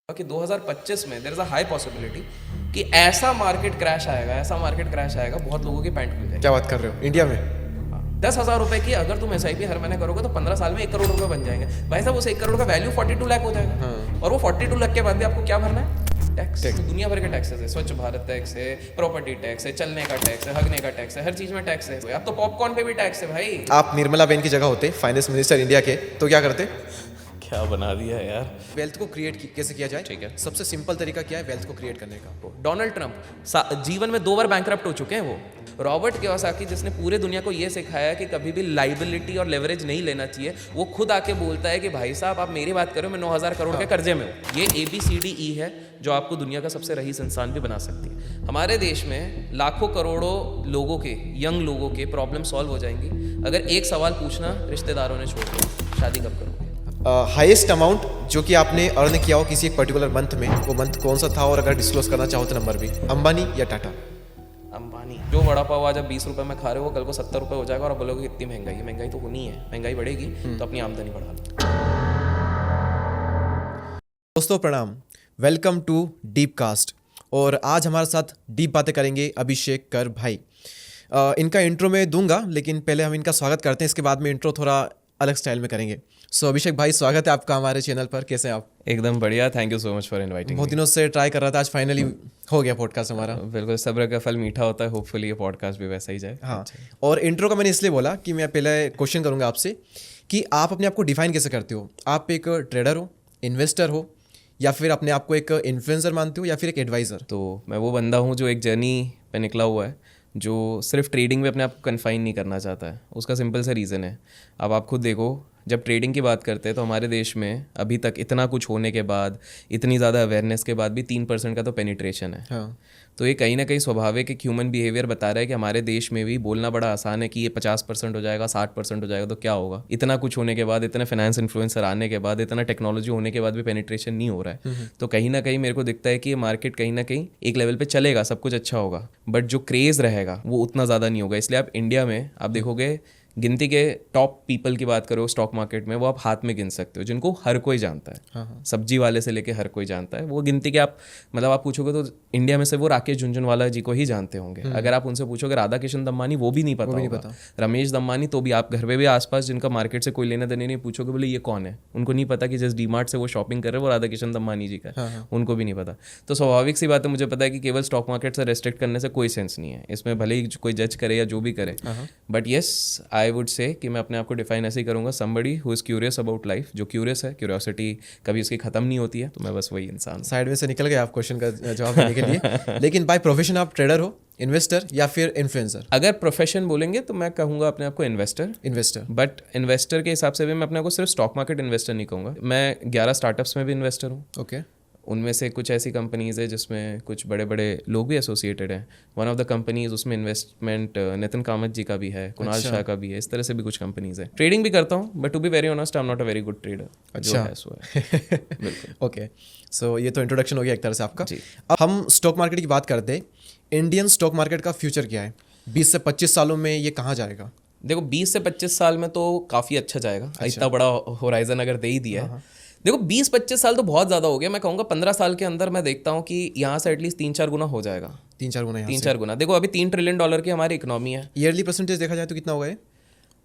कि 2025 में there is a high possibility कि ऐसा मार्केट क्रैश आएगा बहुत लोगों की पैंट खुल जाएगी। क्या बात कर रहे हो, इंडिया में? 10,000 रुपए की अगर तुम SIP हर महीने करोगे तो 15 साल में 1 करोड़ रुपए बन जाएंगे। भाई साहब उस 1 करोड़ का वैल्यू 42 लाख हो जाएगा। और वो 42 लाख के बाद भी आपको क्या भरना है? टैक्स। तो दुनिया भर के टैक्सेस है, स्वच्छ भारत टैक्स है, प्रॉपर्टी टैक्स है, चलने का टैक्स है, हगने का टैक्स है, हर चीज में टैक्स है। अब तो पॉपकॉर्न पे भी टैक्स है भाई। आप निर्मला बेन की जगह होते फाइनेंस मिनिस्टर इंडिया के, तो क्या करते? क्या बना दिया यार। वेल्थ को क्रिएट कैसे किया जाए? ठीक है। सबसे सिंपल तरीका क्या है वेल्थ को क्रिएट करने का? डोनाल्ड ट्रंप जीवन में 2 बार बैंकरप्ट हो चुके हैं। वो रॉबर्ट कियोसाकी जिसने पूरे दुनिया को ये सिखाया कि कभी भी लाइबिलिटी और लेवरेज नहीं लेना चाहिए, वो खुद आके बोलता है कि भाई साहब आप मेरी बात करो, मैं 9,000 करोड़ के कर्जे में हूँ। ये ABCDE है जो आपको दुनिया का सबसे रईस इंसान भी बना सकती है। हमारे देश में लाखों करोड़ों लोगों के, यंग लोगों के प्रॉब्लम सॉल्व हो जाएंगी अगर एक सवाल पूछना रिश्तेदारों ने छोड़ दिया, शादी कब करोगे? हाईएस्ट अमाउंट जो कि आपने अर्न किया हो किसी एक पर्टिकुलर मंथ में, वो मंथ कौन सा था? और अगर डिस्क्लोज करना चाहो तो नंबर भी। अंबानी या टाटा? अंबानी। जो वड़ा पाव आज आप 20 रुपए में खा रहे हो, कल को 70 रुपए हो जाएगा और आप बोलोगे इतनी महंगाई है। महंगाई तो होनी है, महंगाई बढ़ेगी तो अपनी आमदनी बढ़ा लो। दोस्तों प्रणाम, वेलकम टू डीप कास्ट। और आज हमारे साथ डीप बातें करेंगे अभिषेक कर भाई। इनका इंट्रो मैं दूंगा, लेकिन पहले हम इनका स्वागत करते हैं, इसके बाद में इंट्रो थोड़ा अलग स्टाइल में करेंगे। सो अभिषेक भाई, स्वागत है आपका हमारे चैनल पर। कैसे हैं आप? एकदम बढ़िया, thank you so much for inviting. बहुत दिनों से ट्राई कर रहा था, आज फाइनली हो गया पॉडकास्ट हमारा। बिल्कुल, सब्र का फल मीठा होता है। होपफुली ये पॉडकास्ट भी वैसा ही जाए। हाँ, और इंट्रो का मैंने इसलिए बोला कि मैं पहले क्वेश्चन करूंगा आपसे कि आप अपने आप को डिफाइन कैसे करते हो? आप एक ट्रेडर हो, इन्वेस्टर हो, या फिर अपने आप को एक इन्फ्लुएंसर मानते हो, या फिर एक एडवाइज़र? तो मैं वो बंदा हूँ जो एक जर्नी पे निकला हुआ है, जो सिर्फ ट्रेडिंग में अपने आप को कन्फाइन नहीं करना चाहता है। उसका सिंपल सा रीज़न है, अब आप खुद देखो, जब ट्रेडिंग की बात करते हैं तो हमारे देश में अभी तक इतना कुछ होने के बाद, इतनी ज़्यादा अवेयरनेस के बाद भी 3% का तो पेनिट्रेशन है। हाँ। तो ये कहीं ना कहीं स्वाभाविक एक ह्यूमन बिहेवियर बता रहा है कि हमारे देश में भी बोलना बड़ा आसान है कि ये 50% हो जाएगा, 60% हो जाएगा, तो क्या होगा? इतना कुछ होने के बाद, इतने फाइनेंस इन्फ्लुएंसर आने के बाद, इतना टेक्नोलॉजी होने के बाद भी पेनिट्रेशन नहीं हो रहा है। तो कहीं ना कहीं मेरे को दिखता है कि ये मार्केट कहीं ना कहीं एक लेवल पे चलेगा, सब कुछ अच्छा होगा, बट जो क्रेज़ रहेगा वो उतना ज़्यादा नहीं होगा। इसलिए आप इंडिया में आप देखोगे, गिनती के टॉप पीपल की बात करो स्टॉक मार्केट में, वो आप हाथ में गिन सकते हो, जिनको हर कोई जानता है। हाँ। सब्जी वाले से लेके हर कोई जानता है। वो गिनती के आप मतलब आप पूछोगे तो इंडिया में से वो राकेश झुनझुनवाला जी को ही जानते होंगे। अगर आप उनसे पूछोगे राधा किशन दम्मानी, वो भी नहीं पता होगा। रमेश दम्मानी तो भी, आप घर पे भी आसपास जिनका मार्केट से कोई लेना देने नहीं, पूछोगे बोले ये कौन है, उनको नहीं पता कि जिस डीमार्ट से वो शॉपिंग कर रहे हैं वो राधा किशन दम्मानी जी का है। उनको भी नहीं पता। तो स्वाभाविक सी बात है, मुझे पता है कि केवल स्टॉक मार्केट से रेस्ट्रिक्ट करने से कोई सेंस नहीं है इसमें, भले ही कोई जज करे या जो भी करे। बट येस, आई वुड से कि मैं अपने आप को डिफाइन ऐसे ही करूंगा, somebody who is curious about life, जो क्यूरियस है, क्यूरियोसिटी कभी उसकी खत्म नहीं होती है, तो मैं बस वही इंसान। साइड में से निकल गए आप क्वेश्चन का जवाब देने के लिए। लेकिन बाय प्रोफेशन आप ट्रेडर हो, इन्वेस्टर, या फिर इन्फ्लुएंसर? अगर प्रोफेशन बोलेंगे तो मैं कहूँगा अपने आप को इन्वेस्टर। बट इन्वेस्टर के हिसाब से भी मैं अपने को सिर्फ स्टॉक मार्केट इन्वेस्टर नहीं कहूँगा। मैं 11 स्टार्टअप्स में भी इन्वेस्टर हूँ। ओके। उनमें से कुछ ऐसी कंपनीज़ है जिसमें कुछ बड़े बड़े लोग भी एसोसिएटेड हैं। वन ऑफ द कंपनीज, उसमें इन्वेस्टमेंट नितिन कामत जी का भी है, कुणाल शाह का भी है, इस तरह से भी कुछ कंपनीज है। ट्रेडिंग भी करता हूँ, but to be very honest I am not a very good trader. अच्छा है सो है। बिल्कुल। ओके, सो ये तो इंट्रोडक्शन हो गया एक तरह से आपका जी। अब हम स्टॉक मार्केट की बात करते हैं। इंडियन स्टॉक मार्केट का फ्यूचर क्या है? 20 से 25 सालों में ये कहाँ जाएगा? देखो, 20 से 25 साल में तो काफ़ी अच्छा जाएगा। इतना बड़ा होराइजन अगर दे ही दिया है। देखो, 20-25 साल तो बहुत ज़्यादा हो गया। मैं कहूँगा 15 साल के अंदर मैं देखता हूँ कि यहाँ से एटलीस्ट 3-4 गुना हो जाएगा। 3-4 गुना? 3-4 गुना। देखो, अभी $3 ट्रिलियन की हमारी इकोनॉमी है। ईयरली परसेंटेज देखा जाए तो कितना होगा ये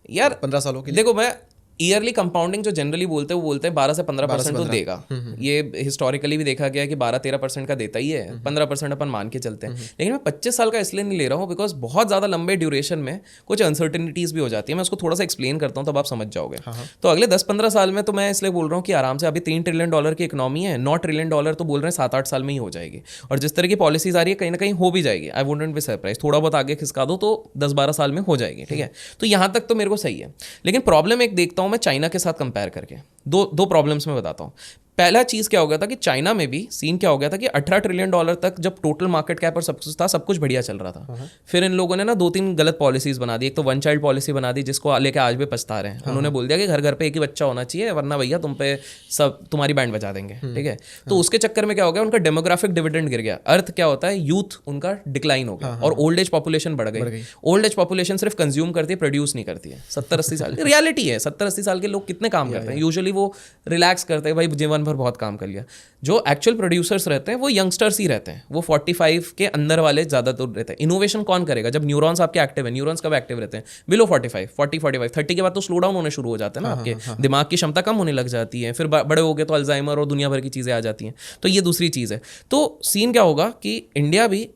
यार 15 सालों के लिए? देखो, मैं ईयरली कंपाउंडिंग जो जनरली बोलते हैं वो बोलते हैं 12 से 15% तो देगा। ये हिस्टोरिकली भी देखा गया है कि 12-13% का देता ही है। 15% अपन मान के चलते हैं। लेकिन मैं 25 साल का इसलिए नहीं ले रहा हूँ बिकॉज बहुत ज़्यादा लंबे ड्यूरेशन में कुछ अनसर्टिनिटीज़ भी हो जाती है। मैं उसको थोड़ा सा एक्सप्लेन करता हूँ तब आप समझ जाओगे। तो अगले 10-15 साल में तो मैं इसलिए बोल रहा हूँ कि आराम से, अभी $3 ट्रिलियन की इकोनॉमी है, $9 ट्रिलियन तो बोल रहे हैं 7-8 साल में ही हो जाएगी। और जिस तरह की पॉलिसीज आ रही है कहीं ना कहीं हो भी जाएगी। आई वुडंट बी सरप्राइज, थोड़ा बहुत आगे खिसका दो तो 10-12 साल में हो जाएगी। ठीक है, तो यहाँ तक तो मेरे को सही है। लेकिन प्रॉब्लम एक देखता हूँ मैं चाइना के साथ कंपेयर करके, दो प्रॉब्लम्स में बताता हूँ। पहला चीज़ क्या हो गया था कि चाइना में भी सीन क्या हो गया था कि $18 ट्रिलियन तक जब टोटल मार्केट कैप और सब कुछ था, सब कुछ बढ़िया चल रहा था। फिर इन लोगों ने ना 2-3 गलत पॉलिसीज बना दी। एक तो 1 चाइल्ड पॉलिसी बना दी जिसको लेके आज भी पछता रहे हैं। उन्होंने बोल दिया कि घर घर पे एक ही बच्चा होना चाहिए, वरना भैया तुम पे सब तुम्हारी बैंड बजा देंगे। ठीक है, तो उसके चक्कर में क्या हो गया, उनका डेमोग्राफिक डिविडेंड गिर गया। अर्थ क्या होता है, यूथ उनका डिक्लाइन हो गया और ओल्ड एज पॉपुलेशन बढ़ गई। ओल्ड एज पॉपुलेशन सिर्फ कंज्यूम करती है, प्रोड्यूस नहीं करती है। 70-80 साल की रियलिटी है। 70-80 साल के लोग कितने काम करते हैं? यूजुअली वो रिलैक्स करते हैं, भाई जीवन भर बहुत काम कर लिया। जो एक्चुअल प्रोड्यूसर्स रहते हैं वो यंगस्टर्स ही रहते हैं, वो 45 के अंदर वाले ज़्यादातर रहते हैं। इनोवेशन कौन करेगा जब न्यूरॉन्स आपके एक्टिव है? न्यूरॉन्स कब एक्टिव रहते हैं? बिलो 45, 45, 30 के बाद तो स्लो डाउन होने शुरू हो जाते हैं ना, आपके दिमाग की क्षमता कम होने लग जाती है, फिर बड़े हो गए तो अल्जाइमर और दुनिया भर की चीज़ें आ जाती हैं। तो ये दूसरी चीज़ है। तो सीन क्या होगा कि इंडिया भी,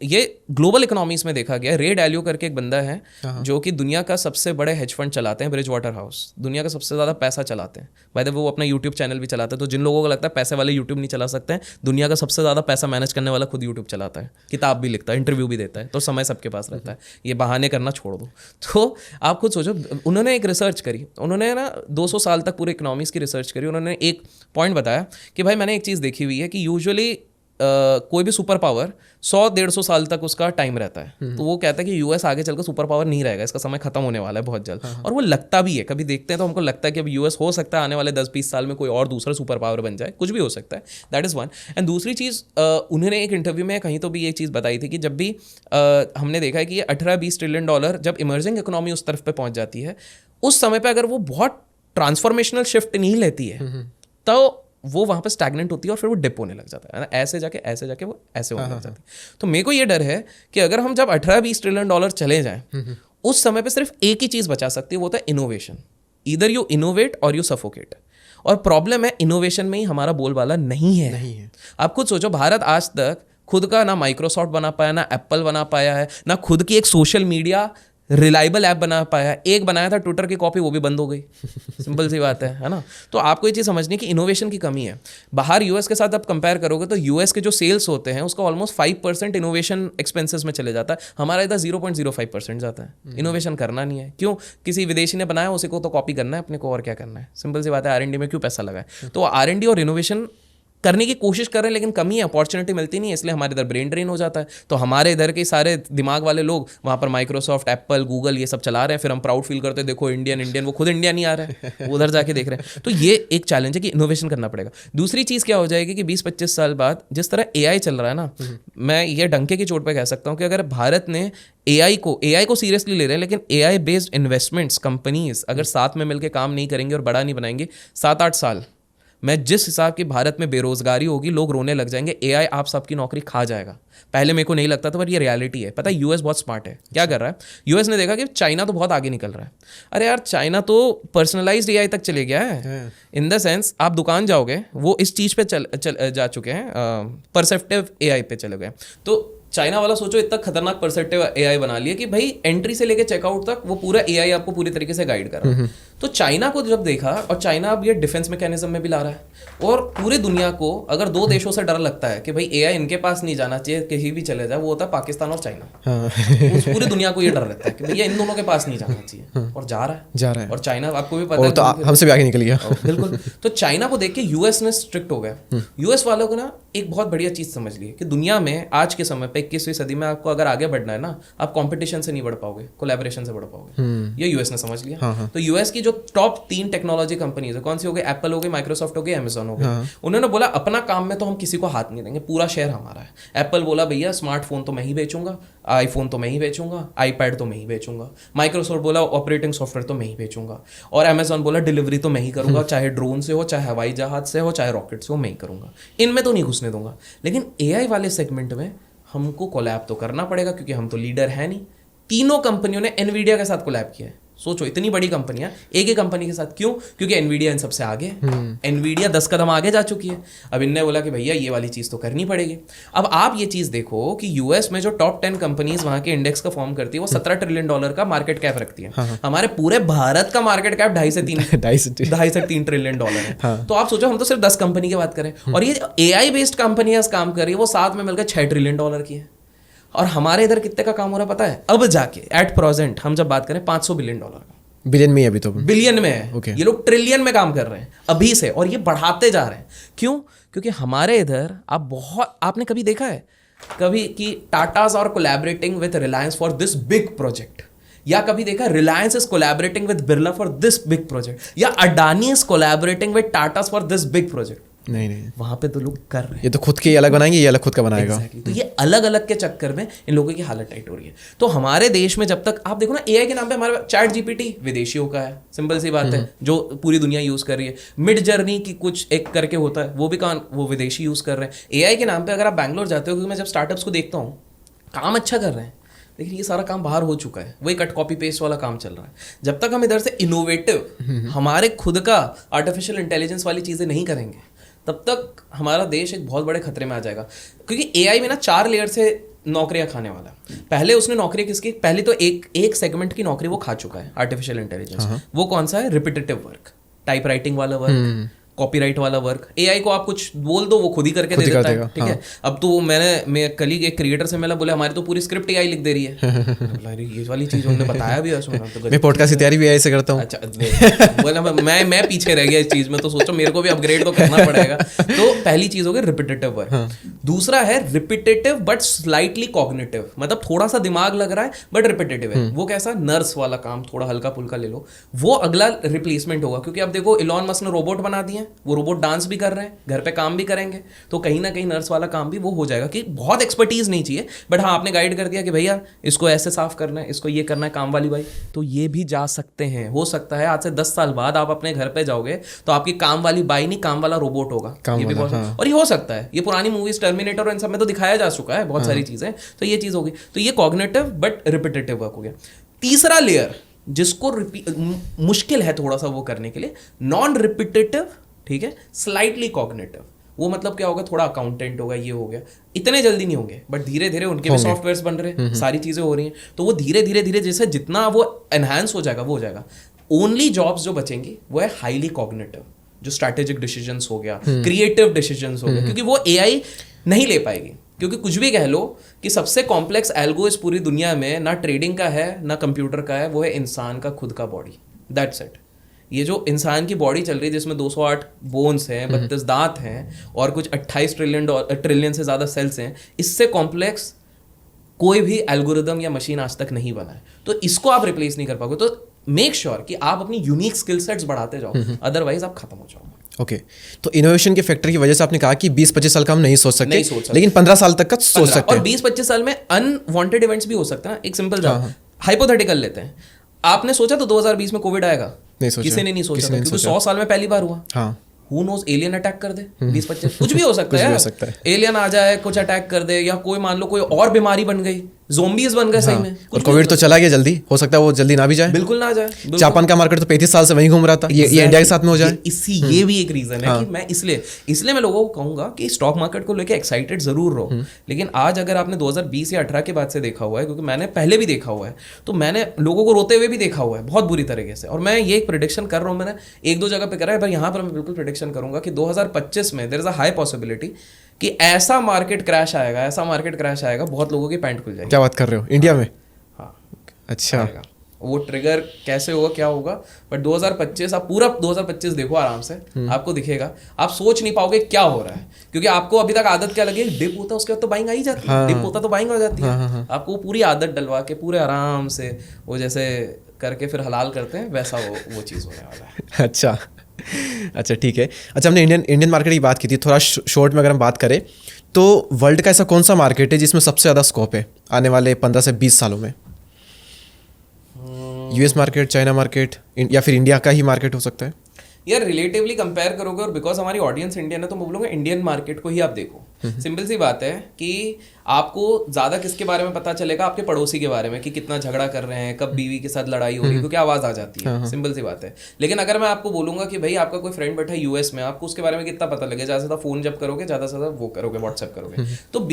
ये ग्लोबल इकोनॉमीज में देखा गया, रे डैलियो करके एक बंदा है जो कि दुनिया का सबसे बड़े हेज फंड चलाते हैं, ब्रिज वाटर हाउस, दुनिया का सबसे ज़्यादा पैसा चलाते हैं। बाय द वे वो अपना यूट्यूब चैनल भी चलाते हैं। तो जिन लोगों को लगता है पैसे वाले यूट्यूब नहीं चला सकते हैं, दुनिया का सबसे ज़्यादा पैसा मैनेज करने वाला खुद यूट्यूब चलाता है, किताब भी लिखता है, इंटरव्यू भी देता है, तो समय सबके पास रहता है। ये बहाने करना छोड़ दो। तो आप खुद सोचो, उन्होंने एक रिसर्च करी, उन्होंने ना 200 साल तक पूरे इकोनॉमीज़ की रिसर्च करी। उन्होंने एक पॉइंट बताया कि भाई मैंने एक चीज़ देखी हुई है कि यूजुअली कोई भी सुपर पावर 100-150 साल तक उसका टाइम रहता है। तो वो कहता है कि यूएस आगे चलकर सुपर पावर नहीं रहेगा, इसका समय खत्म होने वाला है बहुत जल्द। और वो लगता भी है, कभी देखते हैं तो हमको लगता है कि अब यूएस हो सकता है आने वाले 10-20 साल में कोई और दूसरा सुपर पावर बन जाए, कुछ भी हो सकता है। That is one. एंड दूसरी चीज़, उन्होंने एक इंटरव्यू में कहीं तो भी ये चीज़ बताई थी कि जब भी हमने देखा है कि ये 18-20 ट्रिलियन डॉलर जब इमर्जिंग इकोनॉमी उस तरफ पे पहुंच जाती है, उस समय पे अगर वो बहुत ट्रांसफॉर्मेशनल शिफ्ट नहीं लेती है तो वो वहाँ पे स्टैग्नेंट होती है और फिर वो डिप होने लग जाता है ना, ऐसे जाके वो ऐसे होने लग जाती है। तो मेरे को ये डर है कि अगर हम जब 18-20 ट्रिलियन डॉलर चले जाएं, उस समय पे सिर्फ एक ही चीज़ बचा सकती है, वो होता है इनोवेशन। ईदर यू इनोवेट और यू सफोकेट। और प्रॉब्लम है इनोवेशन में ही हमारा बोलबाला नहीं है। आप खुद सोचो, भारत आज तक खुद का ना माइक्रोसॉफ्ट बना पाया, ना एप्पल बना पाया है, ना खुद की एक सोशल मीडिया रिलायबल ऐप बना पाया। एक बनाया था ट्विटर की कॉपी, वो भी बंद हो गई। सिंपल सी बात है ना। तो आपको ये चीज़ समझनी कि इनोवेशन की कमी है। बाहर यूएस के साथ आप कंपेयर करोगे तो यूएस के जो सेल्स होते हैं उसका ऑलमोस्ट 5% इनोवेशन एक्सपेंसेस में चले जाता है। हमारा इधर 0.05% जाता है। इनोवेशन करना नहीं है, क्यों? किसी विदेशी ने बनाया, उसी को तो कॉपी करना है अपने को, और क्या करना है। सिंपल सी बात है, R&D में क्यों पैसा लगाए? तो R&D और इनोवेशन करने की कोशिश कर रहे हैं, लेकिन कमी है, अपॉर्चुनिटी मिलती नहीं है, इसलिए हमारे इधर ब्रेन ड्रेन हो जाता है। तो हमारे इधर के सारे दिमाग वाले लोग वहाँ पर माइक्रोसॉफ्ट, एप्पल, गूगल ये सब चला रहे हैं, फिर हम प्राउड फील करते हैं, देखो इंडियन, वो खुद इंडिया नहीं आ रहा है, वो उधर जाके देख रहे हैं। तो ये एक चैलेंज है कि इनोवेशन करना पड़ेगा। दूसरी चीज़ क्या हो जाएगी कि 20-25 साल बाद जिस तरह AI चल रहा है ना, मैं ये डंके की चोट पर कह सकता हूँ कि अगर भारत ने AI को सीरियसली ले रहे हैं, लेकिन AI बेस्ड इन्वेस्टमेंट्स कंपनीज अगर साथ में मिलकर काम नहीं करेंगे और बड़ा नहीं बनाएंगे, 7-8 साल मैं जिस हिसाब की भारत में बेरोजगारी होगी, लोग रोने लग जाएंगे, AI आप सबकी नौकरी खा जाएगा। पहले मेरे को नहीं लगता था, पर ये रियलिटी है। पता है यूएस बहुत स्मार्ट है, क्या कर रहा है? यूएस ने देखा कि चाइना तो बहुत आगे निकल रहा है। अरे यार, चाइना तो पर्सनलाइज्ड AI तक चले गया है। इन द सेंस आप दुकान जाओगे, वो इस चीज़ पे जा चुके हैं, परसेप्टिव AI पे चले गए। तो चाइना वाला सोचो इतना खतरनाक परसेप्टिव AI बना लिया कि भाई एंट्री से लेके चेकआउट तक वो पूरा AI आपको पूरी तरीके से गाइड कर रहा है। तो चाइना को जब देखा, और चाइना अब ये डिफेंस मैकेनिज्म में भी ला रहा है, और पूरी दुनिया को अगर 2 देशों से डर लगता है कि भाई AI इनके पास नहीं जाना चाहिए, कहीं भी चले जाए, वो होता है पाकिस्तान और चाइना। उस पूरी दुनिया को ये डर रहता है कि भैया इन दोनों के पास नहीं जाना चाहिए, और जा रहा है। और चाइना, आपको भी पता है, तो हमसे भी आगे निकल गया। बिल्कुल। तो चाइना को देख के यूएस ने स्ट्रिक्ट हो गया। यूएस वालों को ना एक बहुत बढ़िया चीज़ समझ ली कि दुनिया में आज के समय पे 21वीं सदी में आपको अगर आगे बढ़ना है ना, आप कंपटीशन से नहीं बढ़ पाओगे, कोलैबोरेशन से बढ़ पाओगे। ये यूएस ने समझ लिया। तो यूएस की जो टॉप 3 टेक्नोलॉजी कंपनीज है, कौन सी हो गई? एप्पल हो गई, माइक्रोसॉफ्ट हो गई, अमेजॉन हो गई। उन्होंने बोला अपना काम में तो हम किसी को हाथ नहीं देंगे, पूरा शेयर हमारा है। एप्पल बोला भैया स्मार्टफोन तो मैं ही बेचूंगा, आईफोन तो मैं ही बेचूंगा, आईपैड तो मैं ही बेचूंगा। माइक्रोसॉफ्ट बोला ऑपरेटिंग सॉफ्टवेयर तो मैं ही बेचूंगा। और अमेजॉन बोला डिलीवरी तो मैं ही करूंगा, चाहे ड्रोन से हो, चाहे हवाई जहाज से हो, चाहे रॉकेट से हो, मैं ही करूंगा। इनमें तो नहीं घुसने दूंगा। लेकिन AI वाले सेगमेंट में हमको कोलैब तो करना पड़ेगा, क्योंकि हम तो लीडर है नहीं। तीनों कंपनियों ने एनवीडिया के साथ कोलैब किया है। सोचो, इतनी बड़ी कंपनियां एक ही कंपनी के साथ, क्यों? क्योंकि एनवीडिया इन सबसे आगे है। एनवीडिया 10 कदम आगे जा चुकी है। अब इनने बोला कि भैया ये वाली चीज़ तो करनी पड़ेगी। अब आप ये चीज़ देखो कि यूएस में जो टॉप 10 कंपनीज वहाँ के इंडेक्स का फॉर्म करती है, वो $17 ट्रिलियन का मार्केट कैप रखती है। हमारे पूरे भारत का मार्केट कैप 2.5 से 3 ट्रिलियन डॉलर है। तो आप सोचो, हम तो सिर्फ 10 कंपनी की बात करें, और ये AI बेस्ड कंपनियां काम कर रही है, वो साथ में मिलकर $6 ट्रिलियन की है। और हमारे इधर कितने का काम हो रहा है पता है? अब जाके एट प्रेजेंट हम जब बात करें $500 बिलियन का, बिलियन में, अभी तो बिलियन में है। ये लोग ट्रिलियन में काम कर रहे हैं अभी से, और ये बढ़ाते जा रहे हैं। क्यों? क्योंकि हमारे इधर आपने कभी देखा है कभी कि Tatas are collaborating with Reliance for this big project, या कभी देखा Reliance is collaborating with Birla for this big project, या Adani is collaborating with Tatas for this big project? नहीं वहां पे तो लोग कर रहे हैं। ये तो खुद के अलग बनाएंगे, ये अलग खुद का बनाएगा। तो ये अलग अलग के चक्कर में इन लोगों की हालत टाइट हो रही है। तो हमारे देश में जब तक आप देखो ना, एआई के नाम पे हमारे चैट जीपीटी विदेशियों का है, सिंपल सी बात है, जो पूरी दुनिया यूज कर रही है। मिड जर्नी की कुछ एक करके होता है, वो भी वो विदेशी यूज कर रहे हैं। एआई के नाम पे अगर आप बैंगलोर जाते हो, क्योंकि मैं जब स्टार्टअप्स को देखता हूँ काम अच्छा कर रहे हैं, लेकिन ये सारा काम बाहर हो चुका है, वही कट कॉपी पेस्ट वाला काम चल रहा है। जब तक हम इधर से इनोवेटिव हमारे खुद का आर्टिफिशियल इंटेलिजेंस वाली चीज़ें नहीं करेंगे, तब तक हमारा देश एक बहुत बड़े खतरे में आ जाएगा। क्योंकि एआई में ना 4 लेयर से नौकरियां खाने वाला है। पहले उसने नौकरी किसकी, पहले तो एक सेगमेंट की नौकरी वो खा चुका है, आर्टिफिशियल इंटेलिजेंस। वो कौन सा है? रिपीटेटिव वर्क, टाइप राइटिंग वाला वर्क, कॉपीराइट वाला वर्क। एआई को आप कुछ बोल दो, वो खुद ही करके दे देता है, ठीक है। अब तो मैं कलीग एक क्रिएटर से मिला, बोले हमारी तो पूरी स्क्रिप्ट एआई लिख दे रही है। ये वाली चीज उन्होंने बताया भी है, तो मैं पॉडकास्ट की तैयारी भी एआई से करता हूँ। अच्छा, बोला मैं पीछे रह गया इस चीज में, तो सोचो मेरे को भी अपग्रेड तो करना पड़ेगा। तो पहली चीज हो गई रिपीटेटिव वर्क। दूसरा है रिपीटेटिव बट स्लाइटली कॉग्निटिव, मतलब थोड़ा सा दिमाग लग रहा है बट रिपीटेटिव है। वो कैसा? नर्स वाला काम, थोड़ा हल्का फुल्का ले लो, वो अगला रिप्लेसमेंट होगा। क्योंकि अब देखो इलॉन मस्क ने रोबोट बना दिए, वो रोबोट डांस भी कर रहे हैं, घर पे काम भी करेंगे, तो कहीं ना कहीं नर्स वाला काम भी वो हो जाएगा। कि बहुत एक्सपर्टीज नहीं चाहिए, बट हाँ आपने गाइड कर दिया कि भैया इसको ऐसे साफ करना है, इसको ये करना है, काम वाली बाई, तो ये भी जा सकते हैं। हो सकता है आज से 10 साल बाद आप अपने घर पे जाओगे तो आपकी काम वाली बाई नहीं, काम वाला रोबोट होगा। ये भी बहुत और ये हो सकता है, ये पुरानी मूवीज टर्मिनेटर और इन सब में तो दिखाया जा चुका है बहुत सारी चीजें। तो ये चीज होगी। तो ये कॉग्निटिव बट रिपीटेटिव वर्क हो गया। तीसरा लेयर जिसको मुश्किल है थोड़ा सा वो करने के लिए, नॉन रिपीटेटिव, ठीक है, स्लाइटली कॉग्निटिव। वो मतलब क्या होगा? थोड़ा अकाउंटेंट होगा, ये हो गया। इतने जल्दी नहीं होंगे, बट धीरे धीरे उनके भी सॉफ्टवेयर्स बन रहे हैं, सारी चीजें हो रही हैं, तो वो धीरे धीरे धीरे जैसे जितना वो एनहांस हो जाएगा वो हो जाएगा। ओनली जॉब्स जो बचेंगी वो है हाईली कॉग्निटिव, जो स्ट्रैटेजिक डिसीजंस हो गया, क्रिएटिव डिसीजंस हो गया, क्योंकि वो एआई नहीं ले पाएगी। क्योंकि कुछ भी कह लो कि सबसे कॉम्प्लेक्स एल्गो इस पूरी दुनिया में ना ट्रेडिंग का है ना कंप्यूटर का है, वो है इंसान का खुद का बॉडी। That's it. ये जो इंसान की बॉडी चल रही है जिसमें 208 बोन्स हैं, 32 दांत हैं और कुछ 28 ट्रिलियन से ज़्यादा सेल्स हैं, इससे कॉम्प्लेक्स कोई भी एल्गोरिदम या मशीन आज तक नहीं बना है। तो इसको आप रिप्लेस नहीं कर पाओगे। तो मेक श्योर कि आप अपनी यूनिक स्किल सेट्स बढ़ाते जाओ, अदरवाइज आप खत्म हो जाओगे। ओके, तो इनोवेशन के फैक्टर की वजह से आपने कहा कि 20-25 साल का हम नहीं सोच सकते, लेकिन 15 साल तक का सोच सकते हैं। और 20-25 साल में अनवांटेड इवेंट्स भी हो सकते हैं। एक सिंपल हाइपोथेटिकल लेते हैं, आपने सोचा तो 2020 में कोविड आएगा? किसी ने नहीं सोचा, क्योंकि 100 साल में पहली बार हुआ। Who knows, एलियन अटैक कर दे 20-25, कुछ भी हो सकता है। एलियन आ जाए, कुछ अटैक कर दे, या कोई मान लो कोई और बीमारी बन गई, ज़ोंबीज बन गए सही में। और कोविड तो चला गया जल्दी, हो सकता है वो जल्दी ना भी जाए। बिल्कुल ना जाए। जापान का मार्केट तो 35 साल से वहीं घूम रहा था, ये इंडिया के साथ में हो जाए। ये भी एक रीजन है कि मैं इसलिए मैं लोगों को कहूंगा कि स्टॉक मार्केट को लेकर एक्साइटेड जरूर रहो। लेकिन आज अगर आपने 2020 या 18 के बाद से देखा हुआ है, क्योंकि मैंने पहले भी देखा हुआ है, तो मैंने लोगों को रोते हुए भी देखा हुआ है बहुत बुरी तरीके से। और मैं ये एक प्रेडिक्शन कर रहा हूँ, मैंने 1-2 जगह पे करा है, पर यहाँ पर मैं बिल्कुल प्रेडिक्शन करूंगा कि 2025 में there is a high possibility कि ऐसा मार्केट क्रैश आएगा, बहुत लोगों की पैंट खुल जाएगी। क्या बात कर रहे हो? इंडिया में? हाँ, अच्छा। वो ट्रिगर कैसे होगा, क्या होगा, बट 2025 आप पूरा 2025 देखो आराम से, आपको दिखेगा। आप सोच नहीं पाओगे क्या हो रहा है, क्योंकि आपको अभी तक आदत क्या लगी, डिप होता है उसके बाद तो बाइंग आ ही जाती है, डिप होता तो बाइंग हो जाती है। आपको पूरी आदत डलवा के पूरे आराम से वो जैसे करके फिर हलाल करते हैं, वैसा वो चीज़ होने वाला है। अच्छा, ठीक है। अच्छा, हमने इंडियन मार्केट की बात की थी, थोड़ा शॉर्ट में अगर हम बात करें तो वर्ल्ड का ऐसा कौन सा मार्केट है जिसमें सबसे ज़्यादा स्कोप है आने वाले 15 से 20 सालों में? यूएस मार्केट, चाइना मार्केट, या फिर इंडिया का ही मार्केट हो सकता है? यार रिलेटिवली कंपेयर करोगे, और बिकॉज हमारी ऑडियंस इंडियन है, तो मैं बोलूँगा इंडियन मार्केट को ही आप देखो। सिंपल सी बात है कि आपको ज़्यादा किसके बारे में पता चलेगा? आपके पड़ोसी के बारे में, कि कितना झगड़ा कर रहे हैं, कब बीवी के साथ लड़ाई हो रही है, क्योंकि आवाज़ आ जाती है। सिंपल सी बात है। लेकिन अगर मैं आपको बोलूँगा कि भाई आपका कोई फ्रेंड बैठा है यूएस में, आपको उसके बारे में कितना पता लगेगा? ज़्यादा से ज़्यादा फ़ोन जब करोगे, ज़्यादा से ज़्यादा वो करोगे, व्हाट्सएप करोगे। तो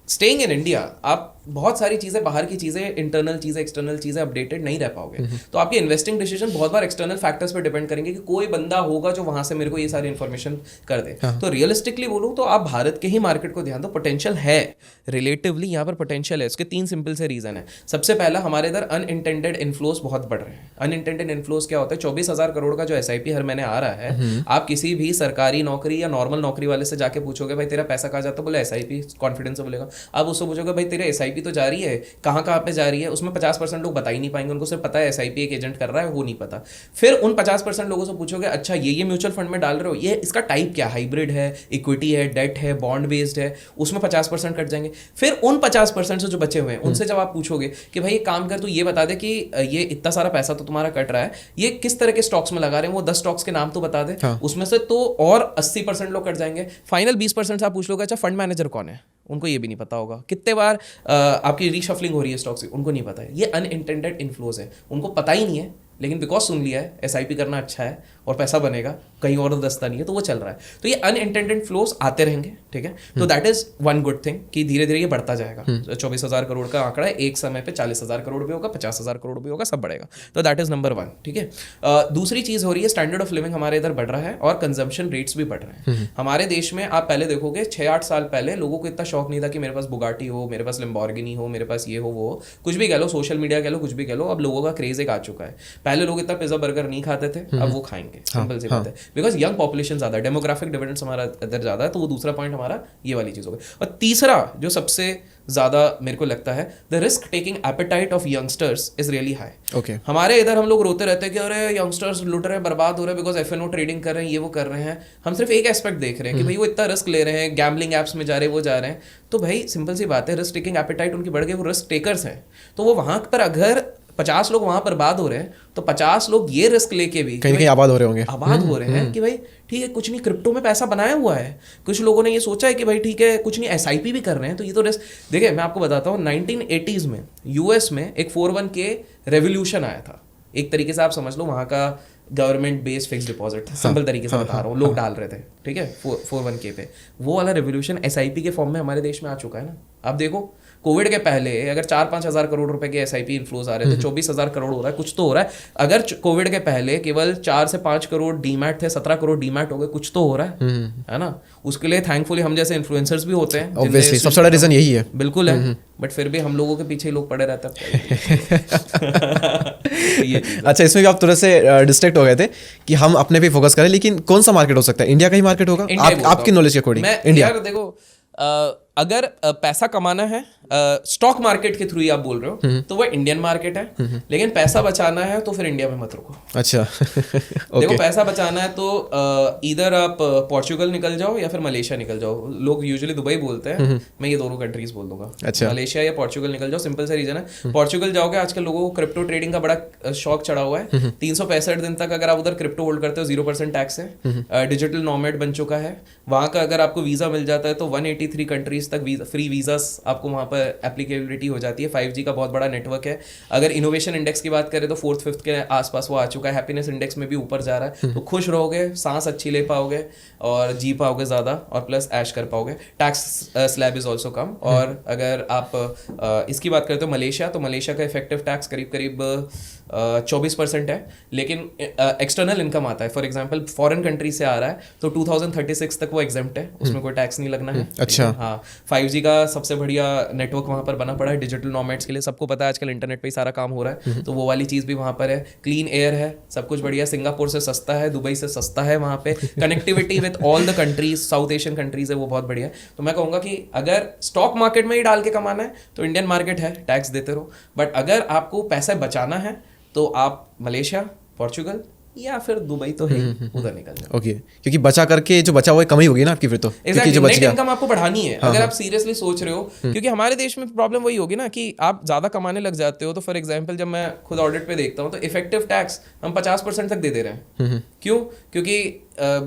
स्टेइंग इन इंडिया, आप बहुत सारी चीज़ें, बाहर की चीज़ें, इंटरनल चीज़ें, एक्सटर्नल चीज़ें अपडेटेड नहीं रह पाओगे। तो आपके इन्वेस्टिंग डिसीजन बहुत बार एक्सटर्नल फैक्टर्स पे डिपेंड करेंगे कि कोई बंदा होगा जो वहां से मेरे को ये सारी इन्फॉर्मेशन कर दे। तो रियलिस्टिकली बोलूँ तो आप भारत के ही मार्केट को ध्यान दो, पोटेंशियल है रिलेटिवली, यहाँ पर पोटेंशियल है। इसके 3 सिंपल से रीजन है। सबसे पहला, हमारे इधर अनइंटेंडेड इन्फ्लोस बहुत बढ़ रहे हैं। अनइंटेंडेड इन्फ्लोस क्या होता है? 24,000 करोड़ का जो SIP हर महीने आ रहा है, आप किसी भी सरकारी नौकरी या नॉर्मल नौकरी वाले से जाके पूछोगे भाई तेरा पैसा कहाँ जाता है, बोले SIP, कॉन्फिडेंस से बोलेगा। आप उससे पूछोगे भाई तेरे SIP तो जा रही है, कहाँ कहाँ पे जा रही है, उसमें 50% लोग बता ही नहीं पाएंगे, उनको सिर्फ पता है SIP एक एजेंट कर रहा है, वो नहीं पता। फिर उन 50% लोगों से पूछोगे अच्छा ये म्यूचुअल फंड में डाल रहे हो, ये इसका टाइप क्या, हाइब्रिड है, इक्विटी है, डेट है, बॉन्ड बेस्ड है, उसमें 50% कट जाएंगे। फिर उन 50% से जो बचे हुए हैं उनसे जब आप पूछोगे कि भाई एक काम कर तू ये बता दे कि ये इतना सारा पैसा तो तुम्हारा कट रहा है, ये किस तरह के स्टॉक्स में लगा रहे हैं, वो 10 स्टॉक्स के नाम तो बता दे। उसमें से तो और 80% लोग कट जाएंगे। फाइनल 20% से आप पूछ लोगे अच्छा फंड मैनेजर कौन है, उनको ये भी नहीं पता होगा। कितने बार आपकी रीशफलिंग हो रही है स्टॉक्स की, उनको नहीं पता है। ये अनइंटेंडेड इन्फ्लोज है, उनको पता ही नहीं है, लेकिन बिकॉज सुन लिया है SIP करना अच्छा है और पैसा बनेगा, कहीं और दस्ता नहीं है, तो वो चल रहा है। तो ये अनइंटेंडेड फ्लोज आते रहेंगे, ठीक है। तो that is one good thing कि धीरे धीरे ये बढ़ता जाएगा। 24,000 करोड़ का आंकड़ा है, एक समय पे 40,000 करोड़ भी होगा, 50,000 करोड़ भी होगा, सब बढ़ेगा। तो दैट इज नंबर 1, ठीक है। दूसरी चीज हो रही है स्टैंडर्ड ऑफ लिविंग हमारे इधर बढ़ रहा है और कंजम्पशन रेट्स भी बढ़ रहे हैं। हमारे देश में आप पहले देखोगे 6-8 साल पहले लोगों को इतना शौक नहीं था कि मेरे पास बुगाटी हो, मेरे पास लैम्बोर्गिनी हो, मेरे पास ये हो वो हो, कुछ भी कह लो, सोशल मीडिया कह लो, कुछ भी कह लो, अब लोगों का क्रेज एक आ चुका है। पहले लोग इतना पिज्जा बर्गर नहीं खाते थे, अब वो खाएंगे, सिंपल सी बात है। बिकॉज यंग पॉपुलेशन ज्यादा है, डेमोग्राफिक डिविडेंड्स हमारा इधर ज्यादा है, तो वो दूसरा पॉइंट हमारा ये वाली चीज हो गई। और तीसरा जो सबसे ज्यादा मेरे को लगता है, the risk taking appetite of youngsters is really high. Okay, हमारे इधर हम लोग रोते रहते हैं कि अरे यंगस्टर्स लुट रहे हैं, बर्बाद हो रहे हैं, बिकॉज FNO ट्रेडिंग कर रहे हैं, ये वो कर रहे हैं। हम सिर्फ एक एस्पेक्ट देख रहे हैं कि भाई वो इतना रिस्क ले रहे हैं, गैम्बलिंग एप्स में जा रहे हैं, वो जा रहे हैं। तो भाई सिंपल सी बात है, रिस्क टेकिंग एपेटाइट उनकी बढ़ गई, वो रिस्क टेकर्स हैं। तो वो वहां पर अगर 50 लोग वहां बर्बाद हो रहे हैं, तो 50 लोग ये रिस्क लेके भी कहीं कहीं आबाद हो रहे होंगे, आबाद हो रहे हैं कि भाई ठीक है कुछ नहीं, क्रिप्टो में पैसा बनाया हुआ है। कुछ लोगों ने ये सोचा है कि भाई ठीक है कुछ नहीं, SIP भी कर रहे हैं, तो ये तो रिस्क। देखिए मैं आपको बताता हूँ, 1980s में US में एक 401k रेवोल्यूशन आया था। एक तरीके से आप समझ लो वहाँ का government based fix deposit, simple तरीके से बता रहा हूँ, लोग डाल रहे थे, ठीक है, 401k पे। वो वाला रेवोल्यूशन SIP के फॉर्म में हमारे देश में आ चुका है ना। आप देखो कोविड के पहले अगर 4-5 हज़ार करोड़ रुपए के SIP इन्फ्लोज आ रहे थे, 24,000 करोड़ हो रहा है, कुछ तो हो रहा है। अगर कोविड के पहले केवल 4 से 5 करोड़ डीमैट थे, 17 करोड़ डीमैट हो गए, कुछ तो हो रहा है ना। उसके लिए थैंकफुली हम जैसे इन्फ्लुएंसर्स भी होते हैं, ऑब्वियसली सबसे बड़ा रीजन यही है। बिल्कुल है, बट फिर भी हम लोगों के पीछे ही लोग पड़े रहते हैं। अच्छा, इसमें भी आप थोड़े से डिस्ट्रैक्ट हो गए थे कि हम अपने पे फोकस करें, लेकिन कौन सा मार्केट हो सकता है? इंडिया का ही मार्केट होगा आपकी नॉलेज के अकॉर्डिंग? इंडिया देखो, अगर पैसा कमाना है स्टॉक मार्केट के थ्रू ही आप बोल रहे हो, तो वो इंडियन मार्केट है। लेकिन पैसा बचाना है तो फिर इंडिया में मत रुको। अच्छा देखो पैसा बचाना है तो इधर आप पोर्चुगल निकल जाओ या फिर मलेशिया निकल जाओ। लोग यूजुअली दुबई बोलते हैं, मैं ये दोनों कंट्रीज बोल दूंगा। अच्छा, मलेशिया या पोर्चुगल निकल जाओ, सिंपल सा रीजन है। पोर्चुगल जाओगे, आजकल लोगों को क्रिप्टो ट्रेडिंग का बड़ा शौक चढ़ा हुआ है। 365 दिन तक अगर आप उधर क्रिप्टो होल्ड करते हो 0% टैक्स है। डिजिटल नोमैड बन चुका है। वहां का अगर आपको वीजा मिल जाता है तो 183 कंट्रीज तक फ्री वीजास आपको वहां पर एप्लीकेबिलिटी हो जाती है। 5G का बहुत बड़ा नेटवर्क है। अगर इनोवेशन इंडेक्स की बात करें तो 4th-5th के आसपास वो आ चुका है। हैप्पीनेस इंडेक्स में भी ऊपर जा रहा है। तो खुश रहोगे, सांस अच्छी ले पाओगे और जी पाओगे ज़्यादा, और प्लस ऐश कर पाओगे। Tax slab is also come. और अगर आप इसकी बात करें तो मलेशिया का इफेक्टिव टैक्स करीब करीब 24% है। लेकिन एक्सटर्नल इनकम आता है, फॉर एग्जाम्पल फॉरेन कंट्री से आ रहा है तो 2036 तक वो एग्जेम्प्ट है, उसमें कोई टैक्स नहीं लगना है। अच्छा, हाँ, 5G का सबसे बढ़िया नेटवर्क वहाँ पर बना पड़ा है डिजिटल नोमैड्स के लिए। सबको पता है आजकल इंटरनेट पे ही सारा काम हो रहा है, तो वो वाली चीज़ भी वहाँ पर है। क्लीन एयर है, सब कुछ बढ़िया। सिंगापुर से सस्ता है, दुबई से सस्ता है। वहाँ पे connectivity with all the countries, south Asian countries है, वो बहुत बढ़िया है। तो मैं कहूँगा कि अगर स्टॉक मार्केट में ही डाल के कमाना है तो इंडियन मार्केट है, टैक्स देते रहो। बट अगर आपको पैसे बचाना है तो आप मलेशिया, पोर्चुगल या फिर दुबई तो है, उधर निकल जाओ। ओके, क्योंकि बचा करके जो बचा हुआ है कमी होगी ना आपकी फिर तो। Exactly, जो बच गया इनकम आपको बढ़ानी है। अगर आप सीरियसली सोच रहे हो, क्योंकि हमारे देश में प्रॉब्लम वही होगी ना कि आप ज्यादा कमाने लग जाते हो। तो फॉर एग्जांपल जब मैं खुद ऑडिट पे देखता हूँ तो इफेक्टिव टैक्स हम 50% तक दे रहे हैं। क्यों? क्योंकि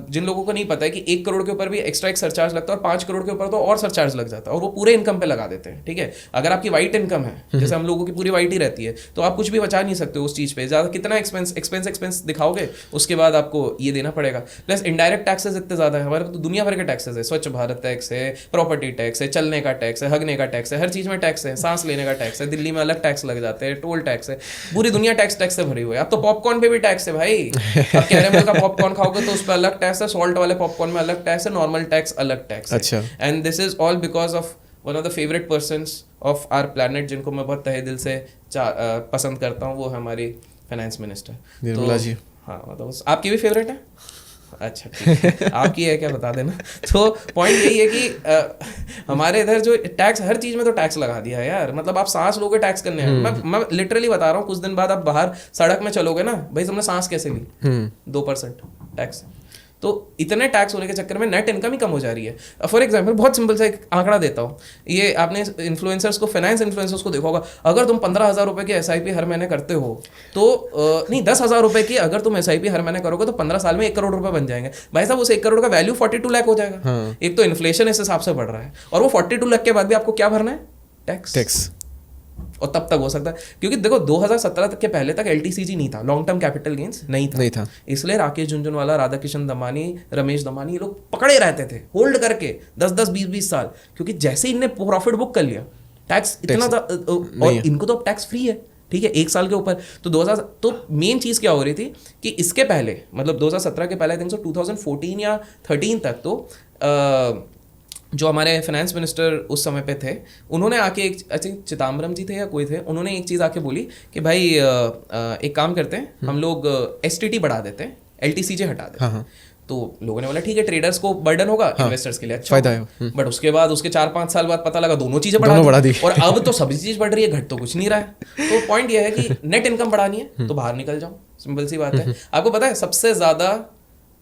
जिन लोगों को नहीं पता है कि 1 करोड़ के ऊपर भी एक्स्ट्रा एक सरचार्ज लगता है और 5 करोड़ के ऊपर तो और सरचार्ज लग जाता है, और वो पूरे इनकम पे लगा देते हैं। ठीक है, अगर आपकी वाइट इनकम है, जैसे हम लोगों की पूरी वाइट ही रहती है, तो आप कुछ भी बचा नहीं सकते उस चीज पे। ज्यादा कितना एक्सपेंस दिखाओगे, उसके बाद आपको ये देना पड़ेगा। प्लस इनडायरेक्ट टैक्सेस इतने ज्यादा है हमारे तो, दुनिया भर के टैक्सेस है। स्वच्छ भारत टैक्स है, प्रॉपर्टी टैक्स है, चलने का टैक्स है, हगने का टैक्स है, हर चीज में टैक्स है, सांस लेने का टैक्स है, दिल्ली में अलग टैक्स लग जाते हैं, टोल टैक्स है, पूरी दुनिया टैक्स से भरी हुई है। अब तो पॉपकॉर्न पे भी टैक्स है भाई। अब कैरेमल का पॉपकॉर्न खाओगे तो उस पर अलग टैक्स है, सॉल्ट वाले पॉपकॉर्न में अलग टैक्स है, नॉर्मल टैक्स अलग टैक्स है। अच्छा, and this is all because of one of the favourite persons of our planet, जिनको मैं बहुत तहे दिल से पसंद करता हूँ, वो है हमारी फाइनेंस मिनिस्टर निर्मला जी। हाँ, मतलब आपकी भी फेवरेट है? अच्छा, ठीक है। आपकी है क्या, बता देना। तो पॉइंट यही है कि हमारे इधर जो टैक्स, हर चीज में तो टैक्स लगा दिया है यार। मतलब आप सांस लोगे टैक्स करने हैं। मैं लिटरली बता रहा हूँ, कुछ दिन बाद आप बाहर सड़क में चलोगे ना, भाई तुमने सांस कैसे ली, 2% टैक्स। तो इतने टैक्स होने के चक्कर में नेट इनकम ही कम हो जा रही है। फॉर एग्जांपल बहुत सिंपल सा एक आंकड़ा देता हूँ, ये आपने इन्फ्लुएंसर्स को, फाइनेंस इन्फ्लुएंसर्स को देखा होगा, अगर तुम 15,000 रुपए की SIP हर महीने करते हो तो नहीं 10,000 रुपए की अगर तुम SIP हर महीने करोगे तो 15 साल में 1 करोड़ रुपए बन जाएंगे। भाई साहब उस 1 करोड़ का वैल्यू 42 लाख हो जाएगा। एक तो इन्फ्लेशन इस हिसाब से बढ़ रहा है, और वो 42 लाख के बाद भी आपको क्या भरना है, टैक्स। और तब तक हो सकता है, क्योंकि देखो 2017 तक के पहले तक LTCG नहीं था, लॉन्ग टर्म कैपिटल गेन्स नहीं था। इसलिए राकेश झुनझुनवाला, राधाकिशन दमानी, रमेश दमानी, ये लोग पकड़े रहते थे होल्ड करके 10-10, 20-20 साल, क्योंकि जैसे इनने प्रॉफिट बुक कर लिया टैक्स इतना और इनको तो अब टैक्स फ्री है, ठीक है, 1 साल के ऊपर। तो मेन चीज़ क्या हो रही थी कि इसके पहले, मतलब 2017 के पहले, आई थिंक सो 2014 या 13 तक तो जो हमारे फाइनेंस मिनिस्टर उस समय पे थे, उन्होंने आके एक चिदम्बरम जी थे या कोई थे, उन्होंने एक चीज़ आके बोली कि भाई एक काम करते हैं, हम लोग STT बढ़ा देते हैं, LTCJ हटा देते हैं। तो लोगों ने बोला ठीक है, ट्रेडर्स को बर्डन होगा, इन्वेस्टर्स के लिए अच्छा फायदा है। बट उसके बाद उसके 4-5 साल बाद पता लगा दोनों चीज़ें बढ़ा दी, और अब तो सभी चीज़ बढ़ रही है, घट तो कुछ नहीं रहा है। तो पॉइंट ये है कि नेट इनकम बढ़ानी है तो बाहर निकल जाओ, सिंपल सी बात है। आपको पता है सबसे ज़्यादा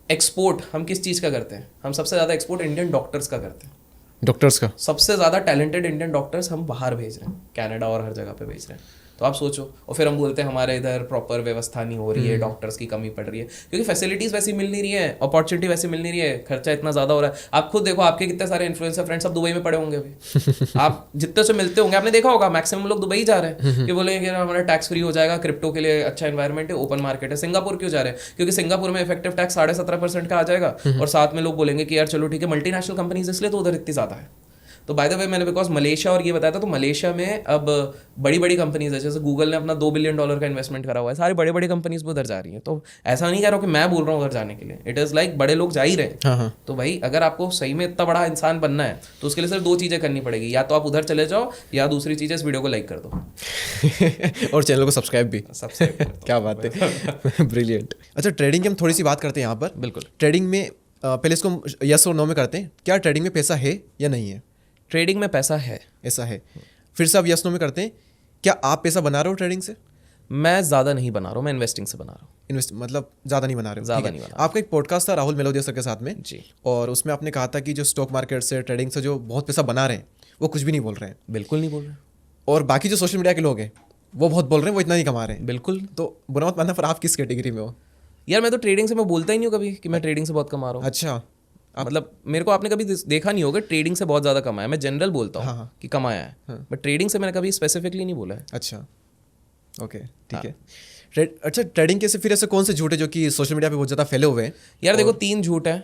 एक्सपोर्ट हम किस चीज़ का करते हैं? हम सबसे ज़्यादा एक्सपोर्ट इंडियन डॉक्टर्स का करते हैं। डॉक्टर्स का सबसे ज़्यादा टैलेंटेड इंडियन डॉक्टर्स हम बाहर भेज रहे हैं, कनाडा और हर जगह पे भेज रहे हैं। तो आप सोचो, और फिर हम बोलते हैं हमारे इधर प्रॉपर व्यवस्था नहीं हो रही है, डॉक्टर्स की कमी पड़ रही है, क्योंकि फैसिलिटीज़ वैसी मिल नहीं रही है, अपॉर्चुनिटी वैसी मिल नहीं रही है, खर्चा इतना ज़्यादा हो रहा है। आप खुद देखो, आपके कितने सारे इन्फ्लुएंसर फ्रेंड्स सब दुबई में पड़े होंगे अभी आप जितने से मिलते होंगे, आपने देखा होगा मैक्सिमम लोग दुबई जा रहे हैं कि बोलेंगे हमारा टैक्स फ्री हो जाएगा, क्रिप्टो के लिए अच्छा एनवायरमेंट है, ओपन मार्केट है। सिंगापुर क्यों जा रहे हैं? क्योंकि सिंगापुर में इफेक्टिव टैक्स 17.5% का आ जाएगा, और साथ में लोग बोलेंगे कि यार चलो ठीक है, मल्टीनेशनल कंपनीज इसलिए तो उधर इतनी ज़्यादा है। तो बाय द वे मैंने बिकॉज मलेशिया और ये बताया था, तो मलेशिया में अब बड़ी बड़ी कंपनीज है, जैसे गूगल ने अपना $2 बिलियन का इन्वेस्टमेंट करा हुआ है, सारी बड़ी बड़ी कंपनीज भी उधर जा रही है। तो ऐसा नहीं कह रहा हूँ कि मैं बोल रहा हूँ उधर जाने के लिए, इट इज़ लाइक बड़े लोग जा ही रहे। तो भाई अगर आपको सही में इतना बड़ा इंसान बनना है तो उसके लिए सिर्फ 2 चीज़ें करनी पड़ेगी, या तो आप उधर चले जाओ, या दूसरी चीज़ इस वीडियो को लाइक कर दो और चैनल को सब्सक्राइब भी। क्या बात है, ब्रिलियंट। अच्छा, ट्रेडिंग की हम थोड़ी सी बात करते हैं यहाँ पर। बिल्कुल। ट्रेडिंग में पहले इसको यस और नो में करते हैं, क्या ट्रेडिंग में पैसा है या नहीं है? ट्रेडिंग में पैसा है, ऐसा है। फिर से आप यस नो में करते हैं, क्या आप पैसा बना रहे हो ट्रेडिंग से? मैं ज़्यादा नहीं बना रहा हूँ, मैं इन्वेस्टिंग से बना रहा हूँ। मतलब ज़्यादा नहीं बना रहे हो? ज़्यादा नहीं बना। आपका एक पॉडकास्ट था राहुल मेलोदिया सर के साथ में जी, और उसमें आपने कहा था कि जो स्टॉक मार्केट से, ट्रेडिंग से जो बहुत पैसा बना रहे हैं वो कुछ भी नहीं बोल रहे हैं। बिल्कुल नहीं बोल रहे हैं। और बाकी जो सोशल मीडिया के लोग हैं वो बहुत बोल रहे हैं, वो इतना नहीं कमा रहे हैं। बिल्कुल। तो बुरा मत मानना, पर आप किस कैटेगरी में हो? यार मैं तो ट्रेडिंग से मैं बोलता ही नहीं हूँ कभी कि मैं ट्रेडिंग से बहुत कमा रहा हूँ। अच्छा, मतलब मेरे को आपने कभी देखा नहीं होगा ट्रेडिंग से बहुत ज़्यादा कमाया। मैं जनरल बोलता हूँ कि कमाया है, बट ट्रेडिंग से मैंने कभी स्पेसिफिकली नहीं बोला है। अच्छा, ओके, ठीक है। अच्छा, ट्रेडिंग के से फिर ऐसे कौन से झूठ है जो कि सोशल मीडिया पे बहुत ज़्यादा फैले हुए हैं? यार देखो, 3 झूठ है।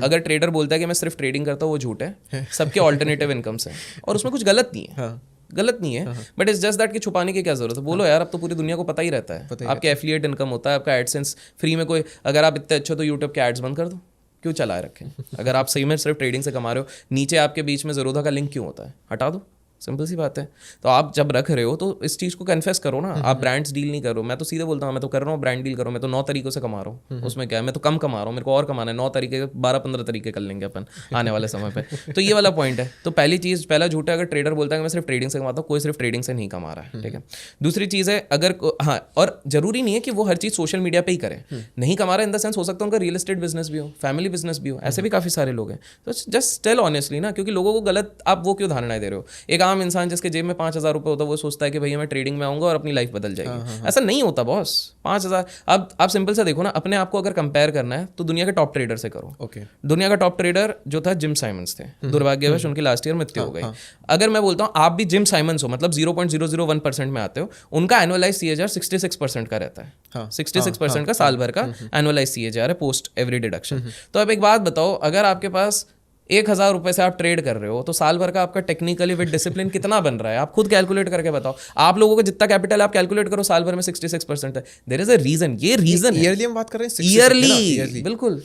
अगर ट्रेडर बोलता है कि मैं सिर्फ ट्रेडिंग करता हूँ, वो झूठ है। सबके ऑल्टरनेटिव इनकम्स हैं, और उसमें कुछ गलत नहीं है। गलत नहीं है, बट इट्स जस्ट दैट कि छुपाने की क्या जरूरत है? बोलो यार, अब तो पूरी दुनिया को पता ही रहता है। आपके एफिलिएट इनकम होता है, आपका एडसेंस फ्री में कोई, अगर आप इतने अच्छे तो यूट्यूब के एड्स बंद कर दो, क्यों चलाए रखें? अगर आप सही में सिर्फ ट्रेडिंग से कमा रहे हो, नीचे आपके बीच में ज़ेरोधा का लिंक क्यों होता है? हटा दो, सिंपल सी बात है। तो आप जब रख रहे हो तो इस चीज़ को कन्फेस करो ना। आप ब्रांड्स डील नहीं करो। मैं तो सीधे बोलता हूँ, मैं तो कर रहा हूँ ब्रांड डील करो। मैं तो 9 तरीकों से कमा रहा हूँ, उसमें क्या है? मैं तो कम कमा रहा हूँ, मेरे को और कमाना है। 9 तरीके, 12-15 तरीके कर लेंगे अपन आने वाले समय पे। तो ये वाला पॉइंट है। तो पहली चीज़, पहला झूठ है अगर ट्रेडर बोलता है कि मैं सिर्फ ट्रेडिंग से कमाता हूँ, कोई सिर्फ ट्रेडिंग से नहीं कमा रहा है, ठीक है। दूसरी चीज़ है, अगर हाँ, और ज़रूरी नहीं है कि वो हर चीज़ सोशल मीडिया पर ही करे। नहीं कमा रहा इन द सेंस, हो सकता है उनका रियल एस्टेट बिजनेस भी हो, फैमिली बिजनेस भी हो, ऐसे भी काफ़ी सारे लोग हैं। तो जस्ट टेल ऑनेस्टली ना, क्योंकि लोगों को गलत आप वो क्यों धारणाएं दे रहे हो? एक आम इंसान जिसके जेब में 5,000 रुपये होता है, वो सोचता है कि भैया मैं ट्रेडिंग में आऊँगा और अपनी लाइफ बदल जाएगी। ऐसा नहीं होता बॉस। 5,000, अब आप सिंपल सा देखो ना, अपने आप को अगर कंपेयर करना है तो दुनिया के टॉप ट्रेडर से करो। ओके। दुनिया का टॉप ट्रेडर जो था जिम साइमंस थे, दुर्भाग्यवश उनकी लास्ट ईयर मृत्यु हो गई। अगर मैं बोलता हूँ आप भी जिम साइमंस हो, मतलब 0.001% में आते हो, उनका एनुअलाइज CAGR 66% का रहता है। 66% का साल भर का एनुअलाइज CAGR है पोस्ट एवरी डिडक्शन। तो अब एक बात बताओ, अगर आपके पास 1,000 रुपये से आप ट्रेड कर रहे हो, तो साल भर का आपका टेक्निकली विद डिसिप्लिन कितना बन रहा है? आप खुद कैलकुलेट करके बताओ। आप लोगों को जितना कैपिटल आप कैलकुलेट करो, साल भर में 66% है। देयर इज अ रीजन, ये रीजन है। ईयरली हम बात कर रहे हैं, ईयरली, बिल्कुल।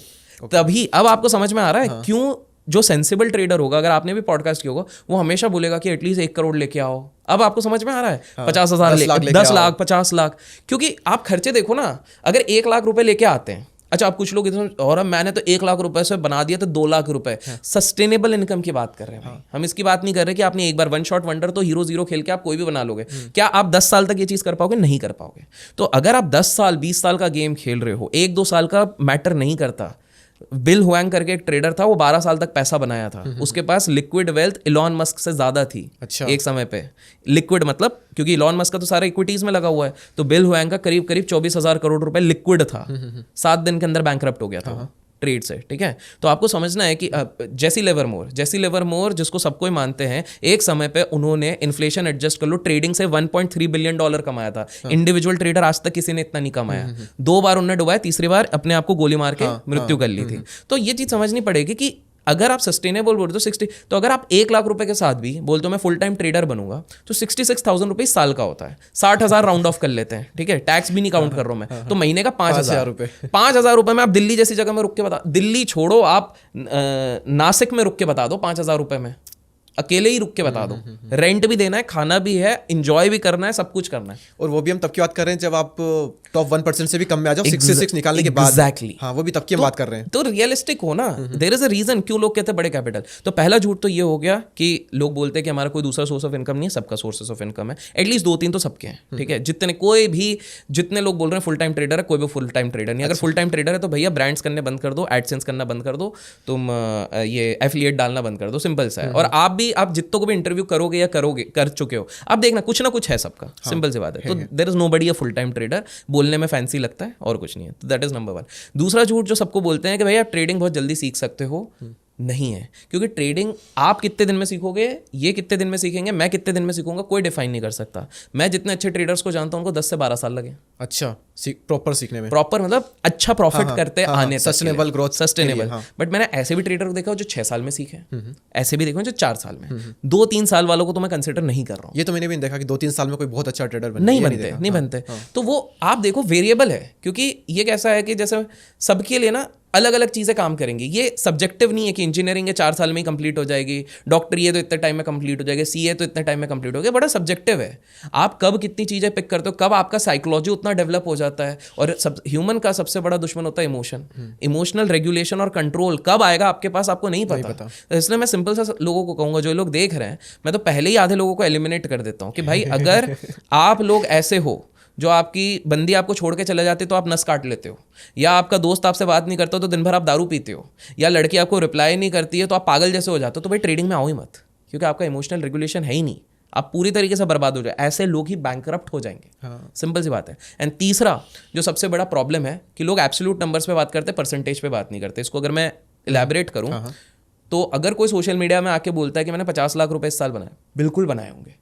तभी अब आपको समझ में आ रहा है क्यों जो सेंसिबल ट्रेडर होगा, अगर आपने भी पॉडकास्ट किया होगा, वो हमेशा बोलेगा कि एटलीस्ट 1 करोड़ लेके आओ। अब आपको समझ में आ रहा है? 50,000, 10 लाख, 50 लाख, क्योंकि आप खर्चे देखो ना। अगर 1 लाख रुपए लेके आते हैं अच्छा, आप कुछ लोग इधर और अब मैंने तो 1 लाख रुपए से बना दिया तो 2 लाख रुपए, सस्टेनेबल इनकम की बात कर रहे हैं भाई। हम इसकी बात नहीं कर रहे कि आपने एक बार वन शॉट वंडर तो हीरो जीरो खेल के आप कोई भी बना लोगे। क्या आप 10 साल तक ये चीज कर पाओगे? नहीं कर पाओगे। तो अगर आप 10 साल 20 साल का गेम खेल रहे हो, 1-2 साल का मैटर नहीं करता। बिल हुआंग करके एक ट्रेडर था, वो 12 साल तक पैसा बनाया था, उसके पास लिक्विड वेल्थ इलॉन मस्क से ज्यादा थी। अच्छा। एक समय पे लिक्विड मतलब, क्योंकि इलॉन मस्क का तो सारा इक्विटीज में लगा हुआ है, तो बिल हुआंग का करीब करीब 24,000 करोड़ रुपए लिक्विड था। 7 दिन के अंदर बैंकरप्ट हो गया था ट्रेड से। ठीक है, तो आपको समझना है कि जेसी लिवरमोर जिसको सबको ही मानते हैं, एक समय पे उन्होंने इन्फ्लेशन एडजस्ट कर लो ट्रेडिंग से $1.3 बिलियन कमाया था। इंडिविजुअल ट्रेडर आज तक किसी ने इतना नहीं कमाया। 2 बार उन्होंने डुबाया, तीसरी बार अपने आप को गोली मार के मृत्यु कर ली थी। तो ये चीज समझनी पड़ेगी कि अगर आप सस्टेनेबल बोलते हो 60, तो अगर आप 1 लाख रुपए के साथ भी बोलते हो मैं फुल टाइम ट्रेडर बनूंगा, तो 66,000 रुपये साल का होता है। 60,000 राउंड ऑफ कर लेते हैं, ठीक है, टैक्स भी नहीं काउंट कर रहा हूं मैं, तो महीने का 5,000 रुपये। 5,000 रुपये में आप दिल्ली जैसी जगह में रुक के बता, दिल्ली छोड़ो, आप नासिक में रुक के बता दो 5,000 रुपये में, अकेले ही रुक के बता दो। रेंट भी देना है, खाना भी है, इंजॉय भी करना है, सब कुछ करना है। और वो भी हम तब की बात कर रहे हैं जब आप टॉप 1% से भी कम में आ जाओ, 66 निकालने के बाद। एग्जैक्टली, हाँ, वो भी तब की हम बात कर रहे हैं। तो रियलिस्टिक हो ना, देयर इज अ रीजन क्यों लोग कहते हैं बड़े कैपिटल। तो पहला झूठ तो ये हो गया कि लोग बोलते हैं कि हमारा कोई दूसरा सोर्स ऑफ इनकम नहीं है, सबका सोर्सेस ऑफ इनकम है, एटलीस्ट 2-3 तो सबके हैं। ठीक है, जितने लोग बोल रहे हैं फुल टाइम ट्रेडर है, कोई भी फुल टाइम ट्रेडर नहीं। अगर फुल टाइम ट्रेडर है तो भैया ब्रांड्स करने बंद कर दो, एडसेंस करना बंद कर दो, तुम ये एफिलिएट डालना बंद कर दो, सिंपल सा है। और आप जितनों को भी इंटरव्यू करोगे या कर चुके हो, आप देखना कुछ ना कुछ है सबका, सिंपल सी बात है। तो there is nobody a full time trader, बोलने में फैंसी लगता है और कुछ नहीं है। तो दैट इज नंबर 1। दूसरा झूठ जो सबको बोलते हैं कि भाई आप ट्रेडिंग बहुत जल्दी सीख सकते हो, नहीं है। क्योंकि ट्रेडिंग आप कितने दिन में सीखोगे, ये कितने दिन में सीखेंगे, मैं कितने दिन में सीखूंगा, कोई डिफाइन नहीं कर सकता। मैं जितने अच्छे ट्रेडर्स को जानता हूं उनको 10 से 12 साल लगे। अच्छा, प्रॉपर सीखने में, प्रॉपर मतलब अच्छा प्रॉफिट करते आने तक, सस्टेनेबल ग्रोथ, सस्टेनेबल। बट मैंने ऐसे भी ट्रेडर देखा जो 6 साल में सीखे, ऐसे भी देखा जो 4 साल में। 2-3 साल वालों को तो मैं कंसिडर नहीं कर रहा हूँ। ये तो मैंने भी देखा कि 2-3 साल में कोई बहुत अच्छा ट्रेडर नहीं बनते। तो वो आप देखो वेरिएबल है, क्योंकि ये कैसा है कि जैसे सबके लिए ना अलग अलग चीज़ें काम करेंगी। ये सब्जेक्टिव नहीं है कि इंजीनियरिंग है 4 साल में ही कंप्लीट हो जाएगी, डॉक्टरी है तो इतने टाइम में कंप्लीट हो जाएगी, सीए तो इतने टाइम में कंप्लीट हो गया। बड़ा सब्जेक्टिव है, आप कब कितनी चीज़ें पिक करते हो, कब आपका साइकोलॉजी उतना डेवलप हो जाता है। और ह्यूमन का सबसे बड़ा दुश्मन होता है इमोशन, इमोशनल रेगुलेशन और कंट्रोल कब आएगा आपके पास आपको नहीं पता। इसलिए मैं सिंपल सा लोगों को कहूँगा, जो लोग देख रहे हैं, मैं तो पहले ही आधे लोगों को एलिमिनेट कर देता हूँ कि भाई अगर आप लोग ऐसे हो जो आपकी बंदी आपको छोड़ के चले जाती है तो आप नस काट लेते हो, या आपका दोस्त आपसे बात नहीं करता तो दिन भर आप दारू पीते हो, या लड़की आपको रिप्लाई नहीं करती है तो आप पागल जैसे हो जाते हो, तो भाई ट्रेडिंग में आओ ही मत, क्योंकि आपका इमोशनल रेगुलेशन है ही नहीं, आप पूरी तरीके से बर्बाद हो जाए। ऐसे लोग ही बैंकरप्ट हो जाएंगे, सिंपल सी बात है। एंड तीसरा जो सबसे बड़ा प्रॉब्लम है कि लोग एब्सोल्यूट नंबर्स पे बात करते हैं, परसेंटेज पे बात नहीं करते। इसको अगर मैं इलैबोरेट करूँ तो अगर कोई सोशल मीडिया में आके बोलता है कि मैंने 50 लाख रुपए इस साल बनाए, बिल्कुल बनाए होंगे,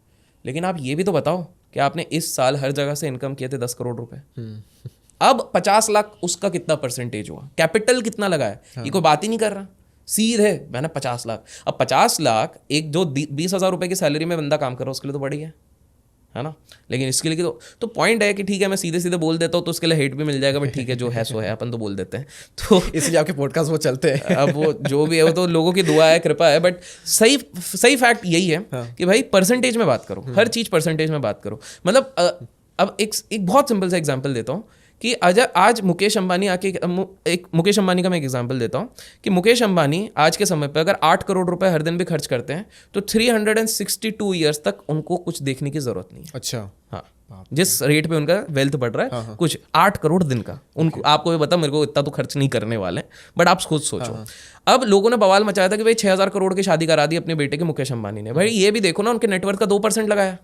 लेकिन आप ये भी तो बताओ कि आपने इस साल हर जगह से इनकम किए थे 10 करोड़ रुपए। अब 50 लाख उसका कितना परसेंटेज हुआ, कैपिटल कितना लगाया, ये कोई बात ही नहीं कर रहा। सीधे मैंने 50 लाख, अब 50 लाख एक जो 20,000 रुपए की सैलरी में बंदा काम कर रहा है उसके लिए तो बड़ी है ना। लेकिन इसके लिए तो पॉइंट है कि ठीक है मैं सीधे सीधे बोल देता हूँ तो उसके लिए हेट भी मिल जाएगा, बट ठीक है जो है सो है, अपन तो बोल देते हैं। तो इसलिए आपके पॉडकास्ट वो चलते हैं। अब वो जो भी है वो तो लोगों की दुआ है, कृपा है, बट सही फैक्ट यही है कि भाई परसेंटेज में बात करो, हर चीज़ परसेंटेज में बात करो। मतलब अब एक बहुत सिंपल सा एग्जाम्पल देता हूँ कि आज मुकेश अंबानी आके, मुकेश अंबानी का मैं एक एग्जांपल देता हूँ कि मुकेश अंबानी आज के समय पे अगर 8 करोड़ रुपए हर दिन भी खर्च करते हैं तो 362 ईयर्स तक उनको कुछ देखने की जरूरत नहीं है। अच्छा, हाँ, जिस रेट पे उनका वेल्थ बढ़ रहा है, कुछ 8 करोड़ दिन का, उनको आपको भी पता, मेरे को इतना तो खर्च नहीं करने वाले, बट आप खुद सोचो। अब लोगों ने बवाल मचाया था कि भाई 6,000 करोड़ की शादी करा दी अपने बेटे के मुकेश अंबानी ने। भाई ये भी देखो ना, उनके नेटवर्थ का 2% लगाया।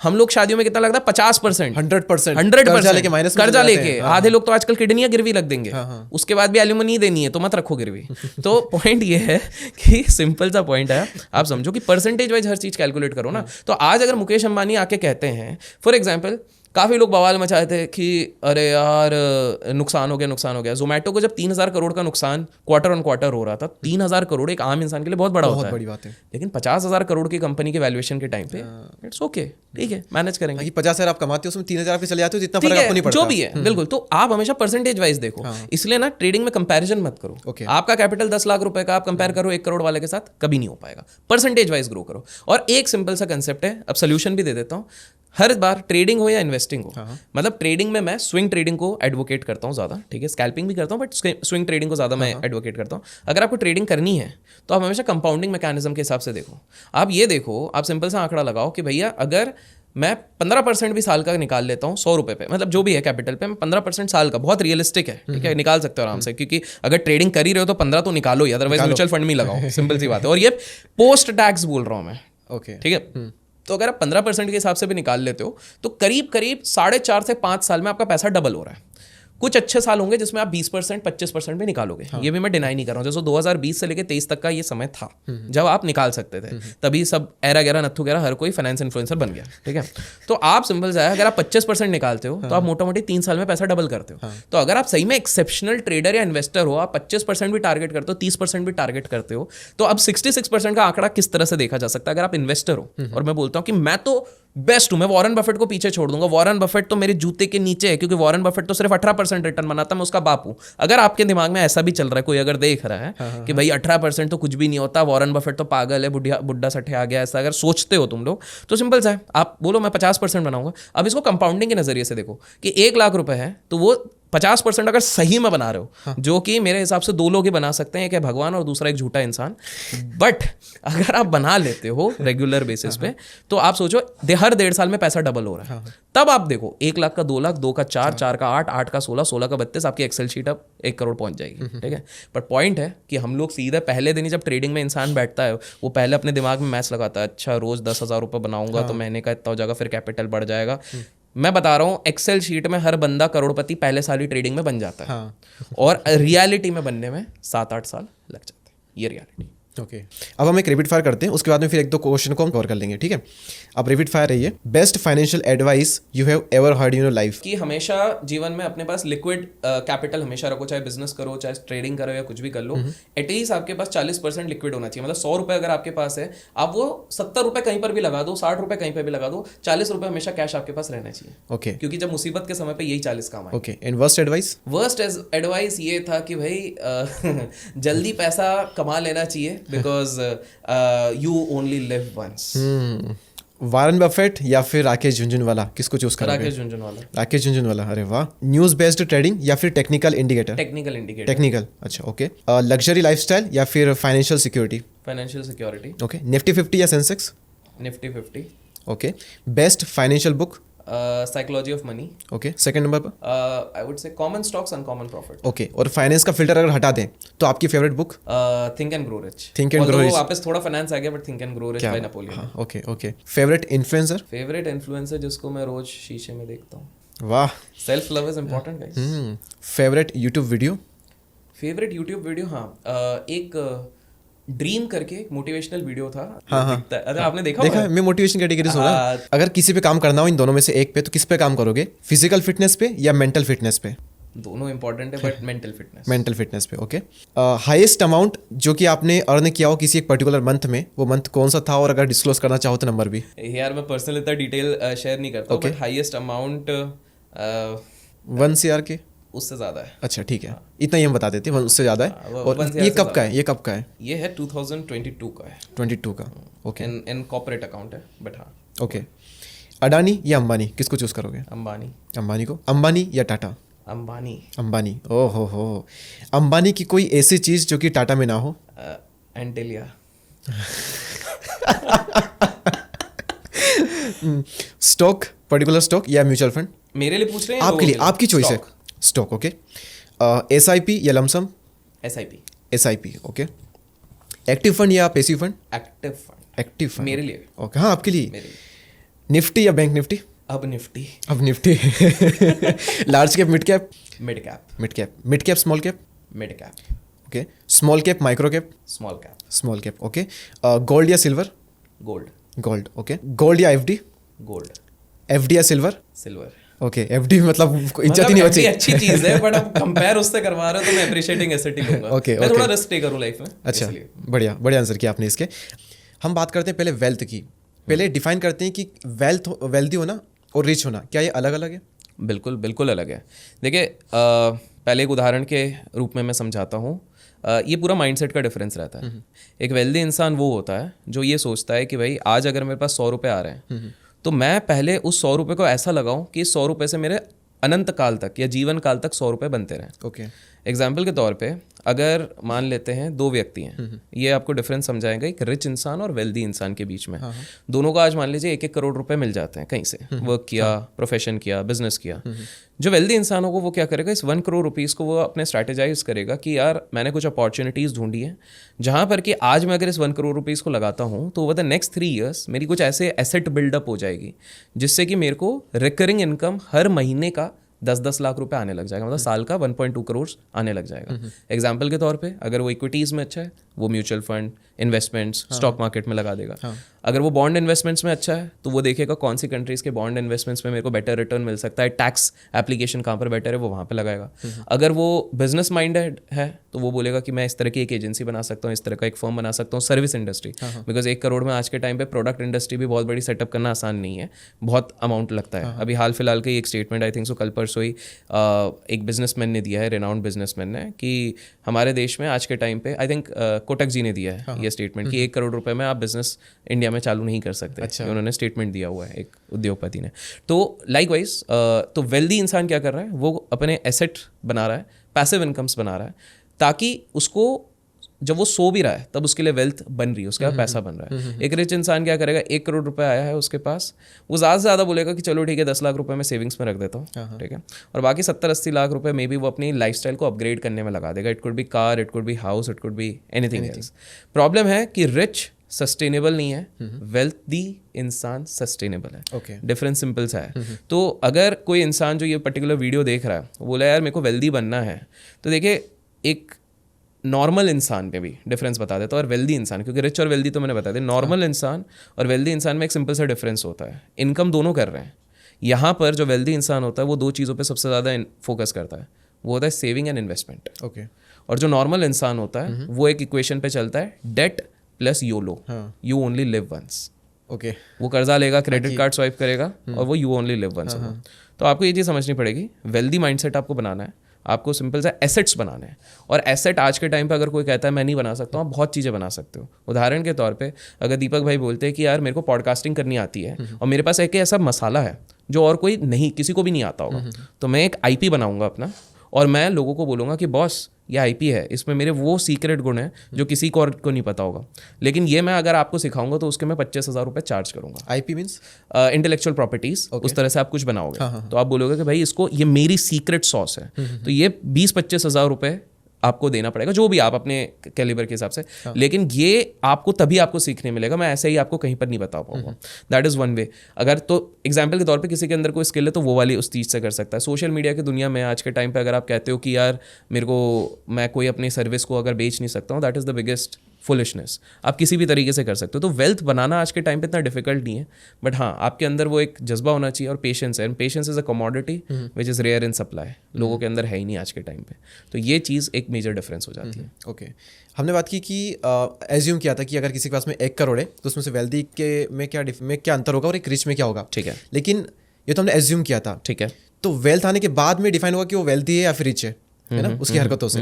हम लोग शादियों में कितना लगता है 50%, 100% कर्जा लेके आधे लोग तो आजकल किडनियां गिरवी रख देंगे, उसके बाद भी एल्यूमिनी देनी है तो मत रखो गिरवी। तो पॉइंट ये है कि सिंपल सा पॉइंट है, आप समझो कि परसेंटेज वाइज हर चीज कैलकुलेट करो ना। तो आज अगर मुकेश अंबानी आके कहते हैं, फॉर एग्जाम्पल काफ़ी लोग बवाल मचाए थे कि अरे यार नुकसान हो गया। जोमेटो को जब 3,000 करोड़ का नुकसान क्वार्टर ऑन क्वार्टर हो रहा था, 3,000 करोड़ एक आम इंसान के लिए बहुत बड़ा होता है, बड़ी बात है। लेकिन 50,000 करोड़ की कंपनी के वैल्यूएशन के टाइम पे इट्स ओके, ठीक है, मैनेज करेंगे। 50,000 आप कमाते हो उसमें 3,000 आपके चले जाते हो, जितना फर्क आपको नहीं पड़ता, जो भी है, बिल्कुल। तो आप हमेशा परसेंटेज वाइज देखो, इसलिए ना ट्रेडिंग में कंपैरिजन मत करो। आपका कैपिटल 10 लाख रुपए का, आप कंपेयर करो 1 करोड़ वाले के साथ, कभी नहीं हो पाएगा। परसेंटेज वाइज ग्रो करो। और एक सिंपल सा कंसेप्ट है, अब सोल्यूशन भी दे देता हूँ। हर बार ट्रेडिंग हो या इन्वेस्टिंग हो, मतलब ट्रेडिंग में मैं स्विंग ट्रेडिंग को एडवोकेट करता हूँ ज़्यादा, ठीक है, स्कैल्पिंग भी करता हूँ बट स्विंग ट्रेडिंग को ज़्यादा मैं एडवोकेट करता हूँ। अगर आपको ट्रेडिंग करनी है तो आप हमेशा कंपाउंडिंग मैकेनिज्म के हिसाब से देखो। आप ये देखो, आप सिंपल सा आंकड़ा लगाओ कि भैया अगर मैं 15% भी साल का निकाल लेता हूँ 100 रुपये पे, मतलब जो भी है कैपिटल पे, मैं 15% साल का, बहुत रियलिस्टिक है, ठीक है, निकाल सकते हो आराम से, क्योंकि अगर ट्रेडिंग कर ही रहे हो तो 15 तो निकालो ही, अदरवाइज म्यूचुअल फंड में लगाओ, सिंपल सी बात है। और ये पोस्ट टैक्स बोल रहा हूँ मैं, ओके, ठीक है। तो अगर आप 15% के हिसाब से भी निकाल लेते हो तो करीब करीब 4.5 से 5 साल में आपका पैसा डबल हो रहा है। कुछ अच्छे साल होंगे जिसमें आप 20%, 25% भी निकालोगे, ये भी मैं डिनाई नहीं कर रहा हूँ। जैसे 2020 से लेकर 23 तक का ये समय था जब आप निकाल सकते थे, तभी सब एरा गैरा नत्थु गैरा हर कोई फाइनेंस इन्फ्लुएंसर बन गया, ठीक है। तो आप सिंपल सा है, अगर आप 25% निकालते हो तो आप मोटा मोटी 3 साल में पैसा डबल करते हो। तो अगर आप सही में एक्सेप्शनल ट्रेडर या इन्वेस्टर हो, आप 25% भी टारगेट करते हो, 30% भी टारगेट करते हो, तो अब 66% का आंकड़ा किस तरह से देखा जा सकता है अगर आप इन्वेस्टर हो। और मैं बोलता हूँ कि मैं तो बेस्ट हूं, मैं वॉरेन बफेट को पीछे छोड़ दूंगा। वॉरेन बफेट तो मेरे जूते के नीचे है, क्योंकि वॉरेन बफेट तो सिर्फ 18% रिटर्न बनाता, मैं उसका बाप हूं। अगर आपके दिमाग में ऐसा भी चल रहा है, कोई अगर देख रहा है कि भाई 18% तो कुछ भी नहीं होता, वॉरेन बफेट तो पागल है, बुढ़ा सठे आ गया, ऐसा अगर सोचते हो तुम लोग, तो सिंपल सा है, आप बोलो मैं 50% बनाऊंगा। अब इसको कंपाउंडिंग के नजरिए से देखो कि 1 लाख रुपए है तो वो 50% अगर सही में बना रहे हो, जो कि मेरे हिसाब से 2 लोग ही बना सकते हैं, एक है भगवान और दूसरा एक झूठा इंसान। बट अगर आप बना लेते हो रेगुलर बेसिस पे, तो आप सोचो हर 1.5 साल में पैसा डबल हो रहा है। तब आप देखो 1 लाख का 2 लाख, 2 का 4, 4 का 8, 8 का 16, 16 का 32, आपकी एक्सेल शीट अब 1 करोड़ पहुंच जाएगी, ठीक है। पर पॉइंट है कि हम लोग सीधे पहले दिन ही जब ट्रेडिंग में इंसान बैठता है, वो पहले अपने दिमाग में मैथ्स लगाता है, अच्छा रोज 10,000 रुपये बनाऊंगा तो महीने का इतना हो जाएगा, फिर कैपिटल बढ़ जाएगा। मैं बता रहा हूँ एक्सेल शीट में हर बंदा करोड़पति पहले साल ही ट्रेडिंग में बन जाता है, और रियलिटी में बनने में 7-8 साल लग जाते हैं, ये रियलिटी। ओके, अब हम एक रैपिड फायर करते हैं, उसके बाद में फिर 1-2 क्वेश्चन को हम कवर कर लेंगे, ठीक है। अब रैपिड फायर रही है, best financial advice you have ever heard in your life. कि हमेशा जीवन में अपने पास लिक्विड कैपिटल हमेशा रखो, चाहे बिजनेस करो, चाहे ट्रेडिंग करो या कुछ भी कर लो, एटलीस्ट आपके पास 40% लिक्विड होना चाहिए। मतलब 100 रुपये अगर आपके पास है, आप वो 70 रुपये कहीं पर भी लगा दो, 60 रुपये कहीं पर भी लगा दो, 40 रुपये हमेशा कैश आपके पास रहना चाहिए। ओके, क्योंकि जब मुसीबत के समय पे यही 40 काम आए। Okay, and worst advice? Worst advice ये था कि भाई जल्दी पैसा कमा लेना चाहिए, because you only live once. Warren Buffett या फिर राकेश झुनझुनवाला, किसको चूज करोगे? राकेश झुनझुनवाला। राकेश झुनझुनवाला, अरे वाह। न्यूज बेस्ड ट्रेडिंग या फिर technical indicator? Technical indicator. Technical, अच्छा, ओके। लग्जरी लाइफस्टाइल या फिर financial security? Financial security. Okay, Nifty 50 या Sensex? Nifty 50। Okay, best financial book? Psychology of money. Okay, second number पर? I would say common stocks, uncommon profit. Okay, और finance का filter अगर हटा दें तो आपकी favourite book? Think and grow rich. Think and grow rich, वापस थोड़ा फाइनेंस आ गया, but think and grow rich by Napoleon. Okay, okay. Favourite influencer? Favourite influencer जिसको मैं रोज शीशे में देखता हूँ। वाह, self love is important guys. Favourite YouTube video? Favourite YouTube video, हाँ, एक ड्रीम करके एक मोटिवेशनल वीडियो था। हाँ, अरे आपने देखा? मैं मोटिवेशन कैटेगरी से हो रहा। अगर किसी पे काम करना हो इन दोनों में से एक पे, तो किस पे काम करोगे? फिजिकल फिटनेस पे या मेंटल फिटनेस पे? दोनों इंपॉर्टेंट है, but mental fitness. Mental fitness पे, ओके। हाईएस्ट अमाउंट जो कि आपने अर्न किया हो किसी एक पर्टिकुलर मंथ में, वो मंथ कौन सा था, और अगर डिस्क्लोज करना चाहो तो नंबर भी। यार मैं पर्सनल इतना डिटेल शेयर नहीं करता, बट हाईएस्ट अमाउंट 1 CR के उससे ज्यादा है। अच्छा, ठीक है, इतना ही हम बता देते हैं, उससे ज्यादा है। और ये कब का है? ये कब का है? ये है 2022 का है। 22 का, ओके। इन कॉर्पोरेट अकाउंट है, बट हाँ। ओके, अडानी या अंबानी, किसको चूज करोगे? अंबानी। अंबानी को? अंबानी या टाटा? अंबानी। अंबानी, ओ हो। अंबानी की कोई ऐसी चीज जो कि टाटा में ना हो? एंटेलिया। स्टॉक, पर्टिकुलर स्टॉक या म्यूचुअल फंड? मेरे लिए पूछ रहे हैं? आपके लिए, आपकी चॉइस है। Stock, okay. SIP या lump sum? SIP। SIP, okay. Active fund या passive fund? Active fund. Active fund, मेरे लिए। ओके, हाँ, आपके लिए। निफ्टी या बैंक निफ्टी? अब निफ्टी। अब Nifty. Large cap, mid cap? Mid cap. Mid cap, mid cap, small cap? Mid cap. Okay, small cap, micro cap? Small cap. Small cap, okay. Gold या silver? Gold. Gold, okay. Gold या FD? Gold. FD या silver? Silver. Okay, FD मतलब इज्जत ही नहीं बची। अच्छी चीज है, बट अब कंपेयर उससे करवा रहे हो तो मैं अप्रिशिएटिंग एसेट ही लूंगा। ओके, मैं थोड़ा रिस्क टेकर हूं लाइफ में। अच्छा, बढ़िया आंसर किया आपने इसके। हम बात करते हैं पहले वेल्थ की। पहले डिफाइन करते हैं कि वेल्थी होना और रिच होना, क्या ये अलग अलग है? बिल्कुल बिल्कुल अलग है। देखिए, पहले एक उदाहरण के रूप में मैं समझाता हूँ। ये पूरा माइंडसेट का डिफरेंस रहता है। एक वेल्दी इंसान वो होता है जो ये सोचता है कि भाई आज अगर मेरे पास 100 रुपये आ रहे हैं तो मैं पहले उस 100 रुपये को ऐसा लगाऊं कि इस 100 रुपये से मेरे अनंत काल तक या जीवन काल तक 100 रुपये बनते रहें। ओके। एग्जाम्पल के तौर पे अगर मान लेते हैं 2 व्यक्ति हैं, ये आपको डिफरेंस समझाएगा एक रिच इंसान और वेल्दी इंसान के बीच में। दोनों को आज मान लीजिए 1-1 करोड़ रुपए मिल जाते हैं कहीं से, वर्क किया, प्रोफेशन किया, बिजनेस किया। जो वेल्दी इंसान होगा वो क्या करेगा, इस 1 करोड़ रुपीज़ को वो अपने स्ट्रैटेजाइज करेगा कि यार मैंने कुछ अपॉर्चुनिटीज़ ढूंढी है जहाँ पर कि आज मैं अगर इस 1 करोड़ रुपीज़ को लगाता हूँ तो ओवर द नेक्स्ट 3 ईयर्स मेरी कुछ ऐसे एसेट बिल्डअप हो जाएगी जिससे कि मेरे को रिकरिंग इनकम हर महीने का 10-10 लाख रुपए आने लग जाएगा, मतलब साल का 1.2 करोड़ आने लग जाएगा। एग्जाम्पल के तौर पे अगर वो इक्विटीज़ में अच्छा है, वो mutual fund, investments, stock market में लगा देगा। अगर वो बॉन्ड इन्वेस्टमेंट्स में अच्छा है तो वो देखेगा कौन सी कंट्रीज़ के बॉन्ड इन्वेस्टमेंट्स में मेरे को बेटर रिटर्न मिल सकता है, टैक्स एप्लीकेशन कहाँ पर बेटर है वो वहाँ पर लगाएगा। अगर वो बिजनेस माइंडेड है तो वो बोलेगा कि मैं इस तरह की एक एजेंसी बना सकता हूँ, इस तरह का एक फर्म बना सकता हूँ, सर्विस इंडस्ट्री। बिकॉज 1 करोड़ में आज के टाइम पे प्रोडक्ट इंडस्ट्री भी बहुत बड़ी सेटअप करना आसान नहीं है, बहुत अमाउंट लगता है। अभी हाल फिलहाल का एक स्टेटमेंट आई थिंक सो कल परसों ही एक बिजनेसमैन ने दिया है, रेनाउंड बिजनेसमैन ने, कि हमारे देश में आज के टाइम पे आई थिंक कोटक जी ने दिया है ये स्टेटमेंट कि 1 करोड़ रुपए में आप बिजनेस इंडिया में चालू नहीं कर सकते। अच्छा। उन्होंने स्टेटमेंट दिया हुआ है एक उद्योगपति ने। तो लाइकवाइज तो वेल्दी इंसान क्या कर रहा है, वो अपने एसेट बना रहा है, पैसिव इनकम्स बना रहा है, ताकि उसको जब वो सो भी रहा है तब उसके लिए वेल्थ बन रही है, उसका पैसा बन रहा है। एक रिच इंसान क्या करेगा, 1 करोड़ रुपए आया है उसके पास, वो ज़्यादा से ज़्यादा बोलेगा कि चलो ठीक है 10 लाख रुपए मैं सेविंग्स में रख देता हूँ, ठीक है, और बाकी 70-80 लाख रुपए में भी वो अपनी लाइफस्टाइल को अपग्रेड करने में लगा देगा। It could be car, it could be house, it could be anything else. Problem है कि रिच सस्टेनेबल नहीं है, वेल्थी इंसान सस्टेनेबल है। ओके। डिफरेंस सिंपल सा है। तो अगर कोई इंसान जो ये पर्टिकुलर वीडियो देख रहा है वो बोला यार मेरे को वेल्दी बनना है, तो देखिए एक नॉर्मल इंसान पे भी डिफरेंस बता देता हूँ और वेल्दी इंसान, क्योंकि रिच और वेल्दी तो मैंने बता दिया। नॉर्मल इंसान और वेल्दी इंसान में एक सिंपल सा डिफरेंस होता है, इनकम दोनों कर रहे हैं। यहाँ पर जो वेल्दी इंसान होता है वो 2 चीज़ों पे सबसे ज़्यादा फोकस करता है, वो होता है सेविंग एंड इन्वेस्टमेंट। ओके। और जो नॉर्मल इंसान होता है वो एक इक्वेशन पे चलता है, debt plus YOLO, you only live once. Okay. वो कर्जा लेगा, क्रेडिट कार्ड स्वाइप करेगा और वो यू ओनली लिव वंस होगा। तो आपको ये चीज़ समझनी पड़ेगी, वेल्दी माइंडसेट आपको बनाना है, आपको सिंपल सा एसेट्स बनाने हैं। और एसेट आज के टाइम पे अगर कोई कहता है मैं नहीं बना सकता हूँ, आप बहुत चीज़ें बना सकते हो। उदाहरण के तौर पे अगर दीपक भाई बोलते हैं कि यार मेरे को पॉडकास्टिंग करनी आती है और मेरे पास एक ऐसा मसाला है जो और कोई नहीं, किसी को भी नहीं आता होगा, तो मैं एक IP बनाऊंगा अपना और मैं लोगों को बोलूँगा कि बॉस ये IP है, इसमें मेरे वो सीक्रेट गुण हैं जो किसी को और को नहीं पता होगा, लेकिन ये मैं अगर आपको सिखाऊंगा तो उसके मैं 25,000 रुपये चार्ज करूंगा। IP means intellectual properties. उस तरह से आप कुछ बनाओगे तो आप बोलोगे कि भाई इसको, ये मेरी सीक्रेट सॉस है, तो ये 20-25,000 रुपये आपको देना पड़ेगा, जो भी आप अपने कैलिबर के हिसाब से। लेकिन ये आपको तभी आपको सीखने मिलेगा, मैं ऐसे ही आपको कहीं पर नहीं बता पाऊंगा। That is one way. अगर तो एग्जाम्पल के तौर पे किसी के अंदर कोई स्किल है तो वो वाली उस चीज़ से कर सकता है। सोशल मीडिया की दुनिया में आज के टाइम पे अगर आप कहते हो कि यार मेरे को, मैं कोई अपनी सर्विस को अगर बेच नहीं सकता हूँ, that is the biggest foolishness. आप किसी भी तरीके से कर सकते हो। तो वेल्थ बनाना आज के टाइम पे इतना डिफिकल्ट नहीं है, बट हाँ आपके अंदर वो एक जज्बा होना चाहिए और पेशेंस है। And patience is a commodity which is rare in supply, लोगों के अंदर है ही नहीं आज के टाइम पे। तो ये चीज़ एक मेजर डिफरेंस हो जाती है। ओके। हमने बात की कि एज्यूम किया था कि अगर किसी के पास में 1 करोड़ है तो उसमें से वेल्दी के में क्या अंतर होगा और एक रिच में क्या होगा, ठीक है। लेकिन ये तो हमने एज्यूम किया था, ठीक है। तो वेल्थ आने के बाद में डिफाइन होगा कि वो वेल्दी है या फिर रिच है ना, उसकी हरकतों से।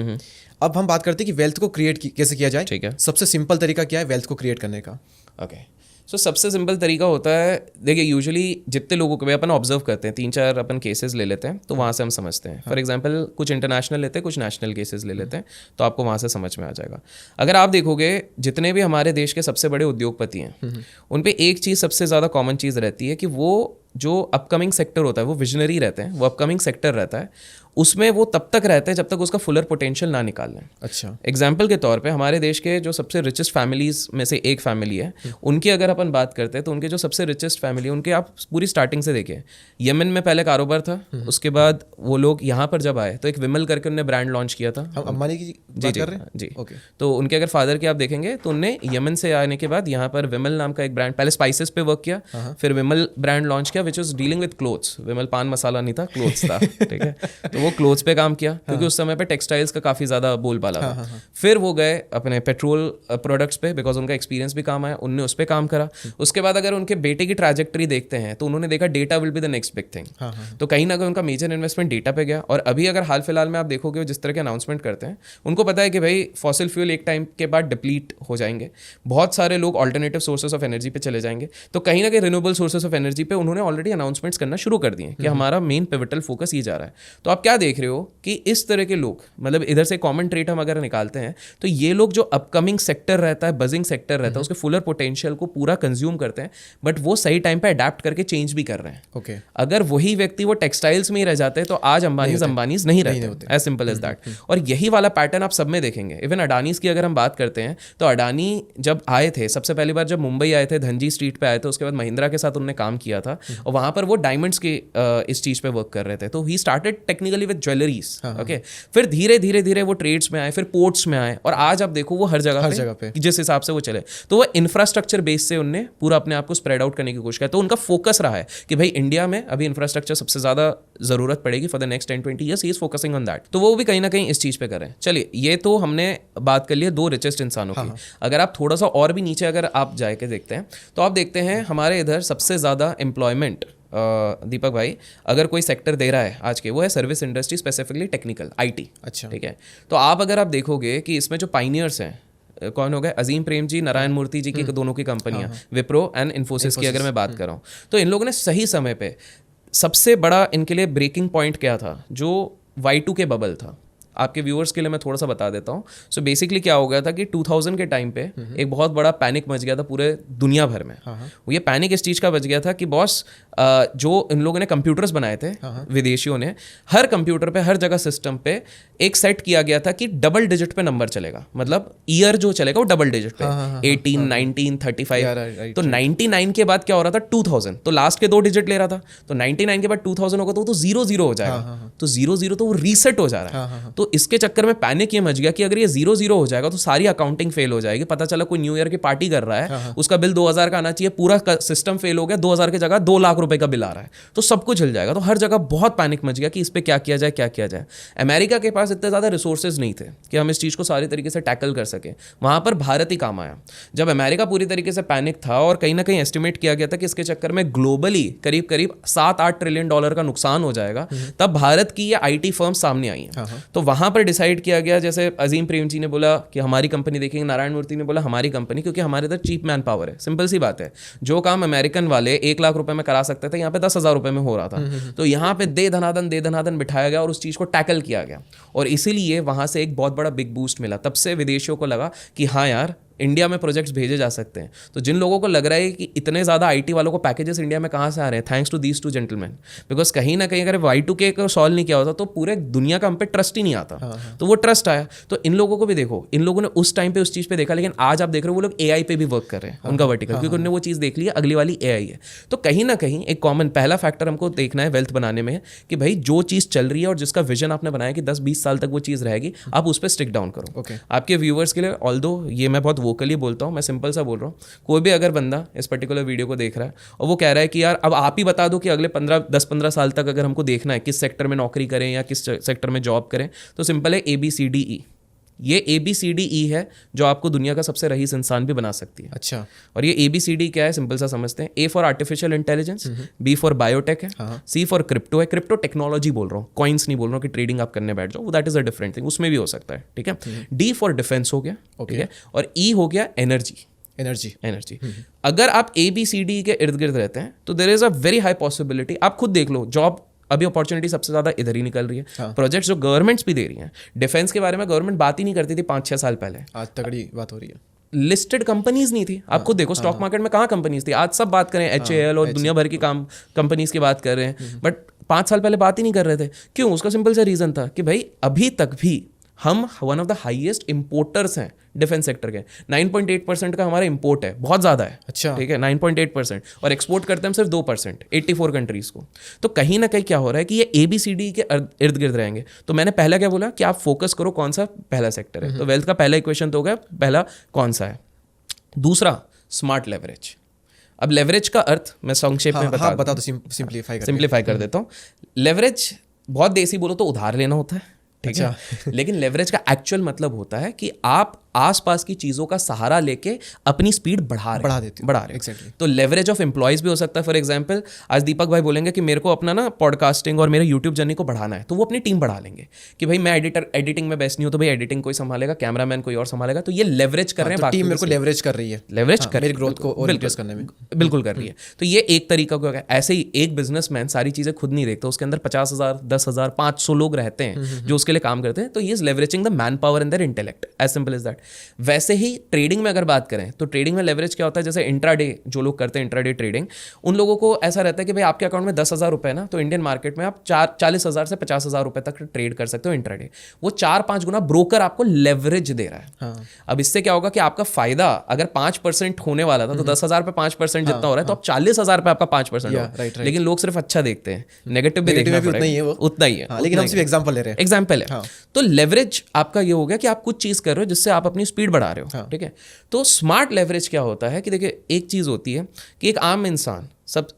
अब हम बात करते हैं कि वेल्थ को क्रिएट कैसे किया जाए। ठीक है। सबसे सिंपल तरीका क्या है वेल्थ को क्रिएट करने का? ओके, सो सबसे सिंपल तरीका होता है, देखिए यूजुअली जितने लोगों को भी अपन ऑब्जर्व करते हैं, 3-4 अपन केसेस ले लेते हैं तो वहाँ से हम समझते हैं। फॉर एग्जांपल कुछ इंटरनेशनल लेते हैं, कुछ नेशनल केसेस ले लेते हैं, तो आपको वहाँ से समझ में आ जाएगा। अगर आप देखोगे जितने भी हमारे देश के सबसे बड़े उद्योगपति हैं, उन पे एक चीज़ सबसे ज़्यादा कॉमन चीज़ रहती है कि वो जो अपकमिंग सेक्टर होता है वो विजनरी रहते हैं, वो अपकमिंग सेक्टर रहता है, उसमें वो तब तक रहते हैं जब तक उसका फुलर पोटेंशियल ना निकाल लें। अच्छा। एग्जाम्पल के तौर पे हमारे देश के जो सबसे रिचेस्ट फैमिलीज में से एक फैमिली है, उनकी अगर अपन बात करते हैं तो उनके जो सबसे रिचेस्ट फैमिली है, उनके आप पूरी स्टार्टिंग से देखिए, यमन में पहले कारोबार था, उसके बाद वो लोग यहाँ पर जब आए तो एक विमल करके उन्होंने ब्रांड लॉन्च किया था। हम अंबानी की बात कर रहे हैं? जी। ओके। तो उनके अगर फादर की आप देखेंगे तो उनने यमन से आने के बाद यहाँ पर विमल नाम का एक ब्रांड, पहले स्पाइसेस पे वर्क किया, फिर विमल ब्रांड लॉन्च किया which is dealing with clothes. Vimal pan masala नहीं था, क्लोथ्स था, ठीक है। तो तो वो क्लोथ्स पे काम किया क्योंकि उस समय पे टेक्सटाइल्स का काफ़ी ज़्यादा बोलबाला था। फिर वो गए अपने पेट्रोल प्रोडक्ट्स पे बिकॉज उनका एक्सपीरियंस भी काम आया, उनने उस पर काम करा। उसके बाद अगर उनके बेटे की ट्रैजेक्टरी देखते हैं तो उन्होंने देखा data will be the next big thing, तो कहीं ना कहीं उनका मेजर इन्वेस्टमेंट डेटा पे गया। और अभी अगर हाल फिलहाल में आप देखोगे जिस तरह के अनाउंसमेंट करते हैं, उनको पता है कि भाई फॉसिल फ्यूल एक टाइम के बाद डिप्लीट हो जाएंगे, बहुत सारे लोग ऑल्टरनेटिव सोर्सेस ऑफ एनर्जी पे चले जाएंगे, तो कहीं ना कहीं रिन्यूएबल सोर्सेस ऑफ एनर्जी पे उन्होंने ऑलरेडी अनाउंसमेंट्स करना शुरू कर दिए कि हमारा मेन पिवटल फोकस ये जा रहा है। तो आप क्या देख रहे हो कि इस तरह के लोग, मतलब इधर से कॉमन ट्रेट हम अगर निकालते हैं तो ये लोग जो अपकमिंग सेक्टर रहता है, बजिंग सेक्टर रहता है, उसके फुलर पोटेंशियल को पूरा कंज्यूम करते हैं, बट वो सही टाइम पे अडेप्ट करके चेंज भी कर रहे हैं। ओके, अगर वही व्यक्ति वो टेक्सटाइल्स में ही रह जाते तो आज अंबानीज नहीं रहते, एज सिंपल एज दैट। और यही वाला पैटर्न आप सब में देखेंगे। इवन अडानीज की अगर हम बात करते हैं तो अडानी जब आए थे सबसे पहली बार, जब मुंबई आए थे, धनजी स्ट्रीट पे आए थे, उसके बाद महिंद्रा के साथ उन्होंने काम किया था और वहां पर वो डायमंड्स के इस चीज पे वर्क कर रहे थे। तो he started technically with jewelleries, okay. फिर धीरे धीरे धीरे वो ट्रेड्स में आए, फिर पोर्ट्स में आए, और आज आप देखो वो हर जगह पे जिस हिसाब से वो चले, तो वो इंफ्रास्ट्रक्चर बेस से उनने पूरा अपने आप को स्प्रेड आउट करने की कोशिश की। तो उनका फोकस रहा है कि भाई इंडिया में अभी इंफ्रास्ट्रक्चर सबसे ज्यादा जरूरत पड़ेगी for the next 10-20 years, he is focusing on that. तो वो भी कहीं ना कहीं इस चीज पे कर रहे हैं। चलिए, ये तो हमने बात कर ली 2 रिचेस्ट इंसानों की। अगर आप थोड़ा सा और भी नीचे अगर आप जाके देखते हैं तो आप देखते हैं हमारे इधर सबसे ज्यादा एम्प्लॉयमेंट, दीपक भाई, अगर कोई सेक्टर दे रहा है आज के, वो है service industry, specifically technical, IT। अच्छा, ठीक है। तो आप अगर आप देखोगे कि इसमें जो पाइनियर्स हैं कौन हो गए, अजीम प्रेम जी, नारायण मूर्ति जी की दोनों की कंपनियां, विप्रो एंड इन्फोसिस की अगर मैं बात कर रहा हूँ, तो इन लोगों ने सही समय पे, सबसे बड़ा इनके लिए ब्रेकिंग पॉइंट क्या था, जो Y2K बबल था। आपके व्यूअर्स के लिए मैं थोड़ा सा बता देता हूँ। सो बेसिकली क्या हो गया था कि 2000 के टाइम पे एक बहुत बड़ा पैनिक मच गया था पूरे दुनिया भर में। वो ये पैनिक इस चीज़ का बच गया था कि बॉस, जो इन लोगों ने कंप्यूटर्स बनाए थे विदेशियों ने, हर कंप्यूटर पे, हर जगह सिस्टम पे एक सेट किया गया था कि डबल डिजिट पे नंबर चलेगा, मतलब ईयर जो चलेगा वो डबल डिजिट पे, 18, 19, 35। तो 99 के बाद क्या हो रहा था, 2000, तो लास्ट के 2 डिजिट ले रहा था। तो 99 के बाद 2000 होगा तो 0-0 हो जाएगा, तो 0-0 तो वो रीसेट हो जा रहा है। तो इसके चक्कर में पैनिक ये मच गया कि अगर ये 0-0 हो जाएगा तो सारी अकाउंटिंग फेल हो जाएगी। पता चला कोई न्यू ईयर की पार्टी कर रहा है, उसका बिल 2000 का आना चाहिए, पूरा सिस्टम फेल हो गया, 2000 की जगह 2 लाख रुपए का बिल आ रहा है, तो सब कुछ हिल जाएगा। तो हर जगह बहुत पैनिक मच गया कि इस पे क्या किया जाए। अमेरिका के पास इतने ज़्यादा रिसोर्सेज नहीं थे कि हम इस चीज़ को सारी तरीके से टैकल कर सके। वहाँ पर भारत ही काम आया। जब अमेरिका पूरी तरीके से पैनिक था और कहीं ना कहीं एस्टिमेट किया गया था कि इसके चक्कर में ग्लोबली करीब करीब $7-8 ट्रिलियन का नुकसान हो जाएगा, तब भारत की ये IT फर्म सामने आई है। तो वहाँ पर डिसाइड किया गया, जैसे अजीम प्रेम जी ने बोला कि हमारी कंपनी देखेंगे, नारायण मूर्ति ने बोला हमारी कंपनी, क्योंकि हमारे इधर चीप मैन पावर है। सिंपल सी बात है, जो काम अमेरिकन वाले 1 लाख रुपए में करा सकते थे, यहाँ पे 10,000 रुपए में हो रहा था। तो यहाँ पे दे धनादन बिठाया गया और उस चीज़ को टैकल किया गया, और इसीलिए वहाँ से एक बहुत बड़ा बिग बूस्ट मिला। तब से विदेशियों को लगा कि हाँ यार, इंडिया में प्रोजेक्ट्स भेजे जा सकते हैं। तो जिन लोगों को लग रहा है कि इतने ज़्यादा IT वालों को पैकेजेस इंडिया में कहाँ से आ रहे हैं, thanks to these 2 gentleman, because कहीं ना कहीं अगर Y2K को सॉल्व नहीं किया होता तो पूरे दुनिया का हम पे ट्रस्ट ही नहीं आता। तो वो ट्रस्ट आया। तो इन लोगों को भी देखो, इन लोगों ने उस टाइम पे उस चीज़ पे देखा, लेकिन आज आप देख रहे हो वो लोग AI पे भी वर्क कर रहे हैं, उनका वर्टिकल, क्योंकि उन्होंने वो चीज़ देख ली है, अगली वाली AI है। तो कहीं ना कहीं एक कॉमन पहला फैक्टर हमको देखना है वेल्थ बनाने में कि भाई जो चीज़ चल रही है और जिसका विजन आपने बनाया कि 10-20 साल तक वो चीज़ रहेगी, आप उस पर स्टिक डाउन करो। आपके व्यूअर्स के लिए, ऑल्दो ये मैं बहुत वोकली बोलता हूँ, मैं सिंपल सा बोल रहा हूँ, कोई भी अगर बंदा इस पर्टिकुलर वीडियो को देख रहा है और वो कह रहा है कि यार अब आप ही बता दो कि अगले 10-15 साल तक अगर हमको देखना है किस सेक्टर में नौकरी करें या किस सेक्टर में जॉब करें, तो सिंपल है ABCDE। ये ABCDE है जो आपको दुनिया का सबसे रईस इंसान भी बना सकती है। अच्छा, और ये ABCD क्या है, सिंपल सा समझते हैं। A for artificial intelligence, B for biotech है, C फॉर क्रिप्टो है। क्रिप्टो टेक्नोलॉजी बोल रहा हूँ, कॉइन्स नहीं बोल रहा हूँ कि ट्रेडिंग आप करने बैठ जाओ, that is a different thing, उसमें भी हो सकता है। ठीक है। D फॉर डिफेंस हो गया, ठीक है, और E हो गया एनर्जी। अगर आप ABCD के इर्द गिर्द रहते हैं तो there is a very high possibility, आप खुद देख लो, जॉब अभी अपॉर्चुनिटी सबसे ज्यादा इधर ही निकल रही है। प्रोजेक्ट्स जो गवर्नमेंट्स भी दे रही हैं, डिफेंस के बारे में गवर्नमेंट बात ही नहीं करती थी 5-6 साल पहले, आज तगड़ी बात हो रही है। लिस्टेड कंपनीज नहीं थी। आप खुद देखो स्टॉक मार्केट में कहाँ कंपनीज थी, आज सब बात करें HAL और दुनिया भर की कंपनीज की बात कर रहे हैं, बट 5 साल पहले बात ही नहीं कर रहे थे। क्यों? उसका सिंपल सा रीजन था कि भाई अभी तक भी हम one of the highest importers हैं डिफेंस सेक्टर के। 9.8% का हमारा इंपोर्ट है, बहुत ज़्यादा है। अच्छा, ठीक है, 9.8%, और एक्सपोर्ट करते हैं हम सिर्फ 2%, 84 कंट्रीज़ को। तो कहीं ना कहीं क्या हो रहा है कि ये ABCD के इर्द गिर्द रहेंगे। तो मैंने पहला क्या बोला कि आप फोकस करो कौन सा पहला सेक्टर है। तो वेल्थ का पहला इक्वेशन तो हो गया, पहला कौन सा है। दूसरा, स्मार्ट लेवरेज। अब लेवरेज का अर्थ मैं संक्षेप में बता दो, सिंप्लीफाई कर देता हूँ। लेवरेज बहुत देसी बोलो तो उधार लेना होता है, ठीक है। लेकिन लेवरेज का एक्चुअल मतलब होता है कि आप आसपास की चीजों का सहारा लेके अपनी स्पीड बढ़ा रहे Exactly. तो लेवरेज ऑफ एम्प्लॉयज भी हो सकता है। फॉर एग्जांपल आज दीपक भाई बोलेंगे कि मेरे को अपना ना पॉडकास्टिंग और मेरे यूट्यूब जर्नी को बढ़ाना है, तो वो अपनी टीम बढ़ा लेंगे कि भाई मैं एडिटिंग में बेस्ट नहीं हूं, तो भाई एडिटिंग कोई संभालेगा, कैमरामैन कोई और संभालेगा। तो ये लेवरेज कर रहे हैं, टीम मेरे को लेवरेज कर रही है, लेवरेज कर मेरी ग्रोथ को और इंक्रीज करने में बिल्कुल कर रही है। तो ये एक तरीका को है। ऐसे ही एक बिजनेसमैन सारी चीजें खुद नहीं देखता, उसके अंदर 50,000 10,000 500 लोग रहते हैं जो उसके लिए काम करते हैं। तो ये is leveraging the man power and their intellect, as simple as that. वैसे ही ट्रेडिंग में अगर बात करें तो ट्रेडिंग में लेवरेज क्या होता है, जैसे इंट्राडे जो लोग करते हैं इंट्राडे ट्रेडिंग, उन लोगों को ऐसा रहता है कि भाई आपके अकाउंट में 10,000 रुपए ना, तो इंडियन मार्केट में आप 40,000 से 50,000 रुपए तक ट्रेड कर सकते हो इंट्राडे। वो 4-5 गुना ब्रोकर आपको लेवरेज दे रहा है। हाँ. अब इससे क्या होगा कि आपका फायदा अगर 5% होने वाला था, तो 10,000 पे 5% जितना हो रहा है, तो अब 40,000 पे आपका 5% होगा। लेकिन लोग सिर्फ अच्छा देखते हैं, नेगेटिव भी देखना पड़ेगा, उतना ही है। लेकिन हम सिर्फ एग्जांपल ले रहे हैं, एग्जांपल है। तो लेवरेज आपका ये हो गया कि आप कुछ चीज कर रहे हो जिससे आप अपनी स्पीड बढ़ा रहे हो, ठीक है। तो स्मार्ट लेवरेज क्या होता है कि देखिए, एक चीज होती है कि एक आम इंसान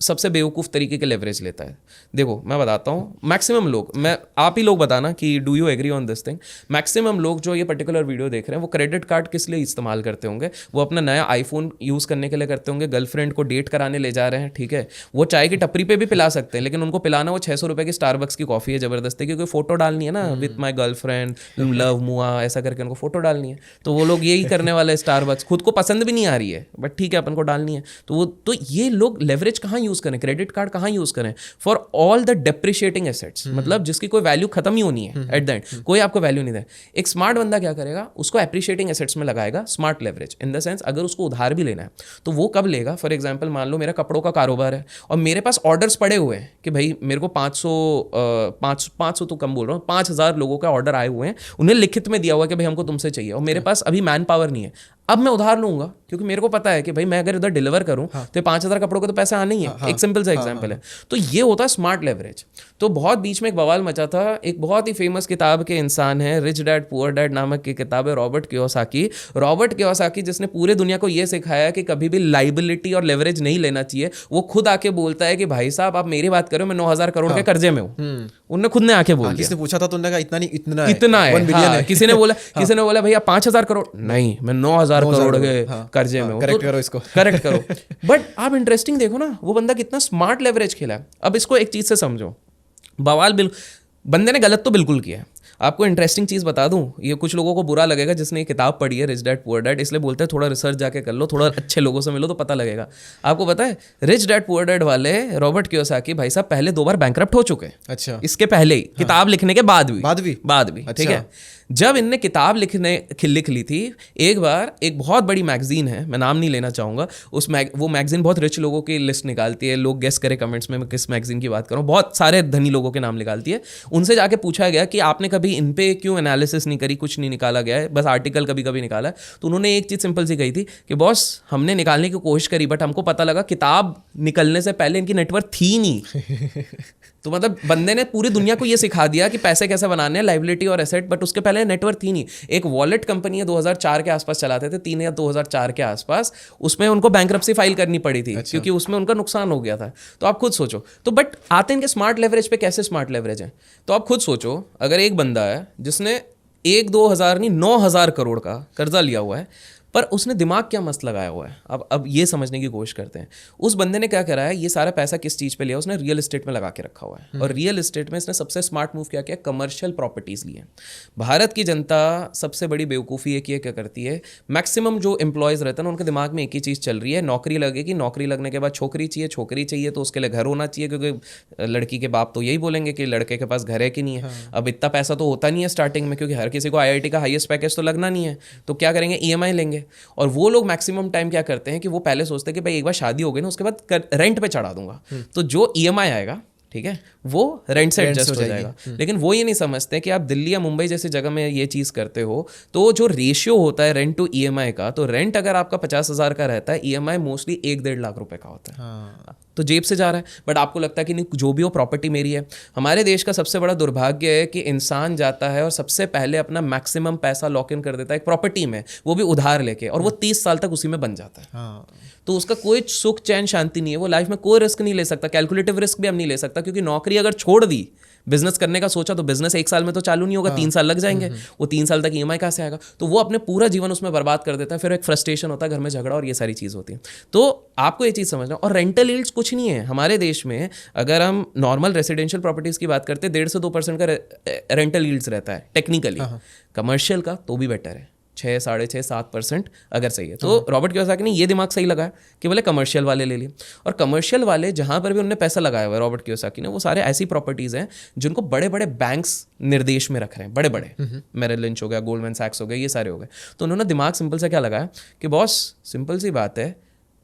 सबसे बेवकूफ़ तरीके के लेवरेज लेता है। देखो मैं बताता हूँ, मैक्सिमम लोग, आप ही लोग बताना कि do you agree on this thing. Maximum लोग जो ये पर्टिकुलर वीडियो देख रहे हैं वो क्रेडिट कार्ड किस लिए इस्तेमाल करते होंगे? वो अपना नया आईफोन यूज़ करने के लिए करते होंगे, गर्लफ्रेंड को डेट कराने ले जा रहे हैं, ठीक है। वो चाय की टपरी पे भी पिला सकते हैं, लेकिन उनको पिलाना वो 600 रुपये की स्टारबक्स की कॉफ़ी है ज़बरदस्ती, क्योंकि फोटो डालनी है ना, विथ माई गर्लफ्रेंड लव मुआ ऐसा करके उनको फोटो डालनी है। तो वो लोग यही करने वाले, स्टारबक्स खुद को पसंद भी नहीं आ रही है बट ठीक है अपन को डालनी है। तो ये लोग लेवरेज कहाँ यूज़ करें, क्रेडिट कार्ड कहाँ यूज़ करें? For all the depreciating assets, मतलब जिसकी कोई वैल्यू खत्म ही होनी है एट द एंड, कोई आपको वैल्यू नहीं दे। एक स्मार्ट बंदा क्या करेगा, उसको एप्रिशिएटिंग एसेट्स में लगाएगा। Smart leverage in the sense, अगर उसको उधार भी लेना है तो वो कब लेगा? फॉर एग्जाम्पल मान लो मेरा कपड़ों का कारोबार है और मेरे पास ऑर्डर्स पड़े हुए हैं कि भाई मेरे को 500 तो कम बोल रहा हूँ, 5,000 लोगों का ऑर्डर आए हुए हैं, उन्हें लिखित में दिया हुआ कि भाई हमको तुमसे चाहिए, और मेरे पास अभी मैन पावर नहीं है। अब मैं उधार लूंगा क्योंकि मेरे को पता है कि भाई मैं अगर उधर डिलीवर करूं तो 5,000 कपड़ों को तो पैसा आना ही है। एक सिंपल सा एग्जांपल है। तो ये होता है स्मार्ट लेवरेज। तो बहुत बीच में एक बवाल मचा था, एक बहुत ही फेमस किताब के इंसान है, रिच डैड पुअर डैड नामक की किताब है, रॉबर्ट कियोसाकी, जिसने पूरे दुनिया को ये सिखाया कि कभी भी लाइबिलिटी और लेवरेज नहीं लेना चाहिए। वो खुद आके बोलता है कि भाई साहब आप मेरी बात करो, मैं 9,000 करोड़ के कर्जे में हूँ। उन्होंने खुद ने आके बोल दिया। किसने पूछा था तो उन्होंने कहा इतना है, 1 बिलियन है। किसी ने बोला भैया 5,000 करोड़ नहीं, मैं 9,000 करोड़ के कर्जे में हूं। करेक्ट करो इसको, करेक्ट करो। बट आप इंटरेस्टिंग देखो ना, वो बंदा कितना स्मार्ट लेवरेज खेला है। अब इसको एक चीज से समझो, बवाल बंदे ने गलत तो बिल्कुल किया है। आपको इंटरेस्टिंग चीज़ बता दूं, ये कुछ लोगों को बुरा लगेगा जिसने ये किताब पढ़ी है, रिच डैड पुअर डैड, इसलिए बोलते हैं थोड़ा रिसर्च जाके कर लो, थोड़ा अच्छे लोगों से मिलो तो पता लगेगा। आपको पता है रिच डैड पुअर डैड वाले रॉबर्ट कियोसाकी भाई साहब पहले 2 बार बैंकरप्ट हो चुके हैं। अच्छा, इसके पहले ही, किताब लिखने के बाद भी ठीक है। जब इनने किताब लिख ली थी, एक बार एक बहुत बड़ी मैगजीन है, मैं नाम नहीं लेना चाहूँगा, वो मैगजीन बहुत रिच लोगों की लिस्ट निकालती है। लोग गेस करें कमेंट्स में मैं किस मैगजीन की बात करूँ, बहुत सारे धनी लोगों के नाम निकालती है। उनसे जाके पूछा गया कि आपने कभी इन पे क्यों एनालिसिस नहीं करी, कुछ नहीं निकाला गया है, बस आर्टिकल कभी कभी निकाला है। तो उन्होंने एक चीज़ सिंपल सी कही थी कि बॉस हमने निकालने की कोशिश करी, बट हमको पता लगा किताब निकलने से पहले इनकी नेटवर्थ थी नहीं। तो मतलब बंदे ने पूरी दुनिया को ये सिखा दिया कि पैसे कैसे बनाने हैं, लाइबिलिटी और एसेट, बट उसके पहले नेटवर्क थी नहीं। एक वॉलेट कंपनी है 2004 के आसपास चलाते थे, 3 या 2004 के आसपास, उसमें उनको बैंकरप्सी फाइल करनी पड़ी थी। अच्छा। क्योंकि उसमें उनका नुकसान हो गया था। तो आप खुद सोचो। तो बट आते हैं इनके स्मार्ट लेवरेज पे, कैसे स्मार्ट लेवरेज है। तो आप खुद सोचो, अगर एक बंदा है जिसने 1-2 हज़ार नहीं 9,000 करोड़ का कर्जा लिया हुआ है, पर उसने दिमाग क्या मस्त लगाया हुआ है। अब ये समझने की कोशिश करते हैं। उस बंदे ने क्या करा है, ये सारा पैसा किस चीज़ पे लिया, उसने रियल एस्टेट में लगा के रखा हुआ है। और रियल एस्टेट में इसने सबसे स्मार्ट मूव क्या किया, कमर्शियल प्रॉपर्टीज़ लिए। भारत की जनता सबसे बड़ी बेवकूफ़ी है कि क्या करती है, मैक्सिमम जो एम्प्लॉयज़ रहते हैं ना, उनके दिमाग में एक ही चीज़ चल रही है, नौकरी लगेगी, नौकरी लगने के बाद छोकरी चाहिए तो उसके लिए घर होना चाहिए, क्योंकि लड़की के बाप तो यही बोलेंगे कि लड़के के पास घर है कि नहीं है। अब इतना पैसा तो होता नहीं है स्टार्टिंग में, क्योंकि हर किसी को IIT का हाईएस्ट पैकेज तो लगना नहीं है। तो क्या करेंगे, EMI लेंगे। और वो लोग मैक्सिमम टाइम क्या करते हैं कि वो पहले सोचते हैं कि भाई एक बार शादी हो गई ना, उसके बाद रेंट पे चढ़ा दूंगा, तो जो EMI आएगा, ठीक है, वो रेंट से एडजस्ट हो जाएगा। लेकिन वो ये नहीं समझते कि आप दिल्ली या मुंबई जैसी जगह में ये चीज़ करते हो, तो जो रेशियो होता है रेंट टू EMI का, तो रेंट अगर आपका 50,000 का रहता है, EMI मोस्टली 1-1.5 लाख रुपए का होता है। हाँ। तो जेब से जा रहा है, बट आपको लगता है कि नहीं, जो भी हो प्रॉपर्टी मेरी है। हमारे देश का सबसे बड़ा दुर्भाग्य है कि इंसान जाता है और सबसे पहले अपना मैक्सिमम पैसा लॉक इन कर देता है एक प्रॉपर्टी में, वो भी उधार लेके, और वो 30 साल तक उसी में बन जाता है। हाँ। तो उसका कोई सुख चैन शांति नहीं है, वो लाइफ में कोई रिस्क नहीं ले सकता, कैलकुलेटिव रिस्क भी हम नहीं ले सकता, क्योंकि नौकरी अगर छोड़ दी बिजनेस करने का सोचा तो बिजनेस 1 साल में तो चालू नहीं होगा, 3 साल लग जाएंगे, वो 3 साल तक EMI कहाँ से आएगा, तो वो अपने पूरा जीवन उसमें बर्बाद कर देता है, फिर एक फ्रस्ट्रेशन होता है, घर में झगड़ा और ये सारी चीज़ होती है। तो आपको ये चीज़ समझना। और रेंटल यील्ड्स कुछ नहीं है हमारे देश में, अगर हम नॉर्मल रेसिडेंशियल प्रॉपर्टीज़ की बात करते हैं 1.5 से 2% का रेंटल यील्ड्स रहता है टेक्निकली, कमर्शियल का तो भी बेटर है 6, 6.5, 7% अगर सही है। तो रॉबर्ट कियोसाकी ने ये दिमाग सही लगाया कि बोले कमर्शियल वाले ले लिए, और कमर्शियल वाले जहाँ पर भी उन्होंने पैसा लगाया हुआ है रॉबर्ट कियोसाकी ने, वो सारे ऐसी प्रॉपर्टीज़ हैं जिनको बड़े बड़े बैंक्स निर्देश में रख रहे हैं, बड़े बड़े मेरिल लिंच हो गया, गोल्डमैन सैक्स हो गया, ये सारे हो गए। तो उन्होंने दिमाग सिंपल सा क्या लगाया कि बॉस सिंपल सी बात है,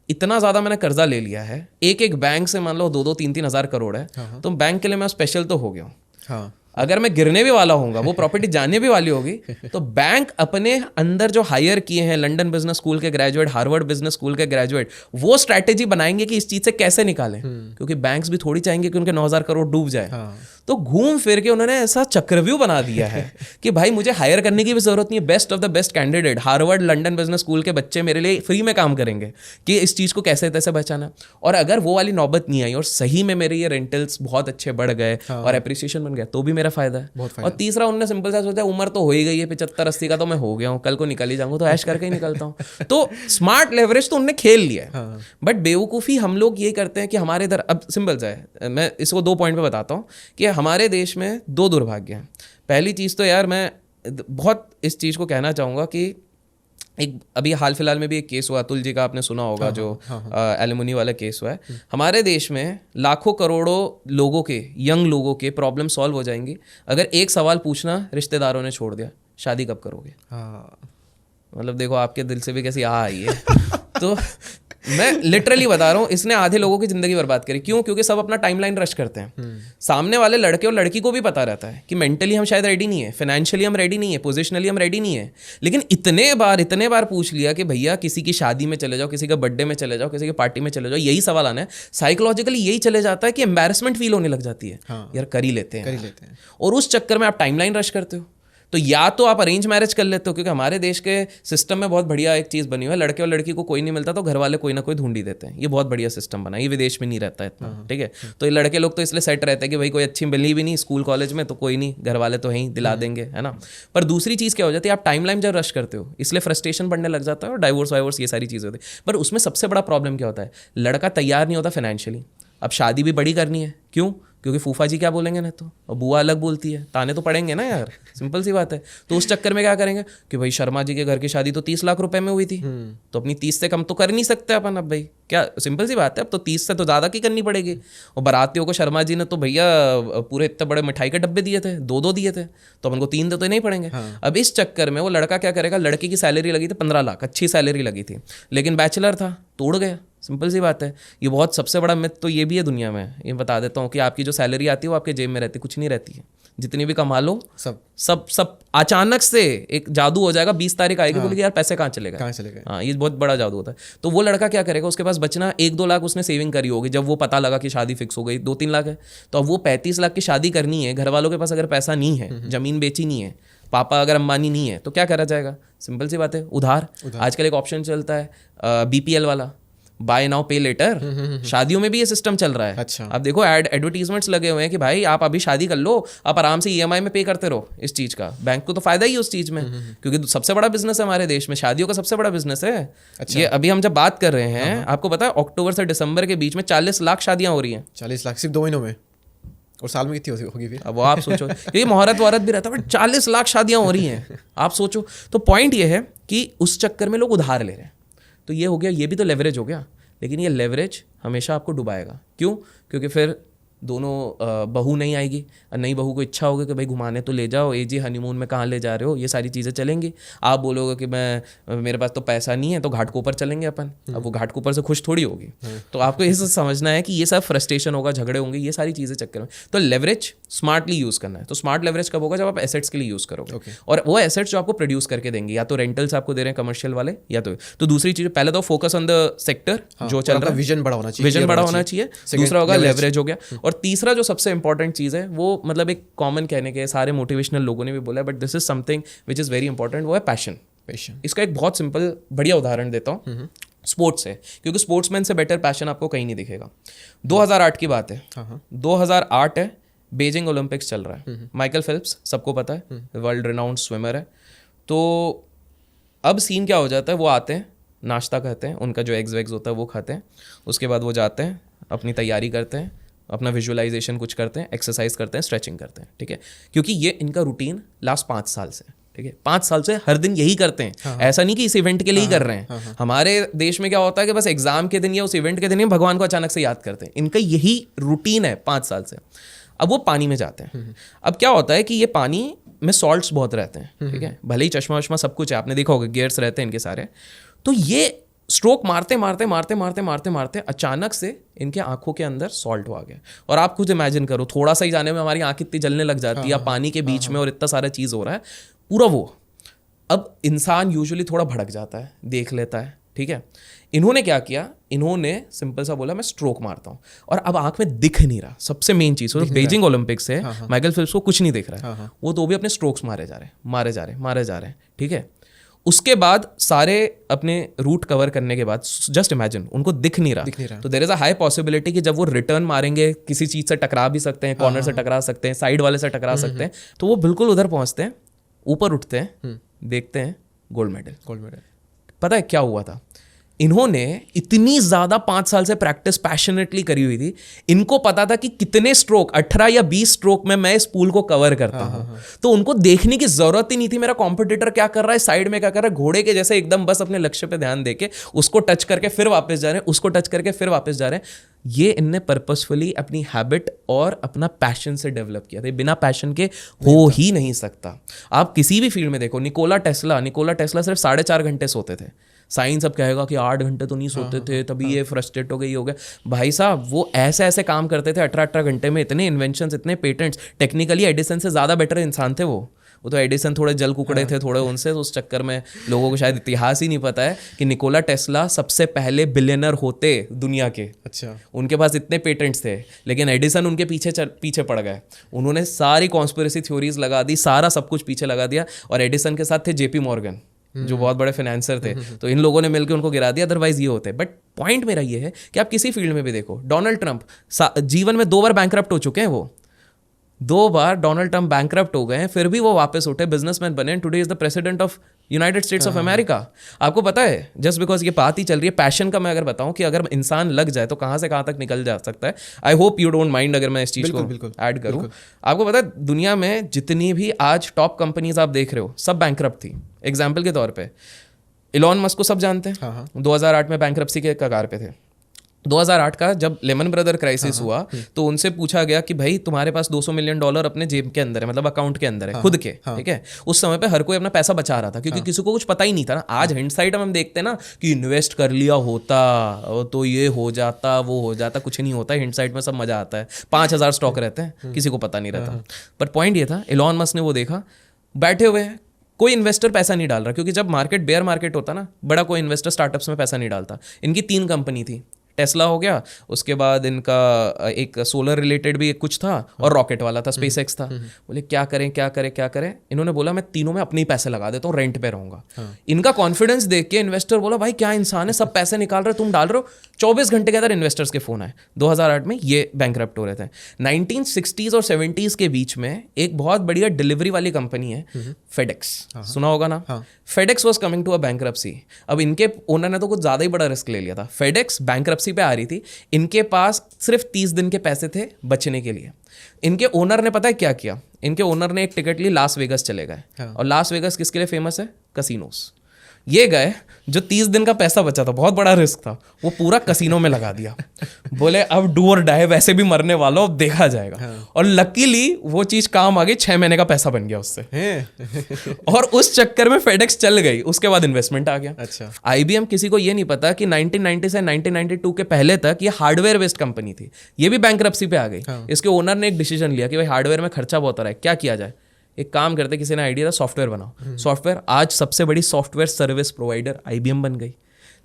इतना ज़्यादा मैंने कर्जा ले लिया है, एक बैंक से मान लो 2-2, 3-3 हज़ार करोड़ है, तो बैंक के लिए मैं स्पेशल तो हो गया हूँ। अगर मैं गिरने भी वाला होऊंगा, वो प्रॉपर्टी जाने भी वाली होगी, तो बैंक अपने अंदर जो हायर किए हैं लंदन बिजनेस स्कूल के ग्रेजुएट, हार्वर्ड बिजनेस स्कूल के ग्रेजुएट, वो स्ट्रैटेजी बनाएंगे कि इस चीज से कैसे निकालें, क्योंकि बैंक्स भी थोड़ी चाहेंगे कि उनके 9,000 करोड़ डूब जाए। तो घूम फिर के उन्होंने ऐसा चक्रव्यूह बना दिया है कि भाई मुझे हायर करने की भी जरूरत नहीं है, best of the best candidate Harvard London business school के बच्चे मेरे लिए फ्री में काम करेंगे कि इस चीज को कैसे तैसे बचाना। और अगर वो वाली नौबत नहीं आई और सही में मेरे ये रेंटल्स बहुत अच्छे बढ़ गए और एप्रिसिएशन बन गया, तो भी मेरा फायदा है। और तीसरा उन्होंने सिंपल सा सोचा, उम्र तो हो ही गई है 75-80 का, तो मैं हो गया हूँ, कल को निकल ही जाऊंगा, तो ऐश करके ही निकलता हूँ। तो स्मार्ट लेवरेज तो उनने खेल लिया है। बट बेवकूफ़ी हम लोग ये करते हैं कि हमारे इधर, अब सिंपल सा है, मैं इसको 2 पॉइंट पे बताता हूँ कि हमारे देश में 2 दुर्भाग्य हैं। पहली चीज़ तो यार मैं बहुत इस चीज़ को कहना चाहूँगा कि एक अभी हाल फिलहाल में भी एक केस हुआ, अतुल जी का आपने सुना होगा, जो एलिमुनी वाला केस हुआ है। हमारे देश में लाखों करोड़ों लोगों के, यंग लोगों के प्रॉब्लम सॉल्व हो जाएंगी अगर एक सवाल पूछना रिश्तेदारों ने छोड़ दिया, शादी कब करोगे। मतलब देखो आपके दिल से भी कैसी आई है। तो मैं लिटरली बता रहा हूँ, इसने आधे लोगों की जिंदगी बर्बाद करी। क्यों? क्योंकि सब अपना टाइमलाइन रश करते हैं। सामने वाले लड़के और लड़की को भी पता रहता है कि मेंटली हम शायद रेडी नहीं है, फाइनेंशियली हम रेडी नहीं है, पोजिशनली हम रेडी नहीं है, लेकिन इतने बार पूछ लिया कि भैया किसी की शादी में चले जाओ, किसी का बर्थडे में चले जाओ, किसी की पार्टी में चले जाओ, यही सवाल आना है। साइकोलॉजिकली यही चले जाता है कि एम्बैरेसमेंट फील होने लग जाती है, यार कर ही लेते हैं। और उस चक्कर में आप टाइमलाइन रश करते हो। तो या तो आप अरेंज मैरिज कर लेते हो, क्योंकि हमारे देश के सिस्टम में बहुत बढ़िया एक चीज़ बनी हुई है, लड़के और लड़की को कोई नहीं मिलता तो घर वाले कोई ना कोई ढूंढ ही देते हैं। ये बहुत बढ़िया सिस्टम बना है, ये विदेश में नहीं रहता है इतना, ठीक है। तो ये लड़के लोग तो इसलिए सेट रहते हैं कि भाई कोई अच्छी मिली भी नहीं स्कूल कॉलेज में तो कोई नहीं, घर वाले तो यहीं दिला देंगे, है ना। पर दूसरी चीज़ क्या हो जाती है, आप टाइमलाइन जब रश करते हो इसलिए फ्रस्ट्रेशन बढ़ने लग जाता है और डाइवोर्स वाइवोर्स ये सारी चीज़ें होती है। पर उसमें सबसे बड़ा प्रॉब्लम क्या होता है, लड़का तैयार नहीं होता फाइनेंशियली। अब शादी भी बड़ी करनी है, क्यों? क्योंकि फूफा जी क्या बोलेंगे ना, तो और बुआ अलग बोलती है, ताने तो पड़ेंगे ना यार, सिंपल सी बात है। तो उस चक्कर में क्या करेंगे कि भाई शर्मा जी के घर की शादी तो 30 लाख रुपए में हुई थी, तो अपनी 30 से कम तो कर नहीं सकते अपन। अब भाई क्या सिंपल सी बात है, अब तो 30 से तो ज़्यादा की करनी पड़ेगी। और बारातियों को शर्मा जी ने तो भैया पूरे इतने बड़े मिठाई के डब्बे दिए थे, 2-2 दिए थे, तो अपन को 3 तो नहीं पड़ेंगे। अब इस चक्कर में वो लड़का क्या करेगा, लड़की की सैलरी लगी थी 15 लाख, अच्छी सैलरी लगी थी, लेकिन बैचलर था, तोड़ गया। सिंपल सी बात है। ये बहुत सबसे बड़ा मिथ तो ये भी है दुनिया में, ये बता देता हूँ कि आपकी जो सैलरी आती है वो आपके जेब में रहती है, कुछ नहीं रहती है। जितनी भी कमा लो सब अचानक से एक जादू हो जाएगा, 20 तारीख आएगी, बोलेगी यार पैसे कहाँ चले गए। हाँ, ये बहुत बड़ा जादू होता है। तो वो लड़का क्या करेगा, उसके पास बचना 1-2 लाख उसने सेविंग करी होगी, जब वो पता लगा कि शादी फिक्स हो गई, 2-3 लाख है, तो अब वो 35 लाख की शादी करनी है। घर वालों के पास अगर पैसा नहीं है, जमीन बेची नहीं है, पापा अगर अंबानी नहीं है, तो क्या करा जाएगा? सिंपल सी बात है, उधार। आजकल एक ऑप्शन चलता है BPL वाला, बाय नाउ पे लेटर। शादियों में भी ये सिस्टम चल रहा है। अच्छा। आप देखो एडवर्टीजमेंट्स लगे हुए हैं कि भाई आप अभी शादी कर लो, आप आराम से EMI में पे करते रहो। इस चीज़ का बैंक को तो फायदा ही है उस चीज़ में, क्योंकि सबसे बड़ा बिजनेस है हमारे देश में, शादियों का सबसे बड़ा बिजनेस है। अच्छा। ये अभी हम जब बात कर रहे हैं, आपको पता है अक्टूबर से दिसंबर के बीच में 40 लाख शादियां हो रही हैं। 40 लाख सिर्फ 2 महीनों में, और साल में कितनी होगी फिर? अब वो आप सोचो, ये मुहूर्त वहूर्त भी रहता है, बट 40 लाख शादियां हो रही हैं, आप सोचो। तो पॉइंट ये है कि उस चक्कर में लोग उधार ले रहे हैं। तो ये हो गया, ये भी तो लेवरेज हो गया, लेकिन ये लेवरेज हमेशा आपको डुबाएगा। क्यों? क्योंकि फिर दोनों बहू नहीं आएगी, नई बहू को इच्छा होगी कि भाई घुमाने तो ले जाओ, जी हनीमून में कहाँ ले जा रहे हो, ये सारी चीज़ें चलेंगी। आप बोलोगे कि मेरे पास तो पैसा नहीं है, तो घाट के ऊपर चलेंगे अपन। अब वो घाट के ऊपर से खुश थोड़ी होगी। तो आपको ये समझना है कि ये सब फ्रस्ट्रेशन होगा, झगड़े होंगे, ये सारी चीज़ें चक्कर में। तो लेवरेज स्मार्टली यूज़ करना है। तो स्मार्ट लेवरेज कब होगा? जब आप एसेट्स के लिए यूज़ करोगे, और वो एसेट्स जो आपको प्रोड्यूस करके देंगे, या तो रेंटल्स आपको दे रहे हैं कमर्शियल वाले, या तो दूसरी चीज़, पहले तो फोकस ऑन द सेक्टर जो चल रहा है, विजन बड़ा होना चाहिए। दूसरा होगा लेवरेज हो गया। और तीसरा जो सबसे इंपॉर्टेंट चीज़ है, वो मतलब एक कॉमन कहने के सारे मोटिवेशनल लोगों ने भी बोला है, but this is something which is very important, वो है पैशन। इसका एक बहुत सिंपल बढ़िया उदाहरण देता हूँ, स्पोर्ट्स है, क्योंकि स्पोर्ट्समैन से बेटर पैशन आपको कहीं नहीं दिखेगा। 2008 की बात है, 2008 है, बीजिंग ओलंपिक्स चल रहा है, माइकल फेल्प्स सबको पता है, वर्ल्ड रिनाउंड स्विमर है। तो अब सीन क्या हो जाता है, वो आते हैं, नाश्ता करते हैं, उनका जो एग्स वेग्स होता है वो खाते हैं, उसके बाद वो जाते हैं, अपनी तैयारी करते हैं, अपना विजुअलाइजेशन कुछ करते हैं, एक्सरसाइज करते हैं, स्ट्रेचिंग करते हैं, ठीक है, क्योंकि ये इनका रूटीन लास्ट 5 साल से, ठीक है, 5 साल से हर दिन यही करते हैं। हाँ, ऐसा नहीं कि इस इवेंट के लिए ही कर रहे हैं। हाँ, हमारे देश में क्या होता है कि बस एग्जाम के दिन या उस इवेंट के दिन ही भगवान को अचानक से याद करते हैं। इनका यही रूटीन है 5 साल से। अब वो पानी में जाते हैं। अब क्या होता है कि ये पानी में सॉल्ट्स बहुत रहते हैं, ठीक है, भले ही चश्मा वश्मा सब कुछ है, आपने देखा होगा गियर्स रहते हैं इनके सारे। तो ये स्ट्रोक मारते मारते मारते मारते मारते मारते अचानक से इनके आंखों के अंदर सॉल्ट आ गया। और आप खुद इमेजिन करो, थोड़ा सा ही जाने में हमारी आंख इतनी जलने लग जाती है, या पानी के बीच में और इतना सारा चीज़ हो रहा है पूरा वो। अब इंसान यूजुअली थोड़ा भड़क जाता है, देख लेता है, ठीक है। इन्होंने क्या किया, इन्होंने सिंपल सा बोला मैं स्ट्रोक मारता हूँ, और अब आंख में दिख नहीं रहा। सबसे मेन चीज़, बीजिंग ओलंपिक्स से माइकल फेल्प्स को कुछ नहीं दिख रहा है, वो तो भी अपने स्ट्रोक्स मारे जा रहे हैं, ठीक है। उसके बाद सारे अपने रूट कवर करने के बाद जस्ट इमेजिन उनको दिख नहीं रहा। तो there is a high possibility कि जब वो रिटर्न मारेंगे किसी चीज़ से टकरा भी सकते हैं, कॉर्नर से टकरा सकते हैं, साइड वाले से टकरा सकते हैं। तो वो बिल्कुल उधर पहुंचते हैं, ऊपर उठते हैं, देखते हैं गोल्ड मेडल। पता है क्या हुआ था, इन्होंने इतनी ज़्यादा 5 साल से प्रैक्टिस पैशनेटली करी हुई थी, इनको पता था कि कितने स्ट्रोक, 18 या 20 स्ट्रोक में मैं इस पूल को कवर करता हूँ। तो उनको देखने की ज़रूरत ही नहीं थी मेरा कॉम्पिटिटर क्या कर रहा है, साइड में क्या कर रहा है, घोड़े के जैसे एकदम बस अपने लक्ष्य पे ध्यान देके उसको टच करके फिर वापस जा रहे हैं, उसको टच करके फिर वापस जा रहे हैं। ये इनने पर्पसफुली अपनी हैबिट और अपना पैशन से डेवलप किया था। बिना पैशन के हो ही नहीं सकता। आप किसी भी फील्ड में देखो, निकोला टेस्ला सिर्फ 4.5 घंटे सोते थे। साइंस अब कहेगा कि 8 घंटे तो नहीं सोते थे, तभी ये फ्रस्ट्रेट हो गया। भाई साहब वो ऐसे ऐसे काम करते थे 18 घंटे में, इतने इन्वेंशंस, इतने पेटेंट्स। टेक्निकली एडिसन से ज़्यादा बेटर इंसान थे वो तो एडिसन थोड़े जल कुकड़े थे थोड़े उनसे, तो उस चक्कर में लोगों को शायद इतिहास ही नहीं पता है कि निकोला टेस्ला सबसे पहले बिलियनर होते दुनिया के। अच्छा, उनके पास इतने पेटेंट्स थे, लेकिन एडिसन उनके पीछे पड़ गए। उन्होंने सारी कॉन्स्पिरेसी थ्योरीज लगा दी, सारा सब कुछ पीछे लगा दिया। और एडिसन के साथ थे JP मॉर्गन जो बहुत बड़े फाइनेंसर थे, तो इन लोगों ने मिलकर उनको गिरा दिया, अदरवाइज ये होते। बट पॉइंट मेरा ये है कि आप किसी फील्ड में भी देखो, डोनाल्ड ट्रंप जीवन में 2 बार बैंकरप्ट हो चुके हैं। वो 2 बार डोनाल्ड ट्रंप बैंकरप्ट हो गए हैं, फिर भी वो वापस उठे, बिजनेसमैन बने, today is the president of United states of America. आपको पता है, जस्ट बिकॉज ये बात ही चल रही है पैशन का, मैं अगर बताऊं कि अगर इंसान लग जाए तो कहाँ से कहाँ तक निकल जा सकता है। I hope you don't mind अगर मैं इस चीज़ को ऐड करूं। आपको पता है दुनिया में जितनी भी आज टॉप कंपनीज आप देख रहे हो सब बैंकरप्ट थी। एग्जाम्पल के तौर पर इलॉन मस्क को सब जानते हैं, 2008 में बैंकरप्सी के कगार पे थे। 2008 का जब लेमन ब्रदर क्राइसिस हुआ तो उनसे पूछा गया कि भाई तुम्हारे पास $200 मिलियन अपने जेब के अंदर है, मतलब अकाउंट के अंदर है खुद के, ठीक है। उस समय पे हर कोई अपना पैसा बचा रहा था क्योंकि किसी को कुछ पता ही नहीं था ना। आज हिंडसाइट हम देखते हैं ना कि इन्वेस्ट कर लिया होता तो ये हो जाता वो हो जाता, कुछ नहीं होता। हिंडसाइट में सब मजा आता है। 5000 स्टॉक रहते हैं, किसी को पता नहीं रहता। पर पॉइंट ये था, इलॉन मस्क ने वो देखा, बैठे हुए हैं, कोई इन्वेस्टर पैसा नहीं डाल रहा, क्योंकि जब मार्केट बेयर मार्केट होता ना, बड़ा कोई इन्वेस्टर स्टार्टअप्स में पैसा नहीं डालता। इनकी 3 कंपनी थी, टेस्ला हो गया, उसके बाद इनका एक सोलर रिलेटेड भी कुछ था, और रॉकेट वाला था, स्पेसएक्स था। बोले क्या करें। इन्होंने बोला मैं तीनों में अपने ही पैसे लगा देता हूँ, रेंट पे रहूंगा। इनका कॉन्फिडेंस देख के इन्वेस्टर बोला भाई क्या इंसान है, सब पैसे निकाल रहे तुम डाल रहे हो। 24 घंटे के अंदर इन्वेस्टर्स के फोन आए। 2008 में ये बैंकरप्ट हो रहे थे। 1960s और 70s के बीच में एक बहुत बढ़िया डिलीवरी वाली कंपनी है फेडेक्स, सुना होगा ना। FedEx was coming to a bankruptcy. अब इनके ओनर ने तो कुछ ज़्यादा ही बड़ा रिस्क ले लिया था। फेडेक्स बैंकरप्सी पे आ रही थी, इनके पास सिर्फ 30 दिन के पैसे थे बचने के लिए। इनके ओनर ने पता है क्या किया, इनके ओनर ने एक टिकट ली, लास वेगस चले गए। और लास वेगस किसके लिए फेमस है? कसिनोस। ये गए, जो 30 दिन का पैसा बचा था, बहुत बड़ा रिस्क था, वो पूरा कसिनो में लगा दिया। बोले अब डू और डाई, वैसे भी मरने वाला, अब देखा जाएगा। और लकीली वो चीज काम आ गई, 6 महीने का पैसा बन गया उससे। और उस चक्कर में फेडेक्स चल गई, उसके बाद इन्वेस्टमेंट आ गया। अच्छा। IBM, किसी को ये नहीं पता कि 1990 से 1992 के पहले तक ये हार्डवेयर बेस्ड कंपनी थी, ये भी बैंकरप्सी पे आ गई। इसके ओनर ने एक डिसीजन लिया कि भाई हार्डवेयर में खर्चा बहुत हो रहा है, क्या किया जाए। एक काम करते, किसी ने आइडिया था, सॉफ्टवेयर बनाओ। सॉफ्टवेयर, आज सबसे बड़ी सॉफ्टवेयर सर्विस प्रोवाइडर IBM बन गई।